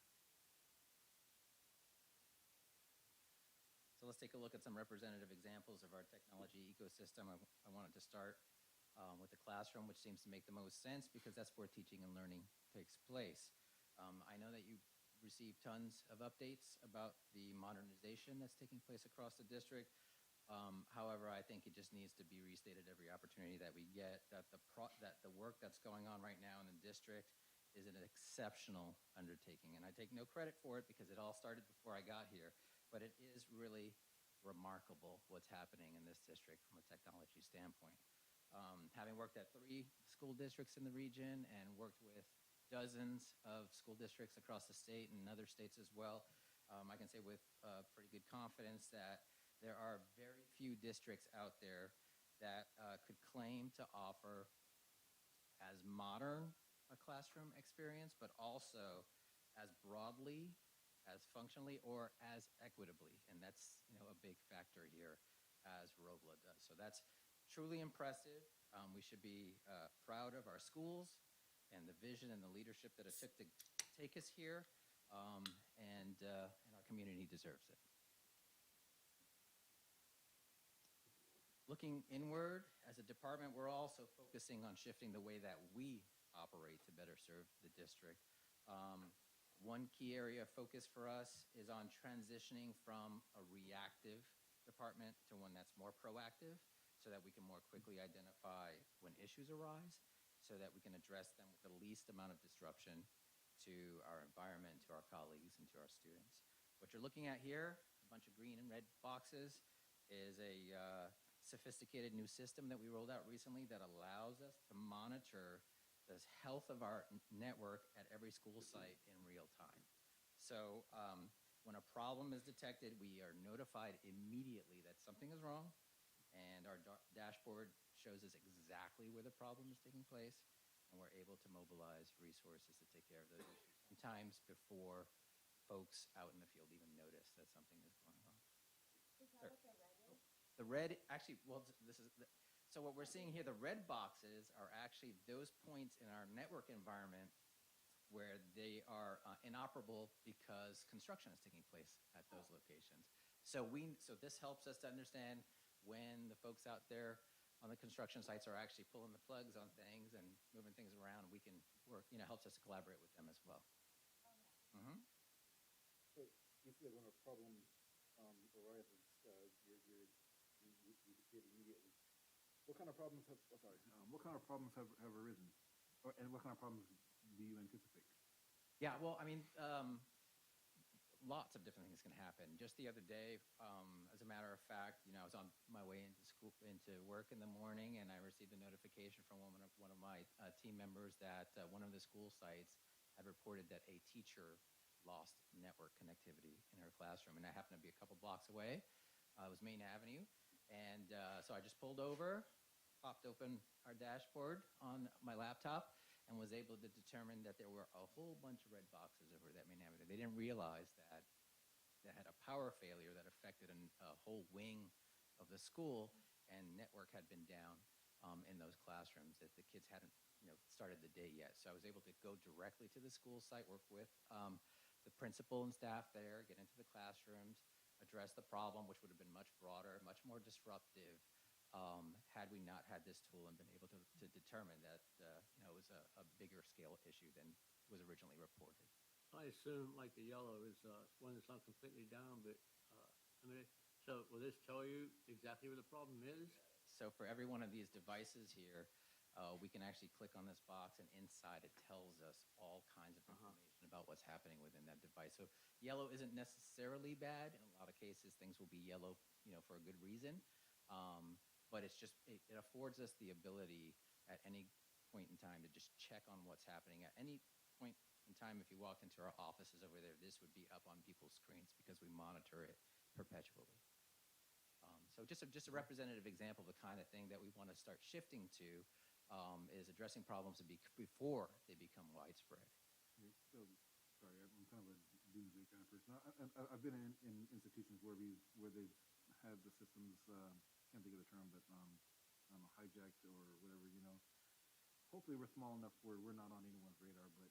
So let's take a look at some representative examples of our technology ecosystem. I wanted to start with the classroom, which seems to make the most sense because that's where teaching and learning takes place. I know that you received tons of updates about the modernization that's taking place across the district. However, I think it just needs to be restated every opportunity that we get, that the work that's going on right now in the district is an exceptional undertaking. And I take no credit for it because it all started before I got here, but it is really remarkable what's happening in this district from a technology standpoint. Having worked at 3 school districts in the region and worked with dozens of school districts across the state and other states as well, I can say with pretty good confidence that there are very few districts out there that could claim to offer as modern a classroom experience, but also as broadly, as functionally, or as equitably. And that's a big factor here as Robla does. So that's truly impressive. We should be proud of our schools and the vision and the leadership that it took to take us here, and our community deserves it. Looking inward, as a department, we're also focusing on shifting the way that we operate to better serve the district. One key area of focus for us is on transitioning from a reactive department to one that's more proactive, so that we can more quickly identify when issues arise, so that we can address them with the least amount of disruption to our environment, to our colleagues, and to our students. What you're looking at here, a bunch of green and red boxes, is a sophisticated new system that we rolled out recently that allows us to monitor the health of our network at every school site in real time. So when a problem is detected, we are notified immediately that something is wrong, and our dashboard shows us exactly where the problem is taking place, and we're able to mobilize resources to take care of those issues, sometimes before folks out in the field even notice that something is going on. Is that what the red is? The red, actually, well, so what we're seeing here, the red boxes are actually those points in our network environment where they are inoperable because construction is taking place at those locations. So this helps us to understand when the folks out there on the construction sites are actually pulling the plugs on things and moving things around. We can work, helps us to collaborate with them as well. Mm-hmm. So usually when a problem arises, you see it immediately. What kind of problems have arisen, and what kind of problems do you anticipate? Yeah, well, I mean, lots of different things can happen. Just the other day, as a matter of fact, I was on my way into work in the morning, and I received a notification from one of my team members that one of the school sites had reported that a teacher lost network connectivity in her classroom, and I happened to be a couple blocks away. It was Maine Avenue, and so I just pulled over, popped open our dashboard on my laptop, and was able to determine that there were a whole bunch of red boxes over that Maine Avenue. They didn't realize that they had a power failure that affected a whole wing of the school, and network had been down in those classrooms, that the kids hadn't started the day yet. So I was able to go directly to the school site, work with the principal and staff there, get into the classrooms, address the problem, which would have been much broader, much more disruptive, had we not had this tool and been able to determine that it was a bigger scale issue than was originally reported. I assume like the yellow is one that's not completely down, but so will this tell you exactly where the problem is? So for every one of these devices here, we can actually click on this box, and inside it tells us all kinds of information about what's happening within that device. So yellow isn't necessarily bad. In a lot of cases, things will be yellow, for a good reason. But it's just, it affords us the ability at any point in time to just check on what's happening. At any point in time, if you walked into our offices over there, this would be up on people's screens because we monitor it perpetually. So just a representative example of the kind of thing that we want to start shifting to is addressing problems before they become widespread. So, sorry, I'm kind of a doomsday kind of person. I've been in institutions where they've had the systems, can't think of the term, but I don't know, hijacked or whatever, Hopefully we're small enough where we're not on anyone's radar, but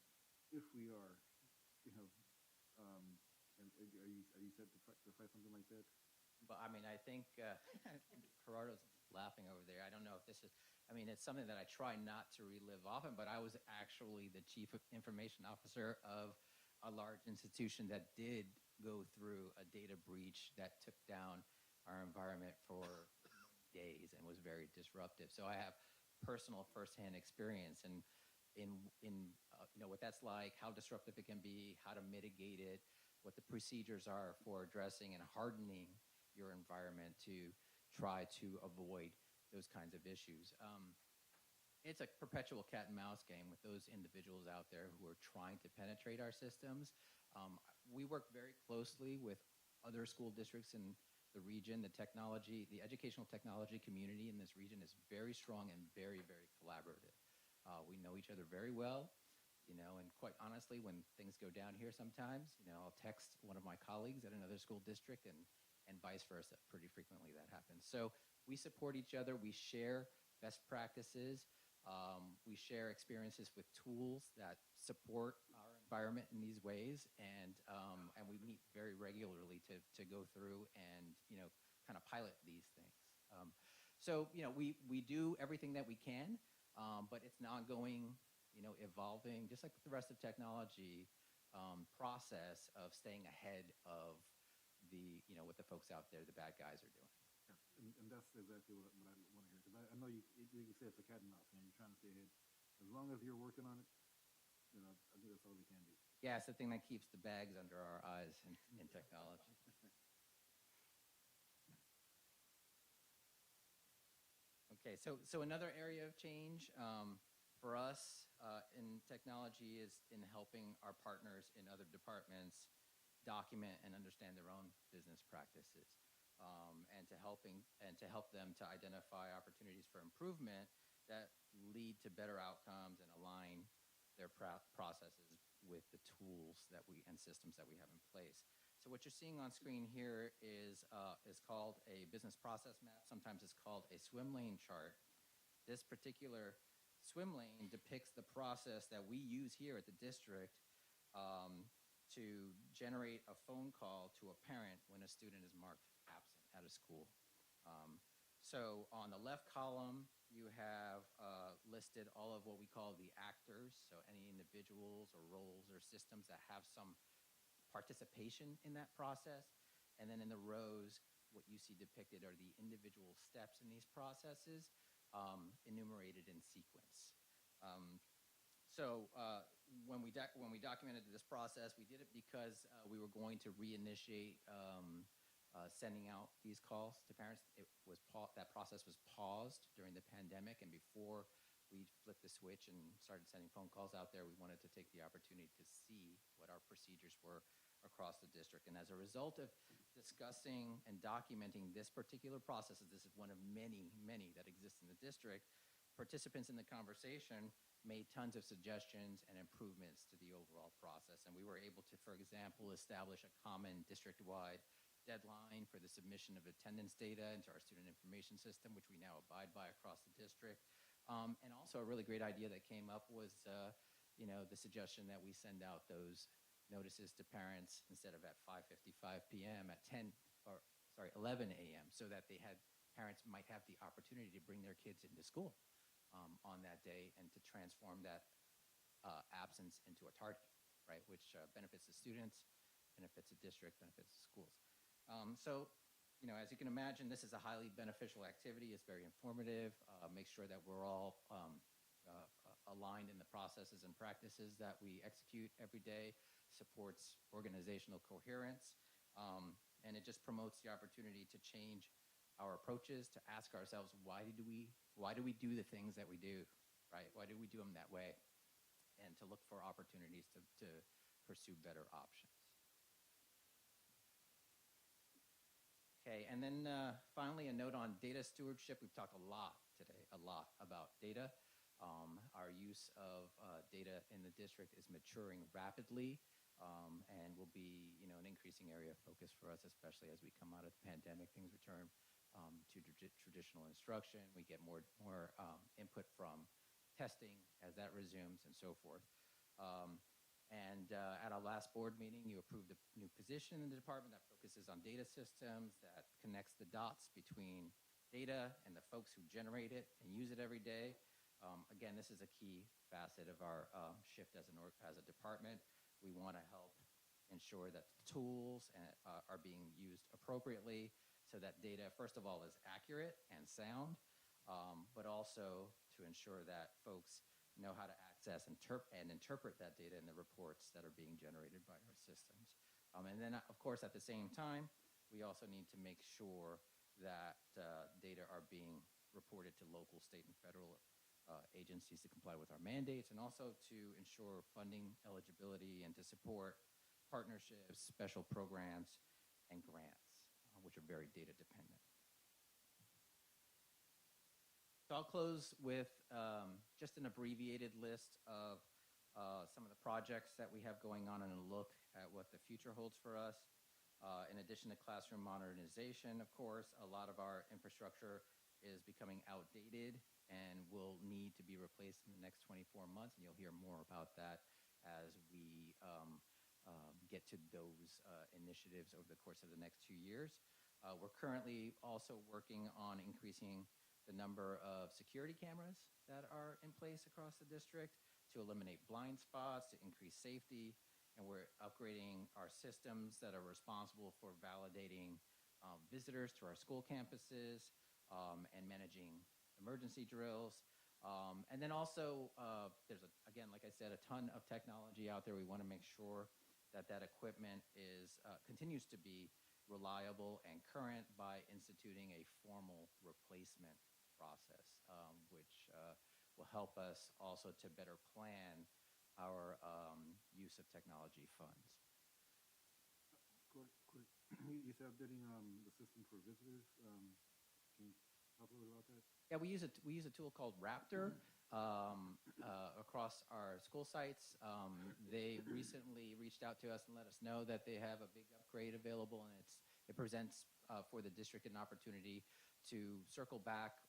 if we are, and are you set to fight something like that? But I mean, I think Gerardo's laughing over there. I don't know if this is, it's something that I try not to relive often, but I was actually the chief information officer of a large institution that did go through a data breach that took down our environment for days and was very disruptive. So I have personal firsthand experience in what that's like, how disruptive it can be, how to mitigate it, what the procedures are for addressing and hardening your environment to try to avoid those kinds of issues. It's a perpetual cat and mouse game with those individuals out there who are trying to penetrate our systems. We work very closely with other school districts in the region. The educational technology community in this region is very strong and very, very collaborative. We know each other very well, and quite honestly, when things go down here sometimes, I'll text one of my colleagues at another school district and vice versa. Pretty frequently that happens. So we support each other. We share best practices. We share experiences with tools that support our environment in these ways, and we meet very regularly to go through and kind of pilot these things. So we do everything that we can, but it's an ongoing, evolving, just like with the rest of technology, process of staying ahead of the what the folks out there, the bad guys, are doing. Yeah, and that's exactly what I want to hear, because I know you say it's a cat and mouse game. You're trying to stay ahead. As long as you're working on it, I think that's all we can do. Yeah, it's the thing that keeps the bags under our eyes in technology. Okay, so another area of change for us in technology is in helping our partners in other departments document and understand their own business practices, and to help them to identify opportunities for improvement that lead to better outcomes and align their processes with the tools and systems that we have in place. So what you're seeing on screen here is called a business process map. Sometimes it's called a swim lane chart. This particular swim lane depicts the process that we use here at the district to generate a phone call to a parent when a student is marked absent at a school. So on the left column, you have listed all of what we call the actors, so any individuals or roles or systems that have some participation in that process. And then in the rows, what you see depicted are the individual steps in these processes, enumerated in sequence. So when we documented this process, we did it because we were going to reinitiate sending out these calls to parents. That process was paused during the pandemic, and before we flipped the switch and started sending phone calls out there, we wanted to take the opportunity to see what our procedures were across the district. And as a result of discussing and documenting this particular process, this is one of many, many that exist in the district, participants in the conversation made tons of suggestions and improvements to the overall process. And we were able to, for example, establish a common district-wide deadline for the submission of attendance data into our student information system, which we now abide by across the district. And also a really great idea that came up was, the suggestion that we send out those notices to parents instead of at 5:55 p.m. at 11 a.m. so that parents might have the opportunity to bring their kids into school on that day and to transform that absence into a target, right, which benefits the students, benefits the district, benefits the schools. So as you can imagine, this is a highly beneficial activity. It's very informative. Make sure that we're all aligned in the processes and practices that we execute every day, supports organizational coherence, and it just promotes the opportunity to change our approaches, to ask ourselves, why do we do the things that we do, right? Why do we do them that way? And to look for opportunities to pursue better options. Okay, and then finally, a note on data stewardship. We've talked a lot today, about data. Our use of data in the district is maturing rapidly and will be, an increasing area of focus for us, especially as we come out of the pandemic. Things return to traditional instruction. We get more input from testing as that resumes and so forth. At our last board meeting, you approved a new position in the department that focuses on data systems, that connects the dots between data and the folks who generate it and use it every day. Again, this is a key facet of our shift as a department. We want to help ensure that the tools are being used appropriately so that data, first of all, is accurate and sound, but also to ensure that folks know how to access and interpret that data in the reports that are being generated by our systems. And then, of course, at the same time, we also need to make sure that data are being reported to local, state, and federal agencies to comply with our mandates, and also to ensure funding eligibility and to support partnerships, special programs, and grants, which are very data dependent. So I'll close with just an abbreviated list of some of the projects that we have going on and a look at what the future holds for us. In addition to classroom modernization, of course, a lot of our infrastructure is becoming outdated and will need to be replaced in the next 24 months, and you'll hear more about that as we get to those initiatives over the course of the next 2 years. We're currently also working on increasing the number of security cameras that are in place across the district to eliminate blind spots, to increase safety, and we're upgrading our systems that are responsible for validating visitors to our school campuses and managing emergency drills. And then also, there's, again, like I said, a ton of technology out there. We want to make sure that that equipment continues to be reliable and current by instituting a formal replacement process, which will help us also to better plan our use of technology funds. Quick. You said updating the system for visitors. Can you talk a little bit about that? Yeah, we use a tool called Raptor across our school sites. They recently reached out to us and let us know that they have a big upgrade available, and it presents for the district an opportunity to circle back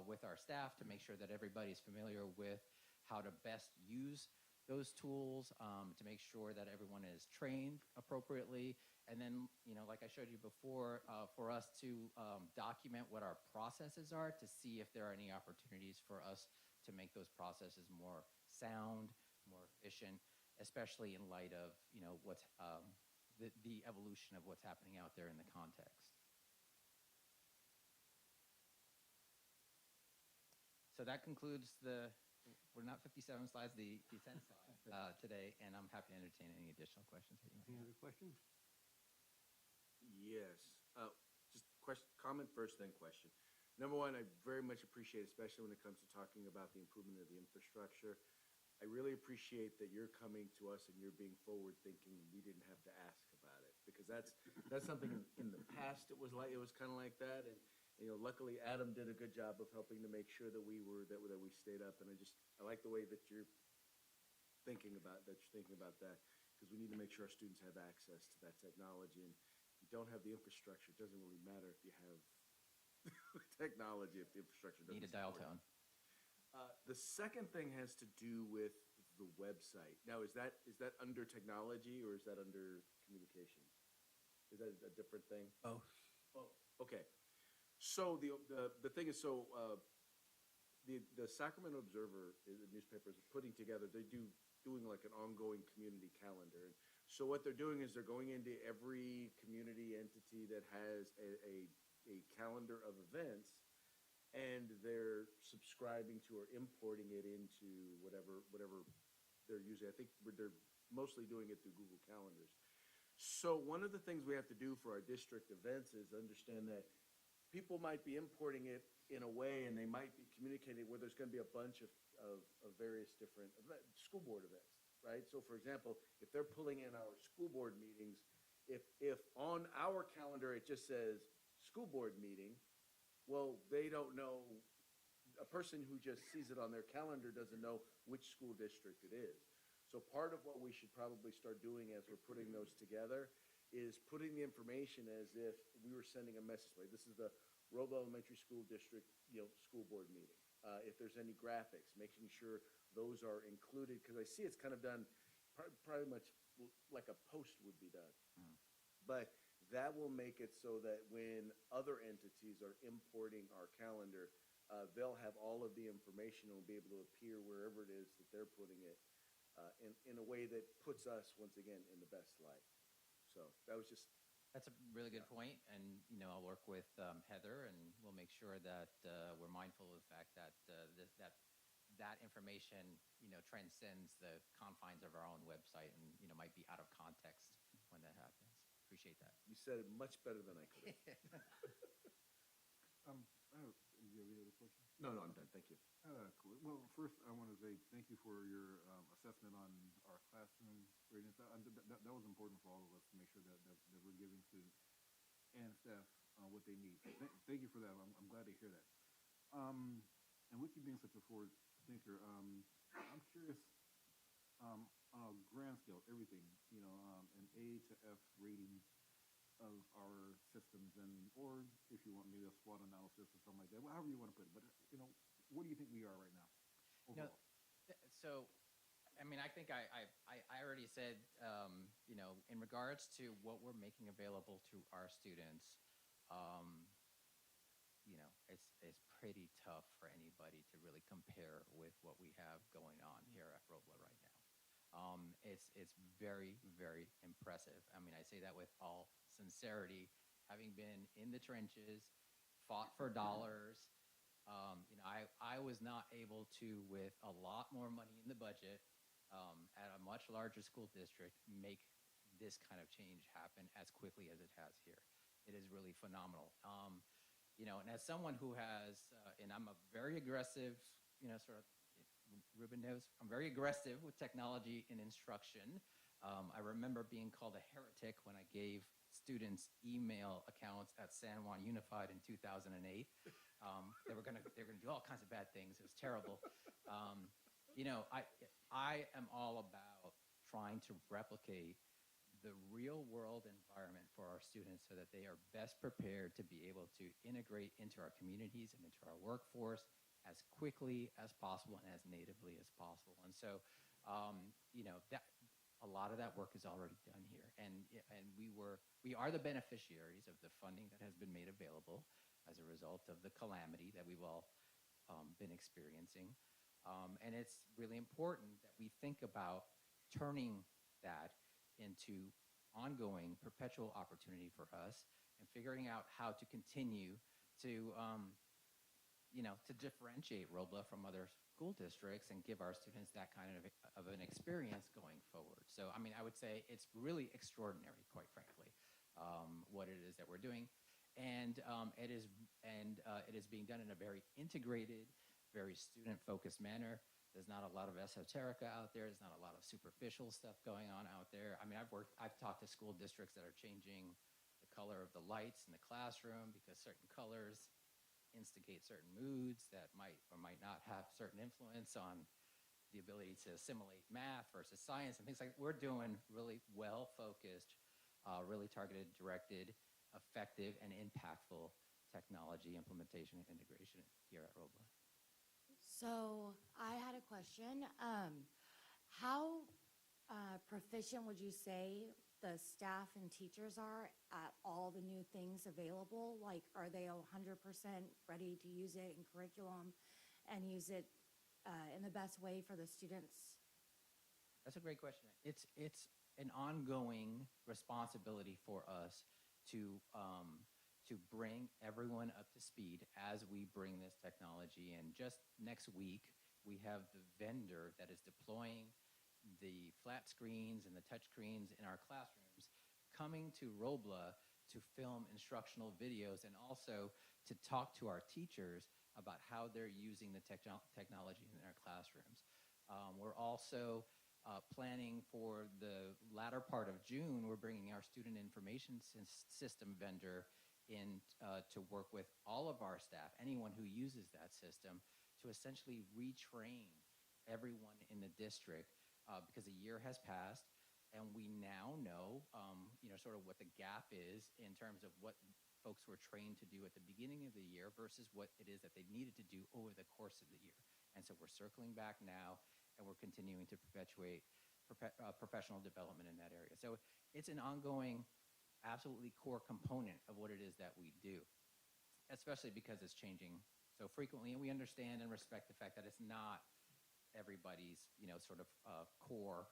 with our staff to make sure that everybody's familiar with how to best use those tools, to make sure that everyone is trained appropriately. And then, like I showed you before, for us to document what our processes are to see if there are any opportunities for us to make those processes more sound, more efficient, especially in light of, what's the evolution of what's happening out there in the context. So that concludes we're not 57 slides, the 10 slides today, and I'm happy to entertain any additional questions that you might Any have. other questions? Yes. Just comment first, then question. Number one, I very much appreciate, especially when it comes to talking about the improvement of the infrastructure, I really appreciate that you're coming to us and you're being forward-thinking. We didn't have to ask about it, because that's something in the past it was kind of like that, and luckily Adam did a good job of helping to make sure that we stayed up, and I like the way that you're thinking about that, because we need to make sure our students have access to that technology, and if you don't have the infrastructure, it doesn't really matter if you have technology if the infrastructure doesn't Need a dial support it. tone. The second thing has to do with the website. Now, is that under technology or is that under communications? Is that a different thing? Both. Oh, okay. So the thing is, the Sacramento Observer, the newspaper, is putting together. Doing like an ongoing community calendar. And so what they're doing is they're going into every community entity that has a a calendar of events, and they're subscribing to or importing it into whatever they're using. I think they're mostly doing it through Google Calendars. So one of the things we have to do for our district events is understand that people might be importing it in a way, and they might be communicating where there's going to be a bunch of various different school board events, right? So for example, if they're pulling in our school board meetings, if on our calendar it just says school board meeting, well, they don't know, a person who just sees it on their calendar doesn't know which school district it is. So part of what we should probably start doing as we're putting those together is putting the information as if we were sending a message. Like, this is the Robla Elementary School District, school board meeting. If there's any graphics, making sure those are included, because I see it's kind of done probably much like a post would be done. But that will make it so that when other entities are importing our calendar, they'll have all of the information and will be able to appear wherever it is that they're putting it in a way that puts us, once again, in the best light. So that was just... That's a really good point, and I'll work with Heather, and we'll make sure that we're mindful of the fact that that information transcends the confines of our own website, and might be out of context when that happens. Appreciate that. You said it much better than I could have. Do you have any other questions? No, I'm done. Thank you. Cool. Well, first, I want to say thank you for your assessment on our classroom ratings. That was important for all of us to make sure that we're giving students and staff what they need. So thank you for that. I'm glad to hear that. And with you being such a forward thinker, I'm curious, on a grand scale, everything, an A to F ratings of our systems, or if you want maybe a SWOT analysis or something like that, however you want to put it. But what do you think we are right now overall? So, I think I already said, in regards to what we're making available to our students, it's pretty tough for anybody to really compare with what we have going on here at Robla right now. It's very, very impressive. I say that with all sincerity, having been in the trenches, fought for dollars. I was not able to, with a lot more money in the budget, at a much larger school district, make this kind of change happen as quickly as it has here. It is really phenomenal. And as someone who has, and I'm a very aggressive, sort of, Ruben knows, I'm very aggressive with technology and instruction. I remember being called a heretic when I gave students email accounts at San Juan Unified in 2008. They were gonna do all kinds of bad things. It was terrible. I am all about trying to replicate the real world environment for our students so that they are best prepared to be able to integrate into our communities and into our workforce as quickly as possible and as natively as possible. And so, that a lot of that work is already done here. And we are the beneficiaries of the funding that has been made available as a result of the calamity that we've all been experiencing. And it's really important that we think about turning that into ongoing perpetual opportunity for us and figuring out how to continue to to differentiate Robla from other school districts and give our students that kind of an experience going forward. So, I would say it's really extraordinary, quite frankly, what it is that we're doing. And it is being done in a very integrated, very student-focused manner. There's not a lot of esoterica out there. There's not a lot of superficial stuff going on out there. I've talked to school districts that are changing the color of the lights in the classroom because certain colors instigate certain moods that might or might not have certain influence on the ability to assimilate math versus science and things like that. We're doing really well-focused, really targeted, directed, effective, and impactful technology implementation and integration here at Robla. So I had a question. How proficient would you say the staff and teachers are at all the new things available? Like, are they 100% ready to use it in curriculum and use it in the best way for the students? That's a great question. It's an ongoing responsibility for us to to bring everyone up to speed as we bring this technology in. Just next week, we have the vendor that is deploying the flat screens and the touch screens in our classrooms coming to Robla to film instructional videos and also to talk to our teachers about how they're using the technology in their classrooms. We're also planning for the latter part of June, we're bringing our student information system vendor in to work with all of our staff, anyone who uses that system, to essentially retrain everyone in the district because a year has passed and we now know, sort of what the gap is in terms of what folks were trained to do at the beginning of the year versus what it is that they needed to do over the course of the year. And so we're circling back now and we're continuing to perpetuate professional development in that area. So it's an ongoing, absolutely core component of what it is that we do, especially because it's changing so frequently. And we understand and respect the fact that it's not everybody's, sort of core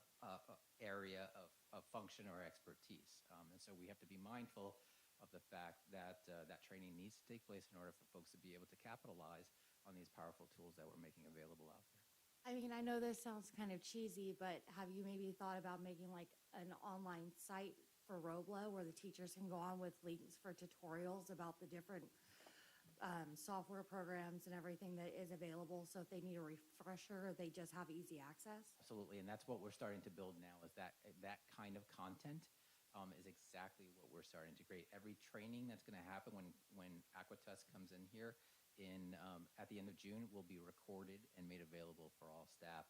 area of function or expertise. And so we have to be mindful of the fact that that training needs to take place in order for folks to be able to capitalize on these powerful tools that we're making available out there. I mean, I know this sounds kind of cheesy, but have you maybe thought about making like an online site for Robla where the teachers can go on with links for tutorials about the different software programs and everything that is available, so if they need a refresher, they just have easy access? Absolutely, and that's what we're starting to build now, is that kind of content is exactly what we're starting to create. Every training that's going to happen when Aquatest comes in here at the end of June will be recorded and made available for all staff.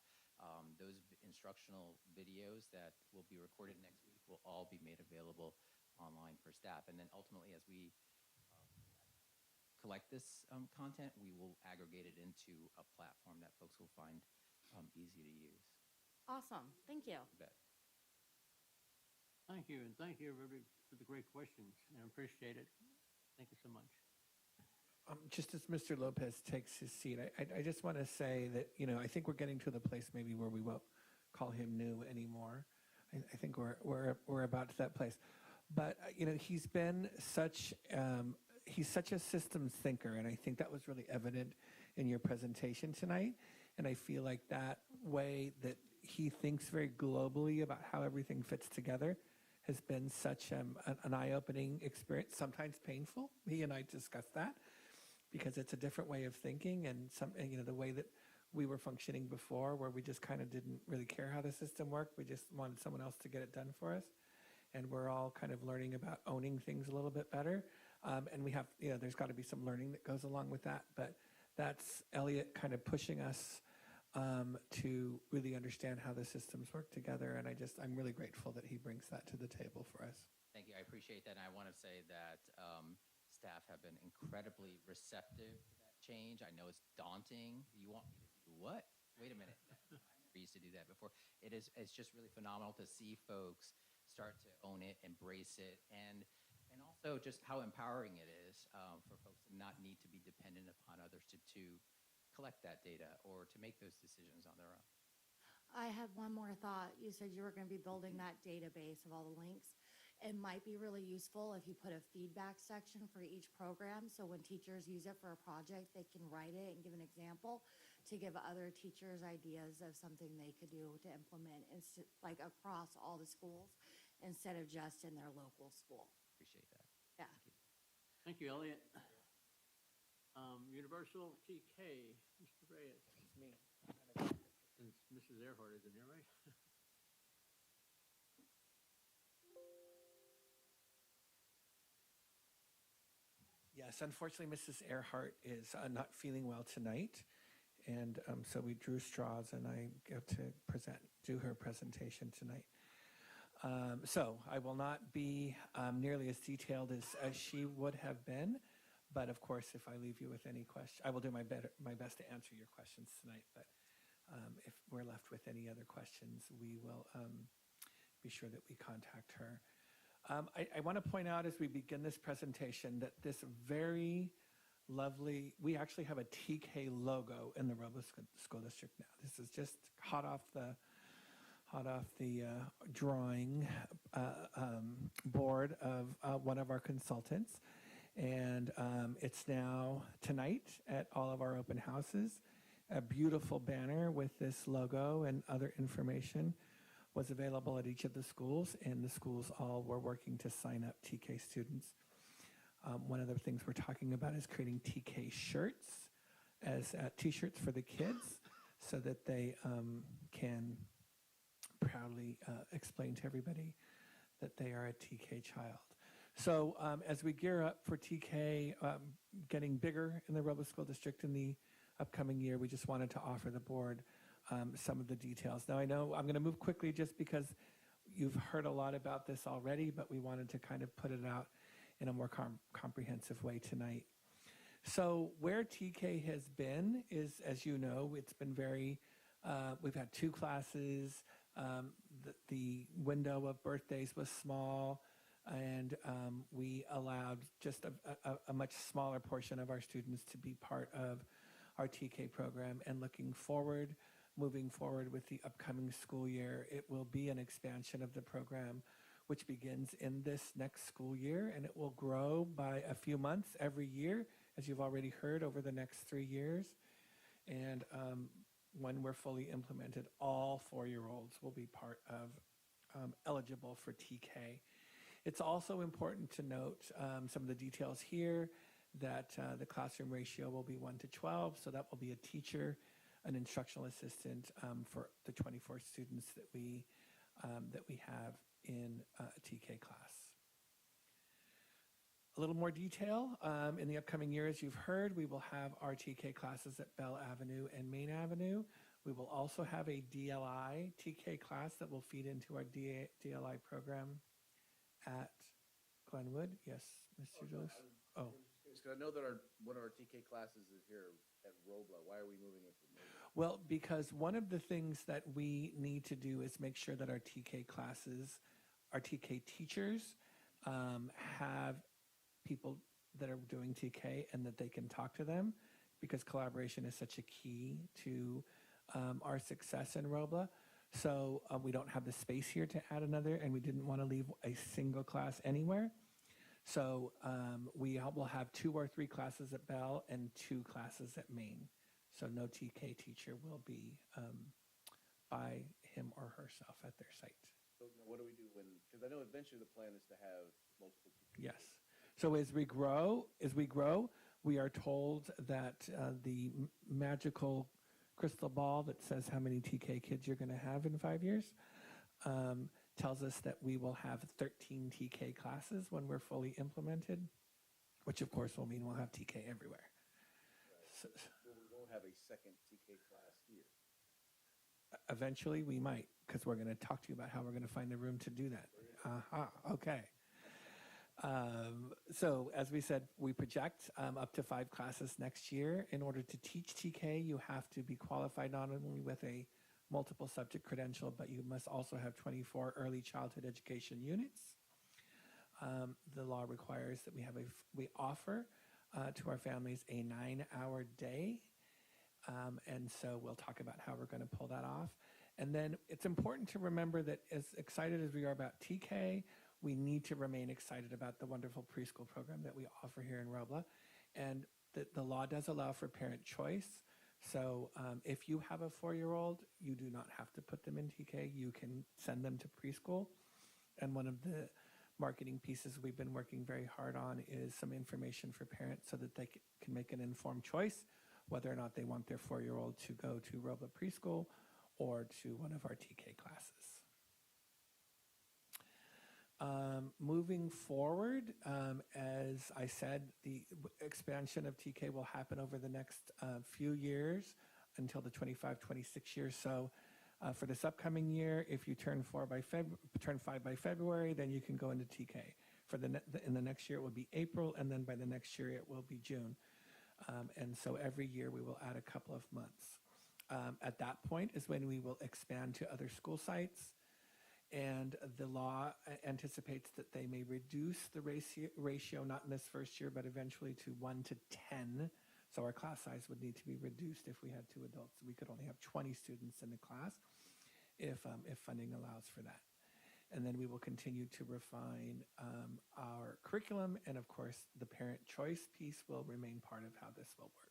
Those instructional videos that will be recorded next week will all be made available online for staff. And then ultimately, as we collect this content, we will aggregate it into a platform that folks will find easy to use. Awesome. Thank you. You bet. Thank you, and thank you everybody for the great questions, and I appreciate it. Thank you so much. Just as Mr. Lopez takes his seat, I just want to say that, I think we're getting to the place maybe where we won't call him new anymore. I think we're about to that place. But, he's been he's such a systems thinker, and I think that was really evident in your presentation tonight. And I feel like that way that he thinks very globally about how everything fits together has been such an eye-opening experience, sometimes painful. He and I discussed that because it's a different way of thinking, and the way that we were functioning before, where we just kind of didn't really care how the system worked. We just wanted someone else to get it done for us. And we're all kind of learning about owning things a little bit better. And we have, there's got to be some learning that goes along with that. But that's Elliot kind of pushing us to really understand how the systems work together. And I'm really grateful that he brings that to the table for us. Thank you. I appreciate that. And I want to say that staff have been incredibly receptive to that change. I know it's daunting. You want me to do what? Wait a minute. I never used to do that before. It's just really phenomenal to see folks start to own it, embrace it, and also just how empowering it is for folks to not need to be dependent upon others to collect that data or to make those decisions on their own. I had one more thought. You said you were going to be building that database of all the links. It might be really useful if you put a feedback section for each program, so when teachers use it for a project, they can write it and give an example to give other teachers ideas of something they could do to implement like across all the schools instead of just in their local school. Appreciate that. Yeah. Thank you, Elliot. Universal TK, Mr. Reyes. It's me. Since Mrs. Earhart isn't here, right? Yes, unfortunately, Mrs. Earhart is not feeling well tonight. And so we drew straws, and I get to do her presentation tonight. So I will not be nearly as detailed as she would have been. But of course, if I leave you with any question, I will do my best to answer your questions tonight. But if we're left with any other questions, we will be sure that we contact her. I want to point out as we begin this presentation that this very lovely, we actually have a TK logo in the Robla School District now. This is just hot off the drawing board of one of our consultants. And it's now tonight at all of our open houses. A beautiful banner with this logo and other information was available at each of the schools, and the schools all were working to sign up TK students. One of the things we're talking about is creating TK shirts as t-shirts for the kids so that they can proudly explain to everybody that they are a TK child. So as we gear up for TK getting bigger in the Robla School District in the upcoming year, we just wanted to offer the board some of the details. Now I know I'm going to move quickly just because you've heard a lot about this already, but we wanted to kind of put it out in a more comprehensive way tonight. So where TK has been is, as you know, it's been very, we've had 2 classes, the window of birthdays was small, and we allowed just a much smaller portion of our students to be part of our TK program. And looking forward, moving forward with the upcoming school year, it will be an expansion of the program, which begins in this next school year, and it will grow by a few months every year, as you've already heard, over the next 3 years. And when we're fully implemented, all 4-year-olds will be part of eligible for TK. It's also important to note some of the details here, that the classroom ratio will be 1 to 12, so that will be a teacher, an instructional assistant for the 24 students that we have in a TK class. A little more detail, in the upcoming year, as you've heard, we will have our TK classes at Bell Avenue and Maine Avenue. We will also have a DLI TK class that will feed into our DLI program at Glenwood. Yes, Mr. Julius? Oh. I know that one of our TK classes is here at Robla. Why are we moving it from Robla? Well, because one of the things that we need to do is make sure that our TK classes, our TK teachers have people that are doing TK and that they can talk to them, because collaboration is such a key to our success in Robla. So we don't have the space here to add another, and we didn't want to leave a single class anywhere. So we will have 2 or 3 classes at Bell and 2 classes at Maine. So no TK teacher will be by him or herself at their site. So what do we do when, because I know eventually the plan is to have multiple TK. Yes. So as we grow, we are told that the magical crystal ball that says how many TK kids you're going to have in 5 years tells us that we will have 13 TK classes when we're fully implemented, which of course will mean we'll have TK everywhere. Right. So we won't have a second TK class here. Eventually we might, because we're going to talk to you about how we're going to find the room to do that. Okay. So as we said, we project up to 5 classes next year. In order to teach TK, you have to be qualified not only with a multiple subject credential, but you must also have 24 early childhood education units. The law requires that we offer to our families a 9-hour day. And so we'll talk about how we're going to pull that off. And then it's important to remember that as excited as we are about TK, we need to remain excited about the wonderful preschool program that we offer here in Robla. And the law does allow for parent choice. So if you have a 4-year-old, you do not have to put them in TK. You can send them to preschool. And one of the marketing pieces we've been working very hard on is some information for parents so that they can make an informed choice whether or not they want their 4-year-old to go to Robla Preschool or to one of our TK classes. Moving forward, as I said, the expansion of TK will happen over the next few years until the 25-26 years. So for this upcoming year, if you turn 5 by February, then you can go into TK. In the next year, it will be April, and then by the next year, it will be June. And so every year, we will add a couple of months. At that point is when we will expand to other school sites. And the law anticipates that they may reduce the ratio, not in this first year, but eventually to 1 to 10. So our class size would need to be reduced if we had 2 adults. We could only have 20 students in the class if funding allows for that. And then we will continue to refine our curriculum. And of course, the parent choice piece will remain part of how this will work.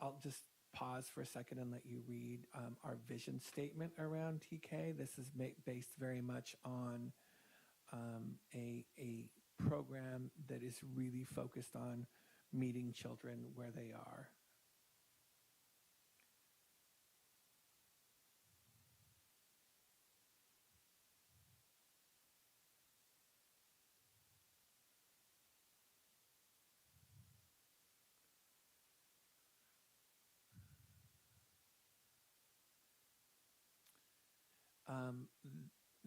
I'll just pause for a second and let you read our vision statement around TK. This is based very much on a program that is really focused on meeting children where they are.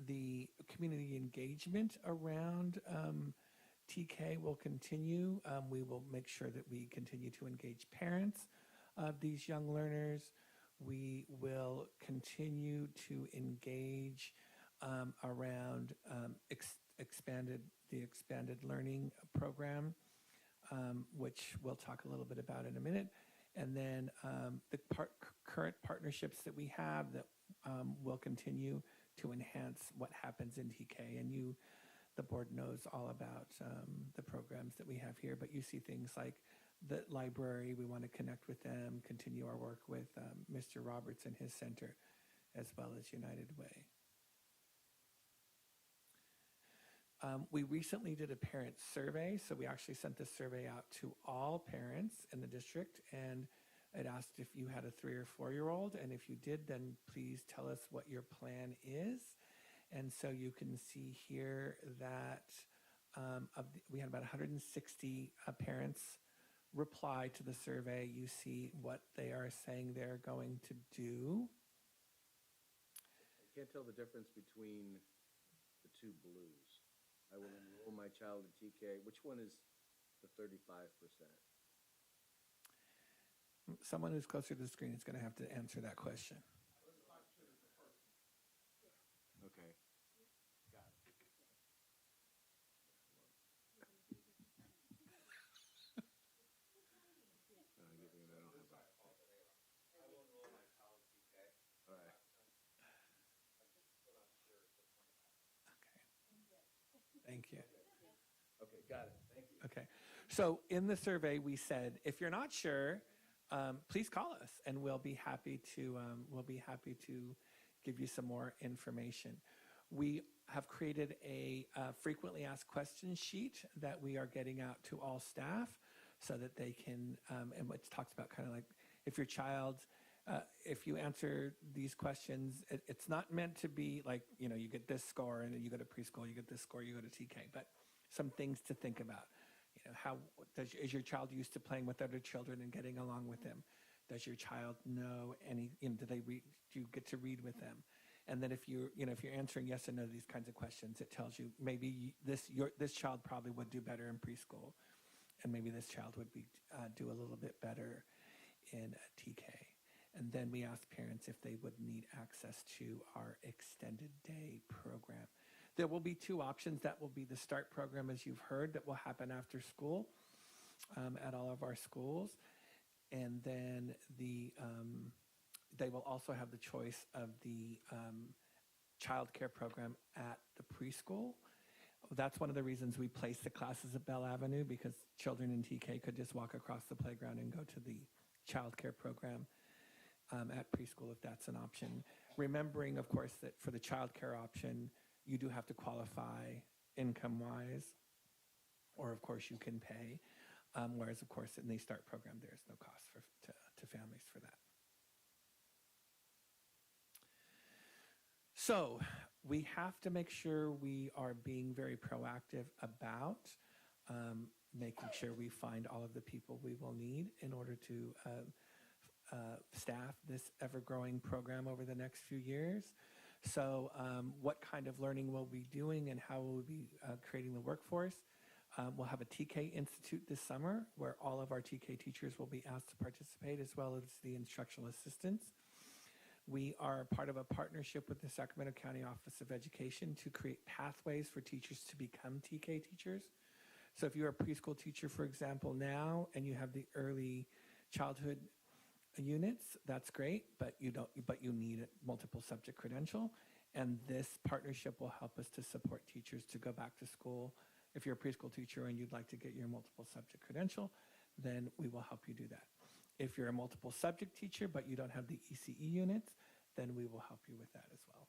The community engagement around TK will continue. We will make sure that we continue to engage parents of these young learners. We will continue to engage around the expanded learning program, which we'll talk a little bit about in a minute. And then the current partnerships that we have that will continue to enhance what happens in TK. And the board knows all about the programs that we have here, but you see things like the library, we want to connect with them, continue our work with Mr. Roberts and his center, as well as United Way. We recently did a parent survey, so we actually sent this survey out to all parents in the district, and it asked if you had a 3 or 4-year-old, and if you did, then please tell us what your plan is. And so you can see here that we had about 160 parents reply to the survey. You see what they are saying they're going to do. I can't tell the difference between the two blues. I will enroll my child in TK. Which one is the 35%? Someone who's closer to the screen is going to have to answer that question. Okay. Got it. All right. Thank you. Okay, got it. Thank you. Okay. So in the survey, we said, if you're not sure, please call us, and we'll be happy to give you some more information. We have created a frequently asked questions sheet that we are getting out to all staff so that they can, and it talks about kind of like if your child, if you answer these questions, it's not meant to be like, you get this score and then you go to preschool, you get this score, you go to TK, but some things to think about. Is your child used to playing with other children and getting along with them? Does your child know any, do they read, do you get to read with them? And then if you're answering yes and no to these kinds of questions, it tells you maybe this child probably would do better in preschool, and maybe this child would do a little bit better in TK. And then we asked parents if they would need access to our extended day program. There will be 2 options. That will be the START program, as you've heard, that will happen after school at all of our schools. And then they will also have the choice of the child care program at the preschool. That's one of the reasons we placed the classes at Bell Avenue, because children in TK could just walk across the playground and go to the child care program at preschool if that's an option. Remembering, of course, that for the child care option, you do have to qualify income-wise, or of course you can pay. Whereas, of course, in the START program, there is no cost to families for that. So we have to make sure we are being very proactive about making sure we find all of the people we will need in order to staff this ever-growing program over the next few years. So what kind of learning we'll be doing and how we'll be creating the workforce. We'll have a TK Institute this summer where all of our TK teachers will be asked to participate, as well as the instructional assistants. We are part of a partnership with the Sacramento County Office of Education to create pathways for teachers to become TK teachers. So if you're a preschool teacher, for example, now, and you have the early childhood units, that's great, but you need a multiple subject credential. And this partnership will help us to support teachers to go back to school. If you're a preschool teacher and you'd like to get your multiple subject credential, then we will help you do that. If you're a multiple subject teacher, but you don't have the ECE units, then we will help you with that as well.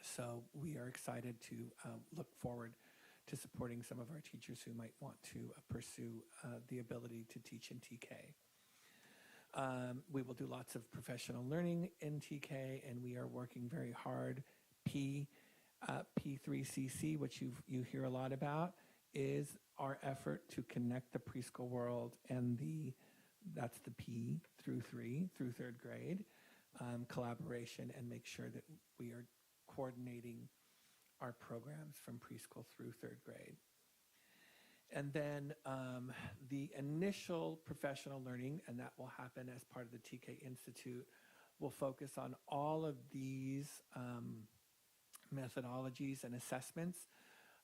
So we are excited to look forward to supporting some of our teachers who might want to pursue the ability to teach in TK. We will do lots of professional learning in TK, and we are working very hard. P3CC, which you hear a lot about, is our effort to connect the preschool world and that's the P through 3, through 3rd grade, collaboration, and make sure that we are coordinating our programs from preschool through 3rd grade. And then the initial professional learning, and that will happen as part of the TK Institute, will focus on all of these methodologies and assessments.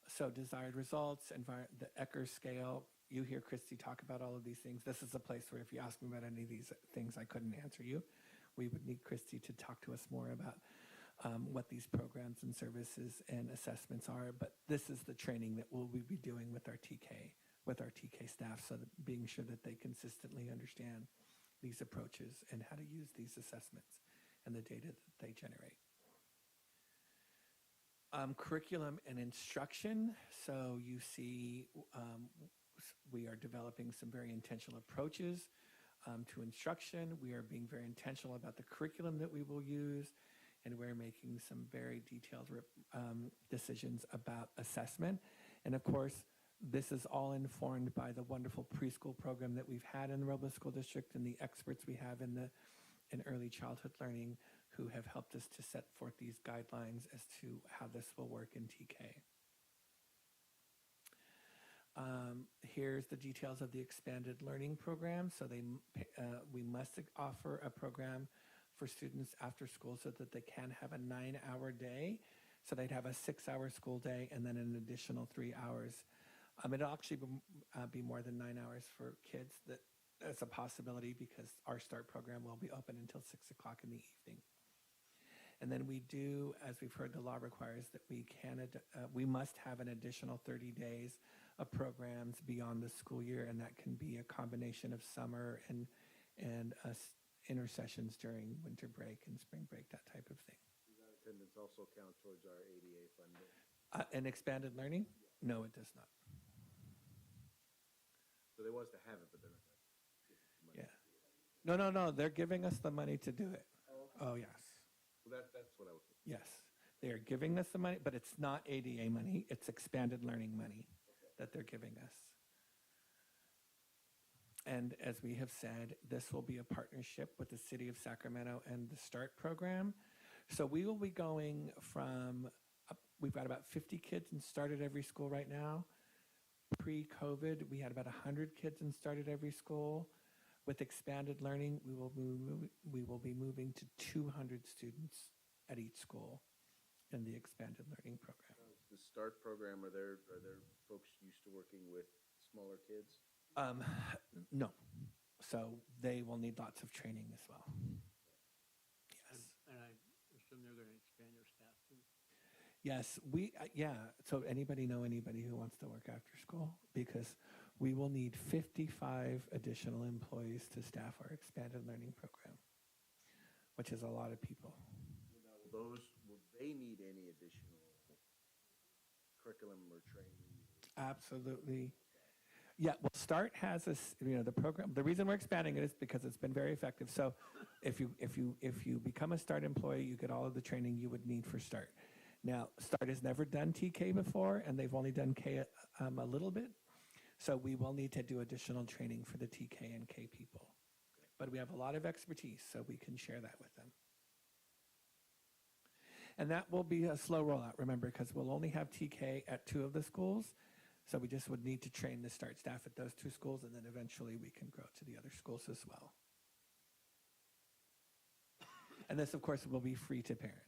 So desired results, the Ecker scale. You hear Christy talk about all of these things. This is a place where if you ask me about any of these things, I couldn't answer you. We would need Christy to talk to us more about what these programs and services and assessments are. But this is the training that we'll be doing with our TK staff, so that being sure that they consistently understand these approaches and how to use these assessments and the data that they generate. Curriculum and instruction. So you see we are developing some very intentional approaches to instruction. We are being very intentional about the curriculum that we will use, and we're making some very detailed decisions about assessment. And of course, this is all informed by the wonderful preschool program that we've had in the Robla School District and the experts we have in early childhood learning who have helped us to set forth these guidelines as to how this will work in TK. Here's the details of the expanded learning program. So we must offer a program for students after school so that they can have a 9-hour day. So they'd have a 6-hour school day and then an additional 3 hours. It'll actually be more than 9 hours for kids. That's a possibility because our START program will be open until 6 o'clock in the evening. And then we do, as we've heard, the law requires that we must have an additional 30 days of programs beyond the school year, and that can be a combination of summer and intersessions during winter break and spring break, that type of thing. Does that attendance also count towards our ADA funding? And expanded learning? No, it does not. So they want us to have it, but they're not going to give us the money. Yeah. No. They're giving us the money to do it. Oh, yes. Well, that's what I was thinking. Yes. They are giving us the money, but it's not ADA money. It's expanded learning money that they're giving us. And as we have said, this will be a partnership with the City of Sacramento and the START program. So we will be going from, we've got about 50 kids in START at every school right now. Pre-COVID, we had about 100 kids in START at every school. With expanded learning, we will be moving to 200 students at each school in the expanded learning program. The START program, are there folks used to working with smaller kids? No. So they will need lots of training as well. Yes. And I assume they're going to expand your staff too? Yes, so anybody know anybody who wants to work after school? Will need 55 additional employees to staff our expanded learning program, which is a lot of people. Will they need any additional curriculum or training? Absolutely. Yeah, well, START has the program. The reason we're expanding it is because it's been very effective. So if you become a START employee, you get all of the training you would need for START. Now, START has never done TK before, and they've only done K a little bit. So we will need to do additional training for the TK and K people. But we have a lot of expertise, so we can share that with them. And that will be a slow rollout, remember, because we'll only have TK at 2 of the schools. So we just would need to train the START staff at those 2 schools, and then eventually we can grow to the other schools as well. And this, of course, will be free to parents.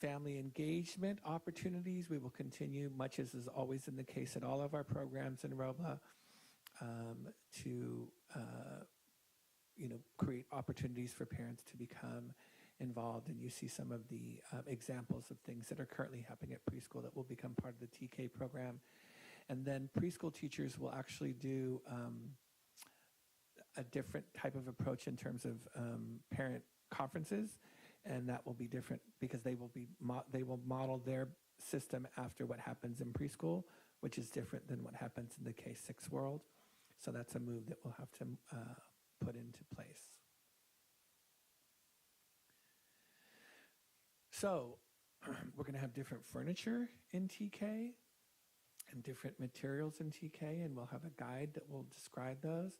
Family engagement opportunities, we will continue, much as is always in the case at all of our programs in Robla. to create opportunities for parents to become involved. And you see some of the examples of things that are currently happening at preschool that will become part of the TK program. And then preschool teachers will actually do a different type of approach in terms of parent conferences, and that will be different because they will model their system after what happens in preschool, which is different than what happens in the K-6 world. So that's a move that we'll have to put into place. So we're going to have different furniture in TK and different materials in TK, and we'll have a guide that will describe those,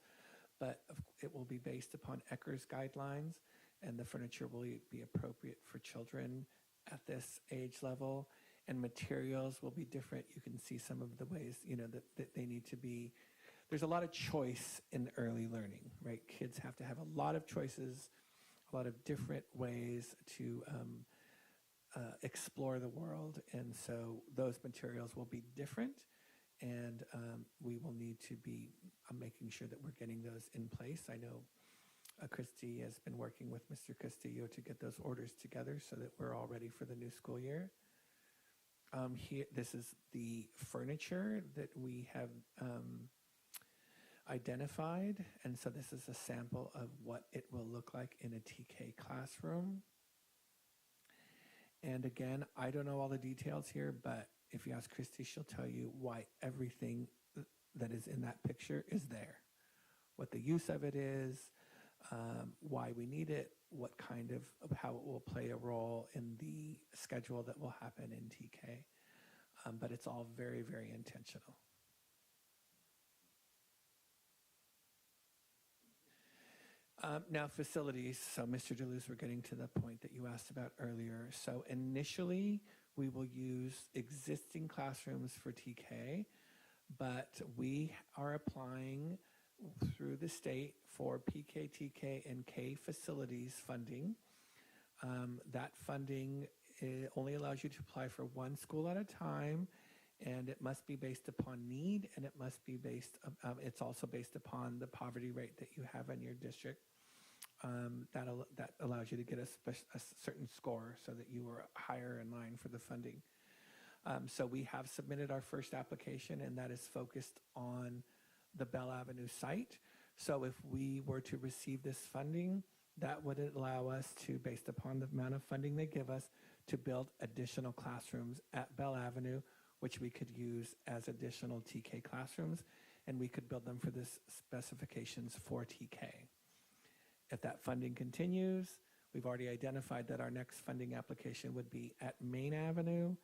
but it will be based upon Ecker's guidelines, and the furniture will be appropriate for children at this age level, and materials will be different. You can see some of the ways, that they need to be. There's a lot of choice in early learning, right? Kids have to have a lot of choices, a lot of different ways to explore the world, and so those materials will be different, and we will need to be making sure that we're getting those in place. I know Christy has been working with Mr. Castillo to get those orders together so that we're all ready for the new school year. Here, this is the furniture that we have identified, and so this is a sample of what it will look like in a TK classroom. And again, I don't know all the details here, but if you ask Christy, she'll tell you why everything that is in that picture is there, what the use of it is, why we need it, what kind of how it will play a role in the schedule that will happen in TK. But it's all very, very intentional. Now facilities, so Mr. DeLuz, we're getting to the point that you asked about earlier. So initially, we will use existing classrooms for TK, but we are applying through the state for PK, TK, and K facilities funding. That funding only allows you to apply for one school at a time, and it must be based upon need, and it must be based, it's also based upon the poverty rate that you have in your district. That allows you to get a certain score so that you are higher in line for the funding. So we have submitted our first application, and that is focused on the Bell Avenue site. So if we were to receive this funding, that would allow us to, based upon the amount of funding they give us, to build additional classrooms at Bell Avenue, which we could use as additional TK classrooms, and we could build them for the specifications for TK. If that funding continues, we've already identified that our next funding application would be at Maine Avenue,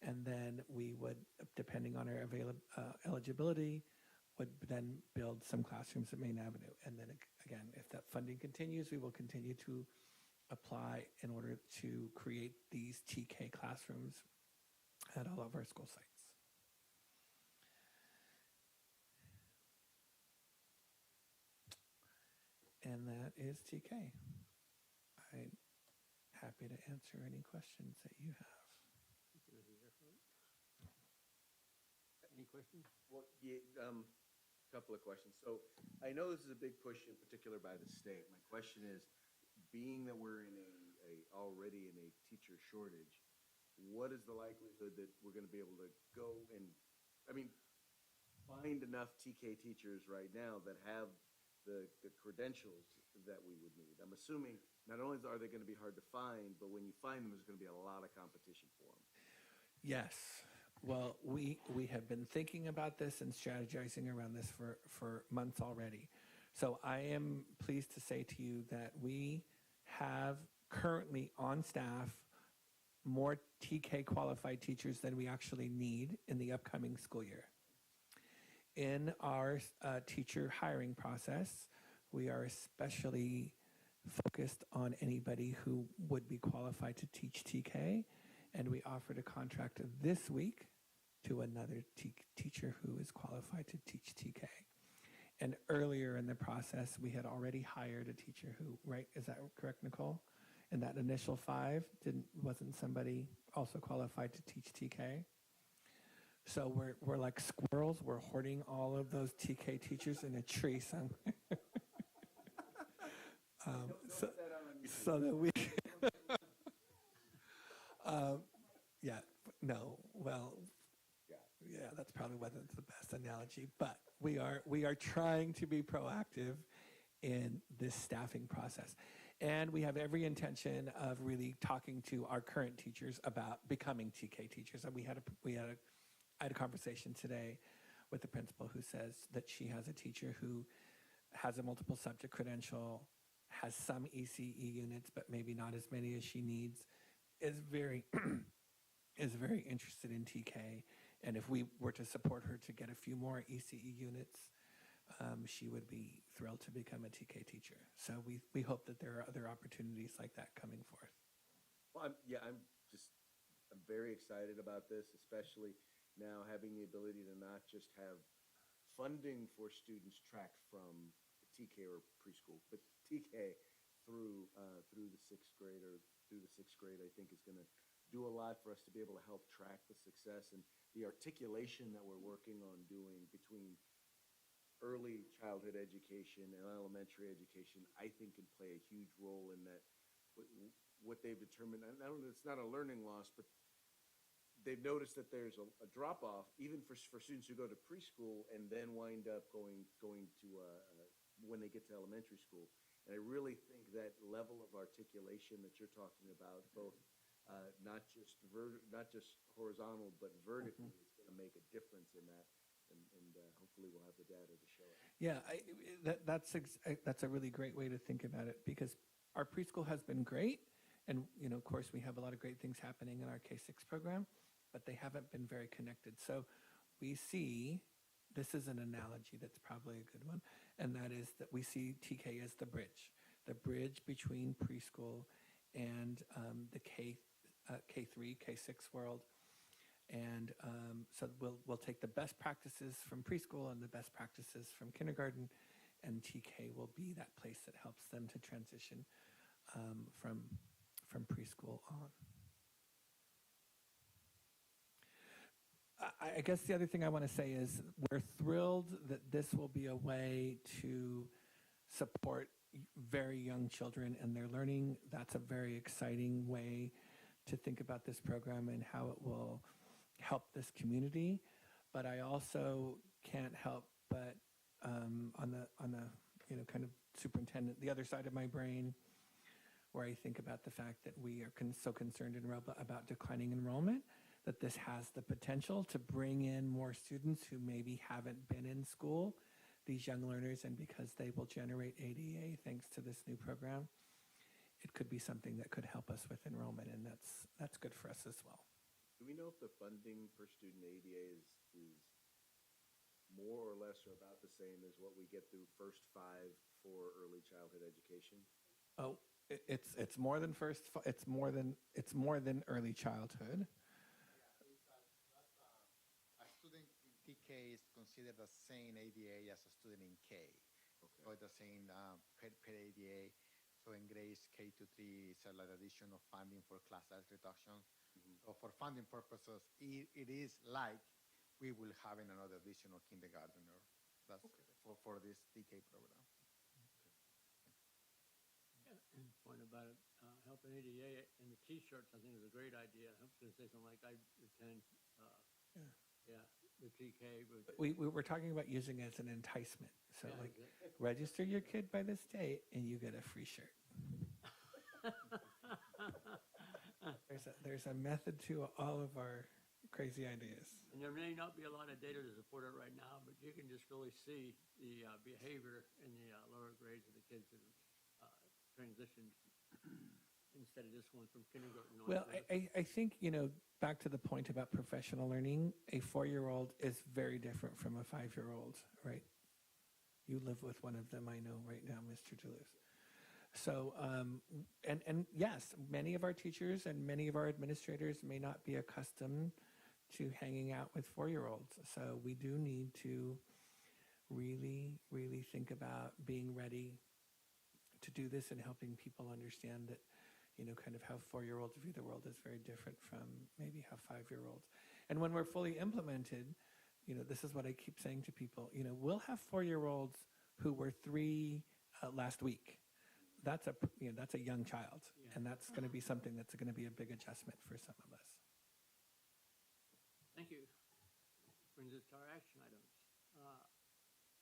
and then we would, depending on our eligibility, would then build some classrooms at Maine Avenue. And then again, if that funding continues, we will continue to apply in order to create these TK classrooms at all of our school sites. And that is TK. I'm happy to answer any questions that you have. Any questions? Well, yeah, couple of questions. So I know this is a big push in particular by the state. My question is, being that we're in already in a teacher shortage, what is the likelihood that we're going to be able to go and, find enough TK teachers right now that have the credentials that we would need? I'm assuming not only are they going to be hard to find, but when you find them, there's going to be a lot of competition for them. Yes. Well, we have been thinking about this and strategizing around this for months already. So I am pleased to say to you that we have currently on staff more TK qualified teachers than we actually need in the upcoming school year. In our teacher hiring process, we are especially focused on anybody who would be qualified to teach TK, and we offered a contract this week to another teacher who is qualified to teach TK. And earlier in the process, we had already hired a teacher who, right, is that correct, Nicole? In that initial 5, wasn't somebody also qualified to teach TK? So we're like squirrels. We're hoarding all of those TK teachers in a tree somewhere. So that we, yeah, no, well, yeah, that's probably wasn't the best analogy, but we are trying to be proactive in this staffing process. And we have every intention of really talking to our current teachers about becoming TK teachers. And I had a conversation today with the principal who says that she has a teacher who has a multiple subject credential, has some ECE units, but maybe not as many as she needs, is very interested in TK. And if we were to support her to get a few more ECE units, she would be thrilled to become a TK teacher. So we hope that there are other opportunities like that coming forth. Well, I'm very excited about this, especially now having the ability to not just have funding for students tracked from TK or preschool, but TK through the sixth grade or through the sixth grade, I think is going to do a lot for us to be able to help track the success and the articulation that we're working on doing between early childhood education and elementary education. I think can play a huge role in that. What they've determined, and I don't know, it's not a learning loss, but they've noticed that there's a drop off even for students who go to preschool and then wind up going to when they get to elementary school. And I really think that level of articulation that you're talking about, both not just horizontal but vertically, is going to make a difference in that. And hopefully we'll have the data to show it. Yeah, that's a really great way to think about it, because our preschool has been great. And, of course, we have a lot of great things happening in our K-6 program, but they haven't been very connected. So we see, this is an analogy that's probably a good one, and that is that we see TK as the bridge between preschool and the K3, K-6 world. And so we'll take the best practices from preschool and the best practices from kindergarten, and TK will be that place that helps them to transition from preschool on. I guess the other thing I want to say is we're thrilled that this will be a way to support very young children and their learning. That's a very exciting way to think about this program and how it will help this community. But I also can't help but on the kind of superintendent, the other side of my brain, where I think about the fact that we are so concerned in Robla about declining enrollment, that this has the potential to bring in more students who maybe haven't been in school, these young learners, and because they will generate ADA thanks to this new program, it could be something that could help us with enrollment, and that's good for us as well. Do we know if the funding per student ADA is more or less or about the same as what we get through First Five for early childhood education? Oh, it's more than it's more than early childhood. A student in TK is considered the same ADA as a student in K. Okay. Or the same per ADA. So in grades K to 3, it's a like additional funding for class size reduction. Mm-hmm. So for funding purposes, it is like we will have another additional kindergartner. That's okay. for this TK program. And point about it, helping ADA and the T-shirts, I think is a great idea. I was going to say something like I attend, the TK. We were talking about using it as an enticement. So register your kid by this date and you get a free shirt. There's a method to all of our crazy ideas. And there may not be a lot of data to support it right now, but you can just really see the behavior in the lower grades of the kids that transitioned instead of just going from kindergarten on. Well, I think, back to the point about professional learning, a 4-year-old is very different from a 5-year-old, right? You live with one of them, I know right now, Mr. Duluth. So, and yes, many of our teachers and many of our administrators may not be accustomed to hanging out with 4-year-olds. So we do need to really, really think about being ready to do this and helping people understand that, kind of how 4-year-olds view the world is very different from maybe how 5-year-olds. And when we're fully implemented, this is what I keep saying to people, we'll have 4-year-olds who were 3 last week. That's a young child, and that's going to be something that's going to be a big adjustment for some of us. Thank you. Brings us to our action items.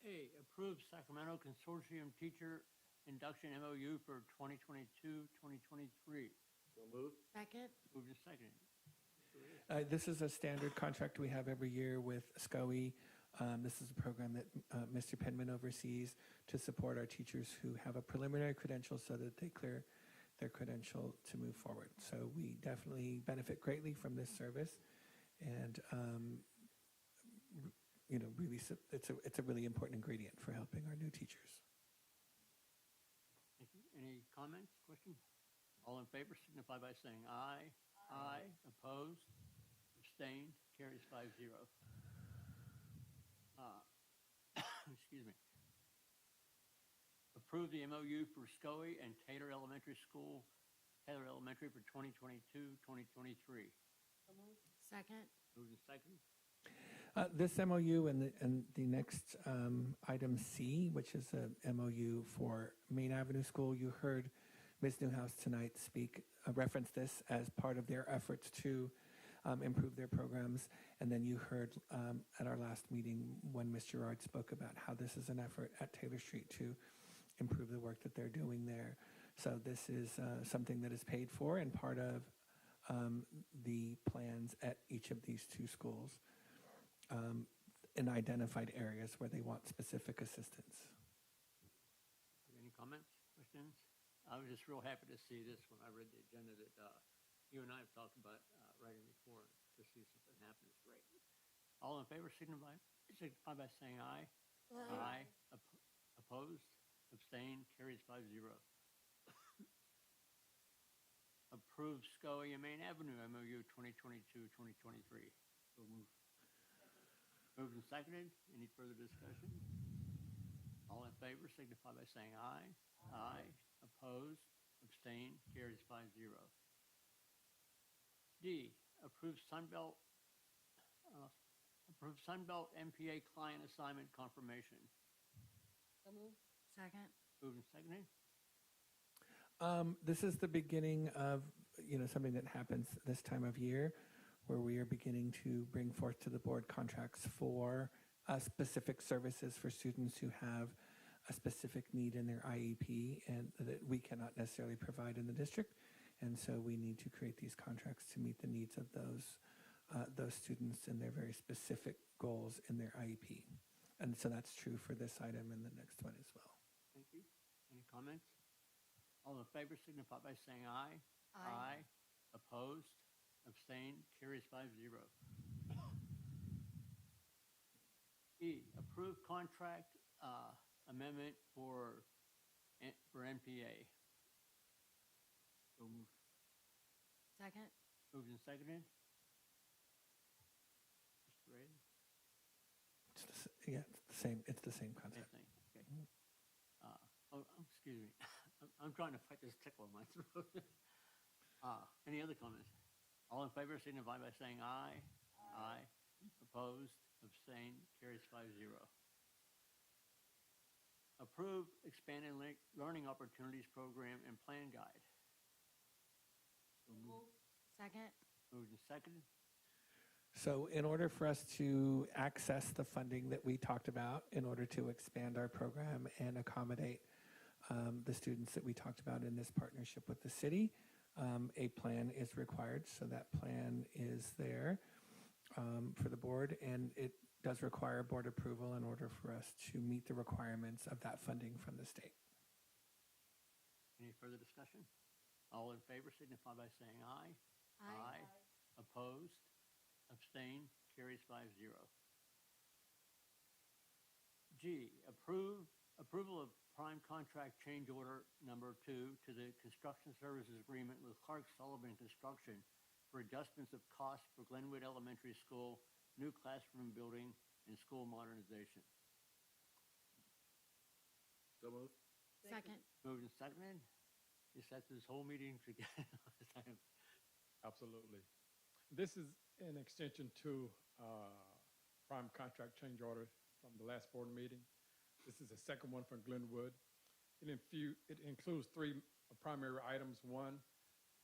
A, approve Sacramento Consortium Teacher Induction MOU for 2022-2023. So moved. Second. Moved and seconded. This is a standard contract we have every year with SCOE. This is a program that Mr. Penman oversees to support our teachers who have a preliminary credential so that they clear their credential to move forward. So we definitely benefit greatly from this service, and really, it's a really important ingredient for helping our new teachers. Thank you. Any comments, questions? All in favor signify by saying aye. Aye. Opposed? Abstained? Carries 5-0. Excuse me. Approve the MOU for SCOE and Taylor Elementary School, Taylor Elementary for 2022-2023. Second. Moved and seconded. This MOU and the next item C, which is a MOU for Maine Avenue School, you heard Ms. Newhouse tonight reference this as part of their efforts to improve their programs. And then you heard at our last meeting when Ms. Gerard spoke about how this is an effort at Taylor Street to improve the work that they're doing there. So this is something that is paid for and part of the plans at each of these 2 schools in identified areas where they want specific assistance. Any comments, questions? I was just real happy to see this when I read the agenda that you and I have talked about writing before. To see something happen is great. All in favor signify by saying aye. Aye. Opposed? Abstained? Carries 5-0. Approve SCOE and Maine Avenue MOU 2022-2023. So moved. Moved and seconded. Any further discussion? All in favor signify by saying aye. Aye. Opposed? Abstained? Carries 5-0. D, approve Sunbelt MPA client assignment confirmation. So moved. Second. Moved and seconded. This is the beginning of something that happens this time of year, where we are beginning to bring forth to the board contracts for specific services for students who have a specific need in their IEP and that we cannot necessarily provide in the district. And so we need to create these contracts to meet the needs of those students and their very specific goals in their IEP. And so that's true for this item and the next one as well. Thank you. Any comments? All in favor signify by saying aye. Aye. Opposed? Abstained? Carries 5-0. E, approve contract amendment for NPA. So moved. Second. Moved and seconded. Mr. Ray? It's the same. It's the same concept. Same thing. Okay. Excuse me. I'm trying to fight this tickle in my throat. Any other comments? All in favor signify by saying aye. Aye. Opposed? Abstained? Carries 5-0. Approve expanded learning opportunities program and plan guide. So moved. Second. Moved and seconded. So in order for us to access the funding that we talked about, in order to expand our program and accommodate the students that we talked about in this partnership with the city, a plan is required. So that plan is there for the board, and it does require board approval in order for us to meet the requirements of that funding from the state. Any further discussion? All in favor signify by saying aye. Aye. Opposed? Abstained? Carries 5-0. G, approval of prime contract change order number 2 to the construction services agreement with Clark Sullivan Construction for adjustments of costs for Glenwood Elementary School, new classroom building, and school modernization. So moved. Second. Moved and seconded. You sat this whole meeting together. Absolutely. This is an extension to prime contract change order from the last board meeting. This is the second one from Glenwood. It includes three primary items. One,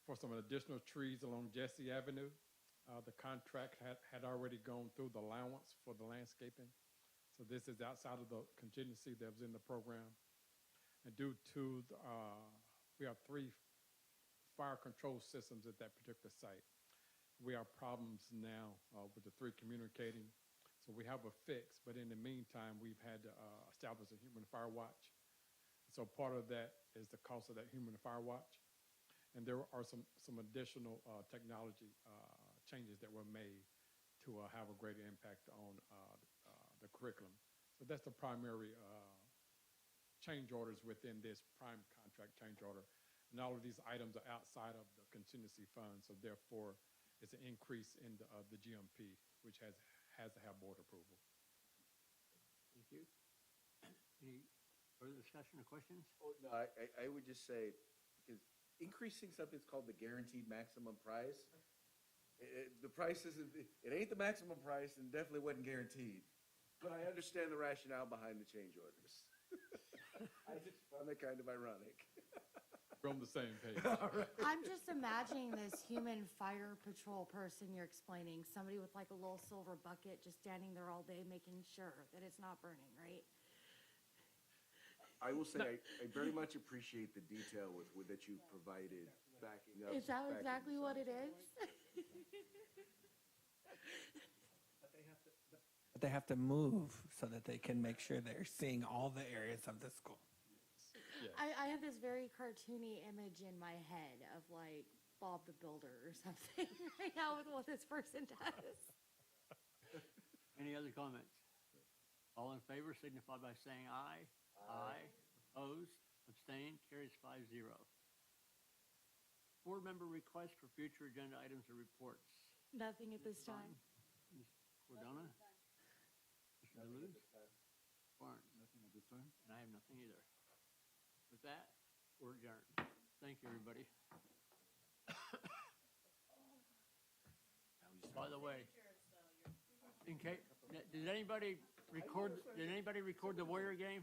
for some additional trees along Jesse Avenue. The contract had already gone through the allowance for the landscaping. So this is outside of the contingency that was in the program. And due to, we have 3 fire control systems at that particular site. We have problems now with the 3 communicating. So we have a fix, but in the meantime, we've had to establish a human fire watch. So part of that is the cost of that human fire watch. And there are some additional technology changes that were made to have a greater impact on the curriculum. So that's the primary change orders within this prime contract change order. And all of these items are outside of the contingency fund, so therefore it's an increase in the GMP, which has to have board approval. Thank you. Any further discussion or questions? Oh, no, I would just say, because increasing something's called the guaranteed maximum price. The price isn't, it ain't the maximum price and definitely wasn't guaranteed. But I understand the rationale behind the change orders. I just found it kind of ironic. We're on the same page. I'm just imagining this human fire patrol person you're explaining, somebody with like a little silver bucket just standing there all day making sure that it's not burning, right? I will say, I very much appreciate the detail with that you provided backing up. Is that exactly what it is? But they have to move so that they can make sure they're seeing all the areas of the school. I have this very cartoony image in my head of like Bob the Builder or something right now with what this person does. Any other comments? All in favor signify by saying aye. Aye. Opposed? Abstained? Carries 5-0. Board member requests for future agenda items or reports. Nothing at this time. Ms. Cordona? Mr. DeLuz? Barnes? Nothing at this time. And I have nothing either. With that, we're adjourned. Thank you, everybody. By the way, in case, did anybody record the Warrior game?